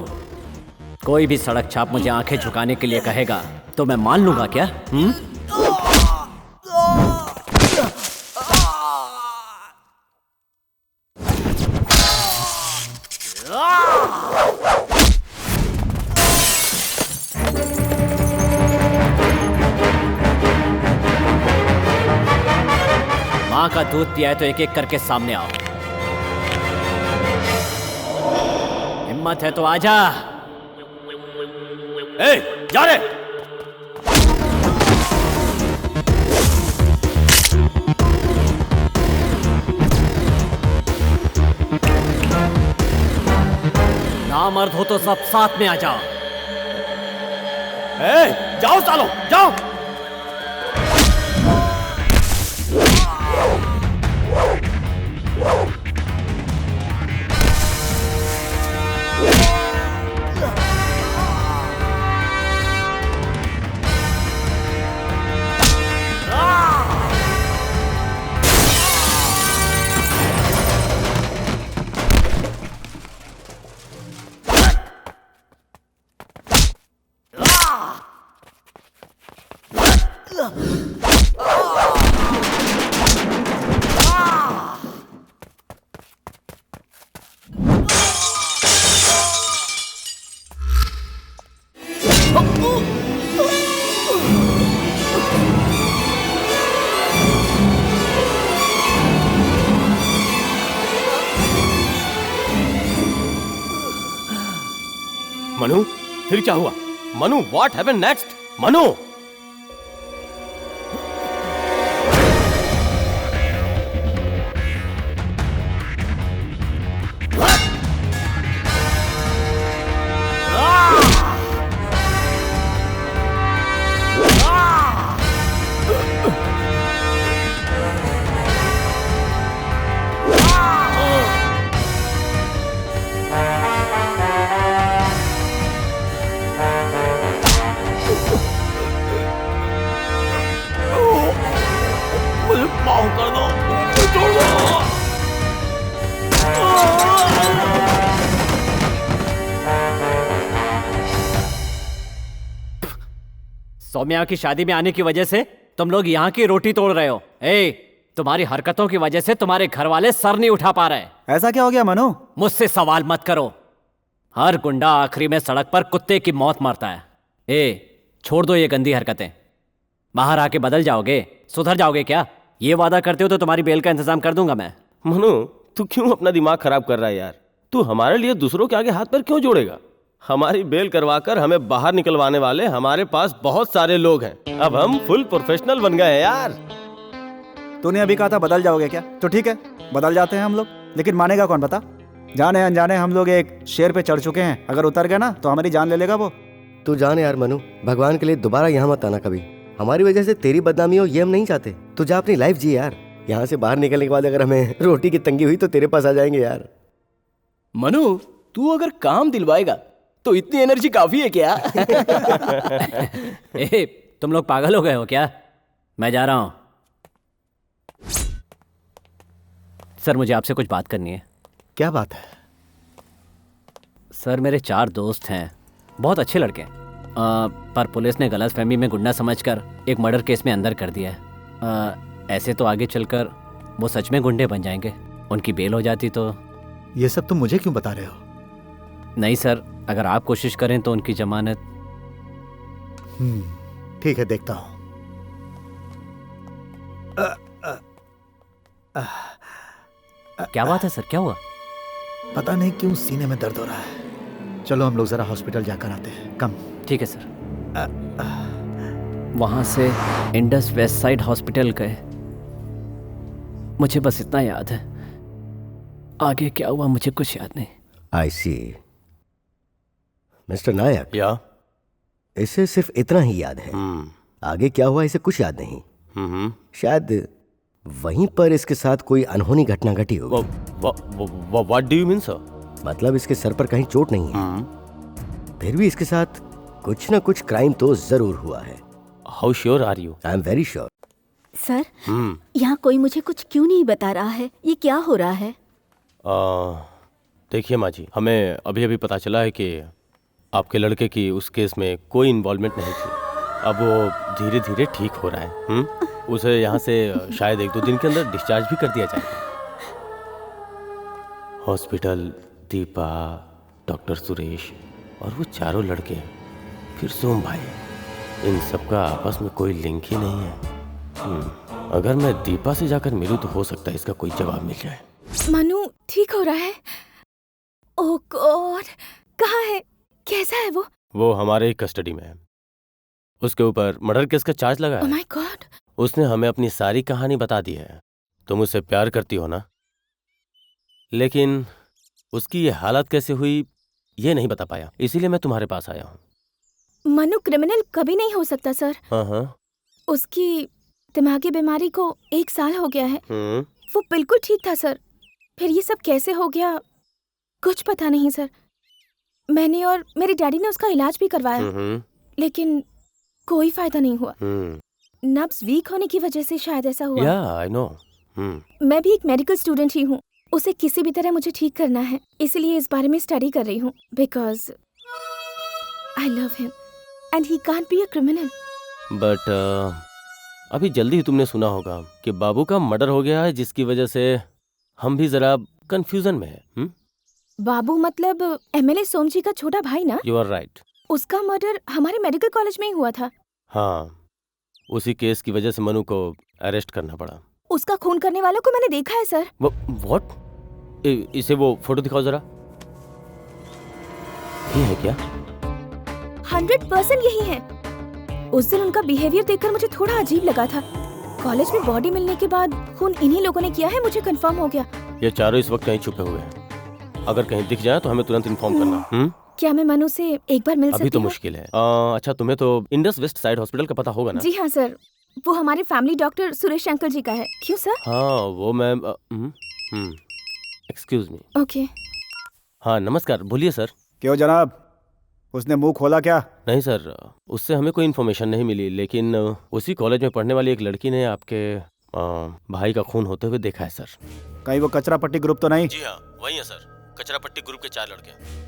कोई भी सड़क छाप मुझे आंखें झुकाने के लिए कहेगा तो मैं मान लूंगा क्या? माँ का दूध पिया है तो एक एक करके सामने आओ। हिम्मत है तो आजा। ए, जा रे। नामर्द हो तो सब साथ में आ जाओ। ए, जाओ सालो, जाओ। मनु, फिर क्या हुआ? Manu, what happened next? Manu, Saumya की शादी में आने की वजह से तुम लोग यहाँ की रोटी तोड़ रहे हो। तुम्हारी हरकतों की वजह से तुम्हारे घर वाले सर नहीं उठा पा रहे। ऐसा क्या हो गया मनु? मुझसे सवाल मत करो। हर गुंडा आखिरी में सड़क पर कुत्ते की मौत मरता है। छोड़ दो ये गंदी हरकतें। बाहर आके बदल जाओगे, सुधर जाओगे क्या? ये वादा करते हो तो तुम्हारी बेल का इंतजाम कर दूंगा मैं। मनु, तू क्यों अपना दिमाग खराब कर रहा है यार? तू हमारे लिए दूसरों के आगे हाथ पर क्यों जोड़ेगा? हमारी बेल करवाकर हमें बाहर निकलवाने वाले हमारे पास बहुत सारे लोग हैं। अब हम फुल प्रोफेशनल बन गए हैं यार। तूने अभी कहा था बदल जाओगे क्या? तो ठीक है, बदल जाते हैं हम लोग, लेकिन मानेगा कौन बता? जाने अनजाने हम लोग एक शेर पे चढ़ चुके हैं, अगर उतर गए ना तो हमारी जान ले लेगा वो। तू जान यार मनु, भगवान के लिए दोबारा यहाँ मत आना कभी। हमारी वजह से तेरी बदनामी हो ये हम नहीं चाहते। तू जा अपनी लाइफ जी यार। यहाँ से बाहर निकलने के बाद अगर हमें रोटी की तंगी हुई तो तेरे पास आ जाएंगे यार। मनु, तू अगर काम दिलवाएगा तो इतनी एनर्जी काफी है क्या? तुम लोग पागल हो गए हो क्या? मैं जा रहा हूं। सर, मुझे आपसे कुछ बात करनी है। क्या बात है? सर, मेरे 4 दोस्त हैं, बहुत अच्छे लड़के हैं, पर पुलिस ने गलतफहमी में गुंडा समझकर एक मर्डर केस में अंदर कर दिया है। ऐसे तो आगे चलकर वो सच में गुंडे बन जाएंगे। उनकी बेल हो जाती तो। ये सब तुम मुझे क्यों बता रहे हो? नहीं सर, अगर आप कोशिश करें तो उनकी जमानत। ठीक है, देखता हूं। क्या बात है सर, क्या हुआ? पता नहीं क्यों सीने में दर्द हो रहा है। चलो हम लोग जरा हॉस्पिटल जाकर आते हैं। कम। ठीक है सर। वहां से इंडस वेस्ट साइड हॉस्पिटल गए। मुझे बस इतना याद है, आगे क्या हुआ मुझे कुछ याद नहीं। आई सी। मिस्टर नायक, या इसे सिर्फ इतना ही याद है, आगे क्या हुआ इसे कुछ याद नहीं। शायद वहीं पर इसके साथ कोई अनहोनी घटना घटी होगी। What do you mean sir? मतलब इसके सर पर कहीं चोट नहीं है, फिर भी इसके साथ कुछ ना कुछ क्राइम तो जरूर हुआ है। How sure are you? I am very sure. Sir, यहाँ कोई मुझे कुछ क्यों नहीं बता रहा है? ये क्या हो रहा है? देखिए माँ जी, हमें अभी अभी पता चला है कि आपके लड़के की उस केस में कोई इन्वॉल्वमेंट नहीं थी। अब वो धीरे धीरे ठीक हो रहा है। उसे यहाँ से शायद 1-2 दिन के अंदर डिस्चार्ज भी कर दिया जाएगा। हॉस्पिटल, दीपा, डॉक्टर सुरेश और वो चारों लड़के, फिर सोम भाई, इन सबका आपस में कोई लिंक ही नहीं है। अगर मैं दीपा से जाकर मिलूं तो हो सकता है इसका कोई जवाब मिल जाए। मनु ठीक हो रहा है? ओह गॉड, कहाँ है? कैसा है वो? वो हमारे ही कस्टडी में है। उसके ऊपर मर्डर केस का चार्ज लगा है। ओह माय गॉड। उसने हमें अपनी सारी कहानी बता दी है। तुम उससे प्यार करती हो ना, लेकिन उसकी ये हालत कैसे हुई ये नहीं बता पाया, इसीलिए मैं तुम्हारे पास आया हूँ। मनु क्रिमिनल कभी नहीं हो सकता सर। हाँ। उसकी दिमागी बीमारी को 1 साल हो गया है। वो बिल्कुल ठीक था सर, फिर ये सब कैसे हो गया कुछ पता नहीं सर। मैंने और मेरे डैडी ने उसका इलाज भी करवाया, लेकिन कोई फायदा नहीं हुआ। नब्ज वीक होने की वजह से शायद ऐसा हुआ। I know. मैं भी एक मेडिकल स्टूडेंट ही हूँ। उसे किसी भी तरह मुझे ठीक करना है, इसलिए इस बारे में स्टडी कर रही हूँ। Because I love him and he can't be a criminal. But अभी जल्दी ही तुमने सुना होगा कि बाबू का मर्डर हो गया है, जिसकी वजह से हम भी जरा कंफ्यूजन में हैं। बाबू मतलब एमएलए सोम जी का छोटा भाई ना? You are right. उसका मर्डर हमारे मेडिकल कॉलेज में ही हुआ था। हाँ, उसी केस की वजह से मनु को अरेस्ट करना पड़ा। उसका खून करने वालों को मैंने देखा है सर। व्हाट? इसे वो फोटो दिखाओ जरा। ये है क्या? 100% यही है। उस दिन उनका बिहेवियर देखकर मुझे थोड़ा अजीब लगा था। कॉलेज में बॉडी मिलने के बाद खून इन्हीं लोगों ने किया है, मुझे कंफर्म हो गया। ये चारों इस वक्त कहीं छुपे हुए हैं। अगर कहीं दिख जाए तो हमें तुरंत इन्फॉर्म करना। क्या मैं मनु से एक बार मिल सकती हूँ? अभी तो मुश्किल है। अच्छा, तुम्हें तो इंडस वेस्ट साइड हॉस्पिटल का पता होगा ना? जी हाँ सर, वो हमारे फैमिली डॉक्टर सुरेश अंकल जी का है। क्यों सर? हाँ, वो मैं एक्सक्यूज मी। ओके। हाँ नमस्कार, बोलिए सर। क्यों जनाब, उसने मुंह खोला क्या? नहीं सर, उससे हमें कोई इन्फॉर्मेशन नहीं मिली, लेकिन उसी कॉलेज में पढ़ने वाली एक लड़की ने आपके भाई का खून होते हुए देखा है सर। कहीं वो कचरा पट्टी ग्रुप तो नहीं? जी हाँ, वही है सर, कचरा पट्टी ग्रुप के 4 लड़के।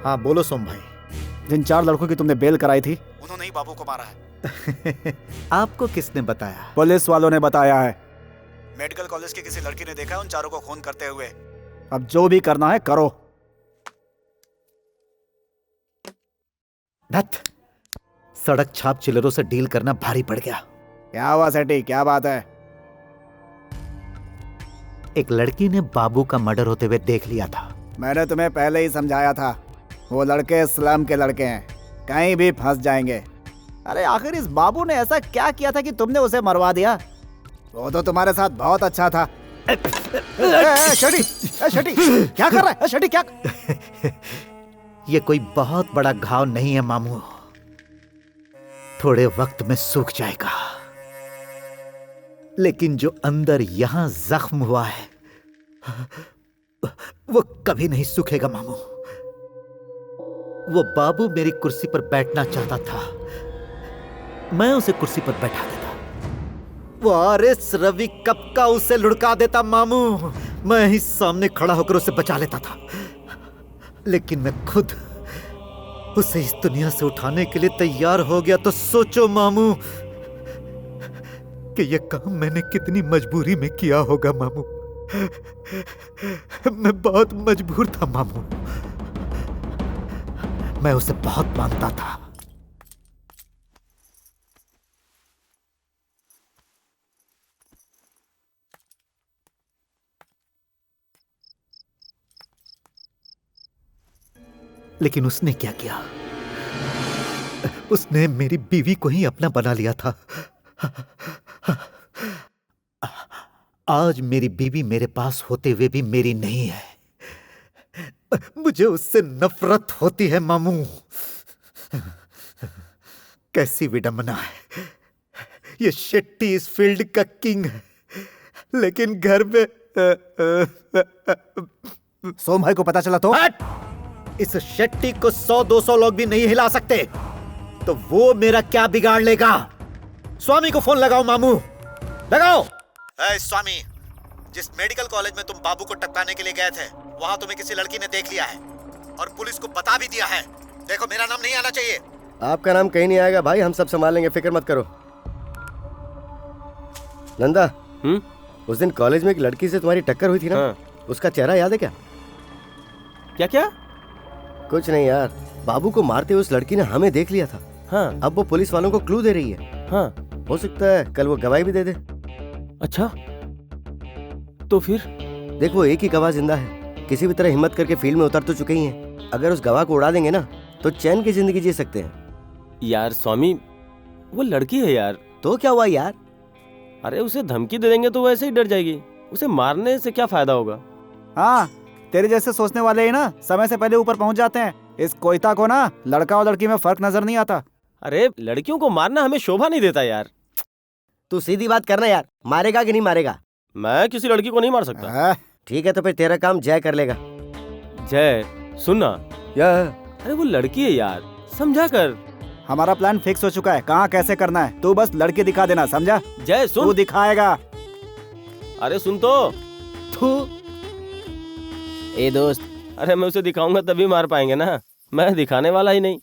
हाँ बोलो सोम भाई। जिन 4 लड़कों की तुमने बेल कराई थी, उन्होंने ही बाबू को मारा है। आपको किसने बताया? पुलिस वालों ने बताया है। मेडिकल कॉलेज की किसी लड़की ने देखा है उन चारों को खून करते हुए। अब जो भी करना है करो। सड़क छाप चिल्लरों से डील करना भारी पड़ गया। क्या हुआ सेठी, क्या बात है? एक लड़की ने बाबू का मर्डर होते हुए देख लिया था। मैंने तुम्हें पहले ही समझाया था, वो लड़के स्लम के लड़के हैं, कहीं भी फंस जाएंगे। अरे आखिर इस बाबू ने ऐसा क्या किया था कि तुमने उसे मरवा दिया? वो तो तुम्हारे साथ बहुत अच्छा था। शटी, क्या कर रहा है? शटी क्या? ये कोई बहुत बड़ा घाव नहीं है मामू, थोड़े वक्त में सूख जाएगा। लेकिन जो अंदर यहां जख्म हुआ है वो कभी नहीं सूखेगा मामू। वो बाबू मेरी कुर्सी पर बैठना चाहता था, मैं उसे कुर्सी पर बैठा देता। वो आरएस रवि कब का उसे लुढ़का देता मामू, मैं ही सामने खड़ा होकर उसे बचा लेता था। लेकिन मैं खुद उसे इस दुनिया से उठाने के लिए तैयार हो गया तो सोचो मामू कि यह काम मैंने कितनी मजबूरी में किया होगा मामू। मैं बहुत मजबूर था मामू, मैं उसे बहुत मानता था। लेकिन उसने क्या किया? उसने मेरी बीवी को ही अपना बना लिया था। आज मेरी बीवी मेरे पास होते हुए भी मेरी नहीं है। मुझे उससे नफरत होती है मामू। कैसी विडंबना है, ये शेट्टी इस फील्ड का किंग है, लेकिन घर में सोम भाई को पता चला तो? इस शेट्टी को 100-200 लोग भी नहीं हिला सकते, तो वो मेरा क्या बिगाड़ लेगा? स्वामी को फोन लगाओ मामू, लगाओ। स्वामी, जिस मेडिकल कॉलेज में तुम बाबू को टपकाने के लिए गए थे, वहां तुम्हें किसी लड़की ने देख लिया है। और पुलिस को बता भी दिया है। देखो मेरा नाम नहीं आना चाहिए। आपका नाम कहीं नहीं आएगा भाई, हम सब संभाल लेंगे, फिक्र मत करो। नंदा, उस दिन कॉलेज में एक लड़की से तुम्हारी टक्कर हुई थी ना? हाँ। उसका चेहरा याद है क्या? क्या क्या? कुछ नहीं यार, बाबू को मारते हुए उस लड़की ने हमें देख लिया था। हाँ। अब वो पुलिस वालों को क्लू दे रही है। हाँ। हो सकता है कल वो गवाही भी दे दे। अच्छा, तो फिर? देख, वो एक ही गवाह जिंदा है, किसी भी तरह हिम्मत करके फील्ड में उतर तो चुके ही हैं। अगर उस गवाह को उड़ा देंगे ना तो चैन की जिंदगी जी सकते हैं। यार स्वामी, वो लड़की है यार। तो क्या हुआ यार? अरे उसे धमकी दे देंगे तो वैसे ही डर जाएगी, उसे मारने से क्या फायदा होगा? हाँ, तेरे जैसे सोचने वाले ही ना समय से पहले ऊपर पहुंच जाते हैं। इस कोयता को ना लड़का और लड़की में फर्क नजर नहीं आता। अरे लड़कियों को मारना हमें शोभा नहीं देता यार। तू सीधी बात करना यार, मारेगा कि नहीं मारेगा? मैं किसी लड़की को नहीं मार सकता। ठीक है, तो फिर तेरा काम जय कर लेगा। जय, सुनना यार, अरे वो लड़की है यार, समझा कर। हमारा प्लान फिक्स हो चुका है, कहाँ कैसे करना है, तू बस लड़के दिखा देना, समझा? जय सुन, तू दिखाएगा। अरे सुन तो। ए दोस्त, अरे मैं उसे दिखाऊंगा तभी मार पाएंगे ना, मैं दिखाने वाला ही नहीं।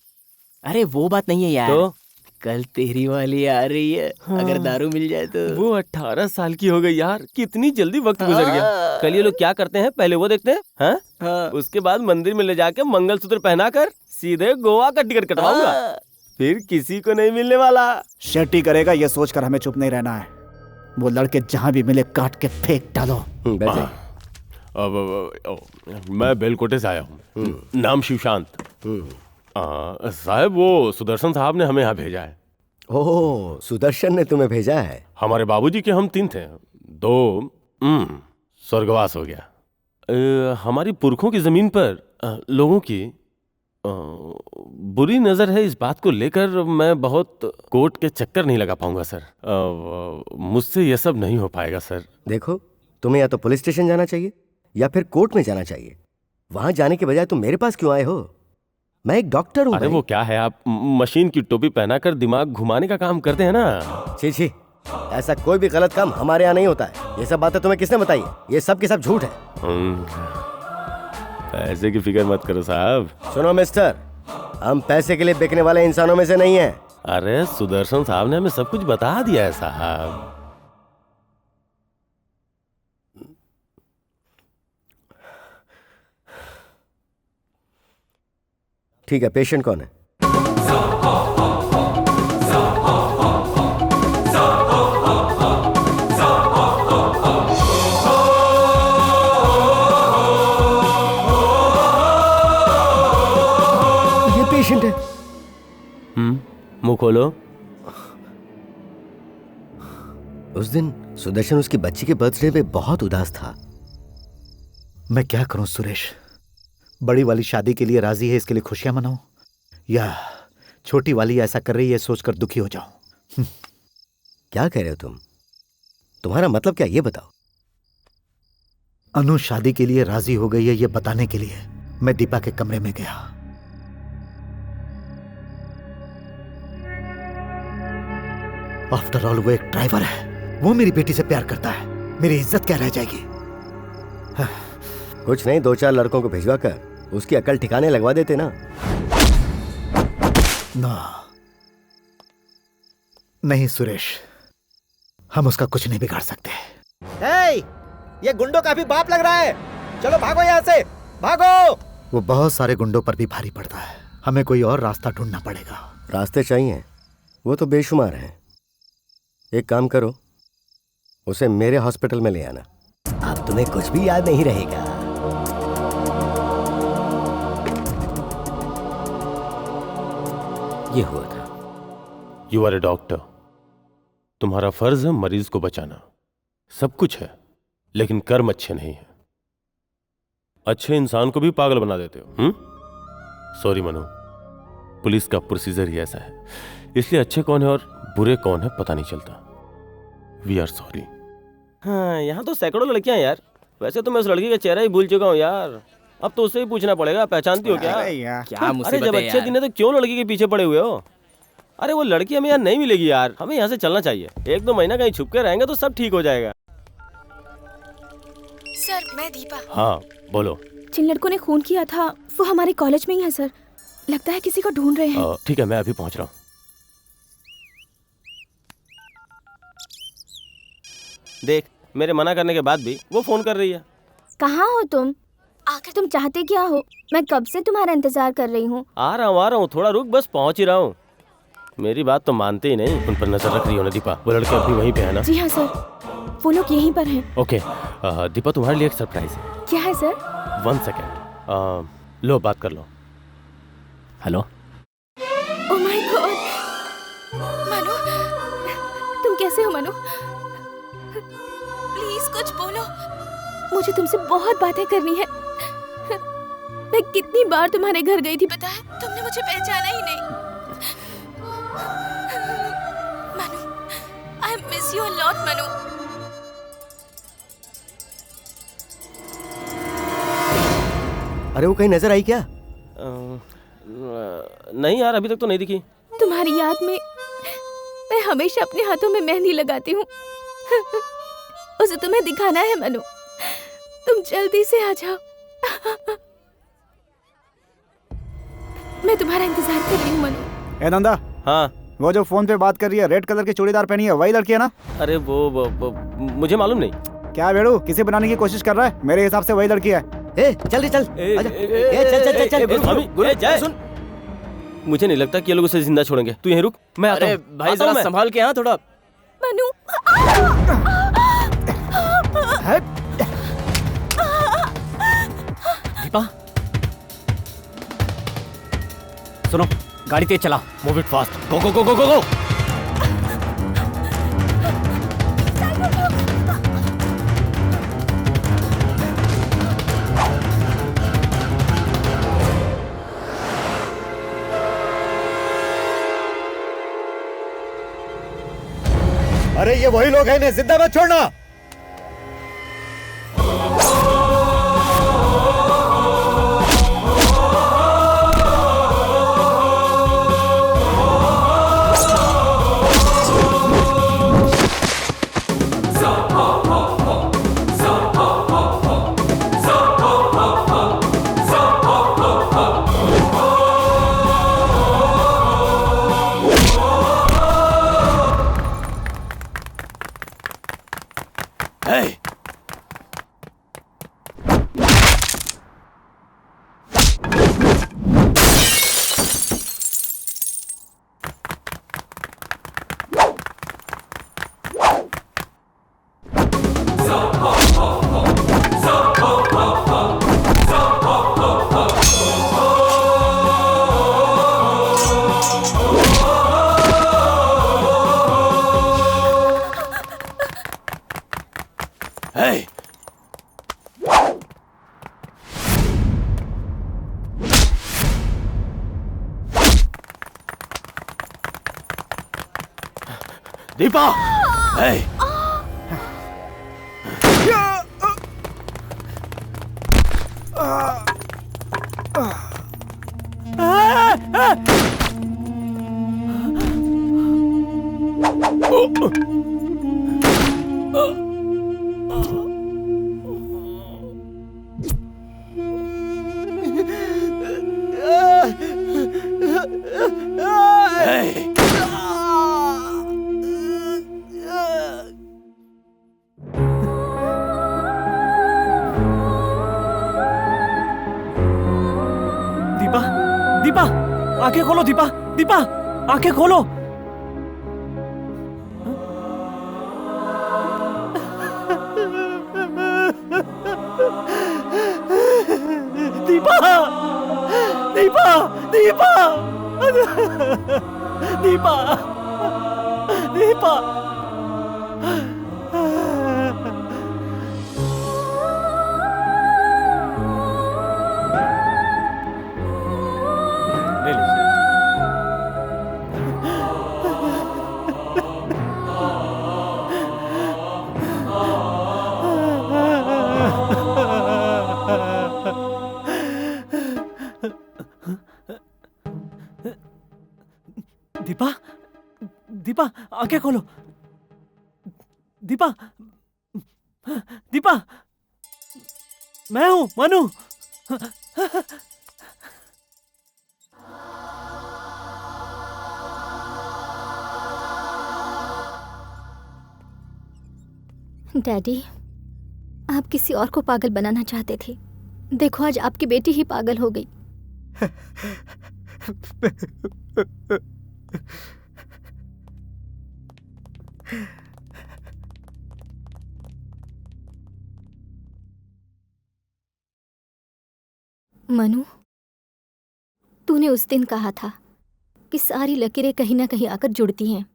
अरे वो बात नहीं है यार। तो कल तेरी वाली आ रही है। हाँ। अगर दारू मिल जाए तो। वो 18 साल की हो गई यार, कितनी जल्दी वक्त गुजर गया। कल ये लोग क्या करते हैं, पहले वो देखते हैं। हाँ? उसके बाद मंदिर में ले जाके मंगलसूत्र पहनाकर सीधे गोवा का टिकट कटवाऊंगा। फिर किसी को नहीं मिलने वाला। शेट्टी करेगा ये सोचकर हमें चुप नहीं रहना है। वो लड़के जहाँ भी मिले काट के फेंक डालो। मैं बेलकोटे से आया हूँ, नाम शिवशांत। साहब, वो सुदर्शन साहब ने हमें यहाँ भेजा है। ओह, सुदर्शन ने तुम्हें भेजा है? हमारे बाबूजी के हम 3 थे, 2 स्वर्गवास हो गया। हमारी पुरखों की जमीन पर लोगों की बुरी नजर है, इस बात को लेकर मैं बहुत कोर्ट के चक्कर नहीं लगा पाऊंगा सर। मुझसे ये सब नहीं हो पाएगा सर। देखो, तुम्हें या तो पुलिस स्टेशन जाना चाहिए या फिर कोर्ट में जाना चाहिए। वहां जाने के बजाय तुम मेरे पास क्यों आए हो? मैं एक डॉक्टर हूँ। अरे वो क्या है, आप मशीन की टोपी पहनाकर दिमाग घुमाने का काम करते हैं ना। छी छी, ऐसा कोई भी गलत काम हमारे यहाँ नहीं होता है। ये सब बातें तुम्हें किसने बताई? ये सब के सब झूठ है। पैसे की फिक्र मत करो साहब। सुनो मिस्टर, हम पैसे के लिए बिकने वाले इंसानों में से नहीं हैं। अरे सुदर्शन साहब ने हमें सब कुछ बता दिया है साहब। ठीक है, पेशेंट कौन है? ये पेशेंट है। मुंह खोलो। उस दिन सुदर्शन उसकी बच्ची के बर्थडे पे बहुत उदास था। मैं क्या करूं सुरेश? बड़ी वाली शादी के लिए राजी है, इसके लिए खुशियां मनाऊं, या छोटी वाली ऐसा कर रही है सोचकर दुखी हो जाऊं? क्या कह रहे हो तुम? तुम्हारा मतलब क्या, ये बताओ। अनु शादी के लिए राजी हो गई है, ये बताने के लिए मैं दीपा के कमरे में गया। आफ्टर ऑल वो एक ड्राइवर है, वो मेरी बेटी से प्यार करता है, मेरी इज्जत क्या रह जाएगी? कुछ नहीं, 2-4 लड़कों को भिजवा कर उसकी अकल ठिकाने लगवा देते ना। नहीं सुरेश, हम उसका कुछ नहीं बिगाड़ सकते। ये गुंडों का भी बाप लग रहा है, चलो भागो यहाँ से, भागो। वो बहुत सारे गुंडों पर भी भारी पड़ता है, हमें कोई और रास्ता ढूंढना पड़ेगा। रास्ते चाहिए, वो तो बेशुमार हैं। एक काम करो, उसे मेरे हॉस्पिटल में ले आना। अब तुम्हें कुछ भी याद नहीं रहेगा। ये हुआ था। यू आर ए डॉक्टर, तुम्हारा फर्ज है मरीज को बचाना। सब कुछ है, लेकिन कर्म अच्छे नहीं है। अच्छे इंसान को भी पागल बना देते हो। सॉरी मनु, पुलिस का प्रोसीजर ही ऐसा है, इसलिए अच्छे कौन है और बुरे कौन है पता नहीं चलता। We are sorry. हाँ, यहाँ तो सैकड़ों लड़कियां हैं यार। वैसे तो मैं उस लड़की का चेहरा ही भूल चुका हूँ यार। अब तो उससे ही पूछना पड़ेगा, पहचानती हो क्या? अरे जब अच्छे दिन है तो क्यों लड़की के पीछे पड़े हुए हो? अरे वो लड़की हमें यहाँ नहीं मिलेगी यार, हमें यहाँ से चलना चाहिए। 1-2 महीना कहीं छुप के रहेंगे तो सब ठीक हो जाएगा। सर, मैं दीपा। हाँ बोलो। जिन लड़कों ने खून किया था वो हमारे कॉलेज में ही है सर। लगता है किसी को ढूंढ रहे हैं। ठीक है, मैं अभी पहुंच रहा हूँ। देख, मेरे मना करने के बाद भी वो फोन कर रही है। कहाँ हो तुम? आखिर तुम चाहते क्या हो? मैं कब से तुम्हारा इंतजार कर रही हूँ। आ रहा हूँ, थोड़ा रुक, बस पहुंच ही रहा हूँ। मेरी बात तो मानते ही नहीं। उन पर नजर रख रही हो ना दीपा? वो लड़के अभी वहीं पे है ना? जी हाँ सर, वो लोग यहीं पर हैं। ओके दीपा, तुम्हारे लिए एक सरप्राइज है। क्या है सर? 1 सेकेंड, लो बात कर लो। Hello. Oh my God, Manu, तुम कैसे हो मनु? प्लीज कुछ बोलो, मुझे तुमसे बहुत बातें करनी है। मैं कितनी बार तुम्हारे घर गई थी पता है, तुमने मुझे पहचाना ही नहीं। Manu, I miss you a lot Manu. अरे वो कहीं नजर आई क्या? नहीं यार, अभी तक तो नहीं दिखी। तुम्हारी याद में मैं हमेशा अपने हाथों में मेहंदी लगाती हूँ। उसे तुम्हें दिखाना है मनु, तुम जल्दी से आ जाओ। मैं तुम्हारा इंतजार कर रही हूँ मनु। ए नंदा। हाँ। वो जो फोन पे बात कर रही है, रेड कलर की चूड़ीदार पहनी है, वही लड़की है ना? अरे वो मुझे मालूम नहीं। क्या बेड़ू, किसी बनाने की कोशिश कर रहा है? मेरे हिसाब से वही लड़की है। ए चल रे चल, आजा। ए चल सुन, मुझे नहीं लगता कि ये लोग उसे जिंदा छोड़ेंगे। तू यहीं रुक, मैं आता हूँ। अरे भाई जरा संभाल के, हाँ थोड़ा। मनु, दीपा सुनो, गाड़ी तेज चला। मूव इट फास्ट, गो गो गो गो गो गो। अरे ये वही लोग हैं, इन्हें जिंदा मत छोड़ना। दीपा, hey! दीपा, दीपा, आंखें खोलो दीपा, दीपा, आंखें खोलो। दीपा, दीपा, दीपा, दीपा, दीपा। ले लीजिए। दीपा, दीपा, आंखें खोलो। दीपा, दीपा, मैं हूं मनु। डैडी, आप किसी और को पागल बनाना चाहते थे। देखो आज आपकी बेटी ही पागल हो गई। मनु, तूने उस दिन कहा था कि सारी लकीरें कहीं ना कहीं आकर जुड़ती हैं।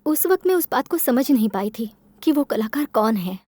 उस वक्त मैं उस बात को समझ नहीं पाई थी कि वो कलाकार कौन है।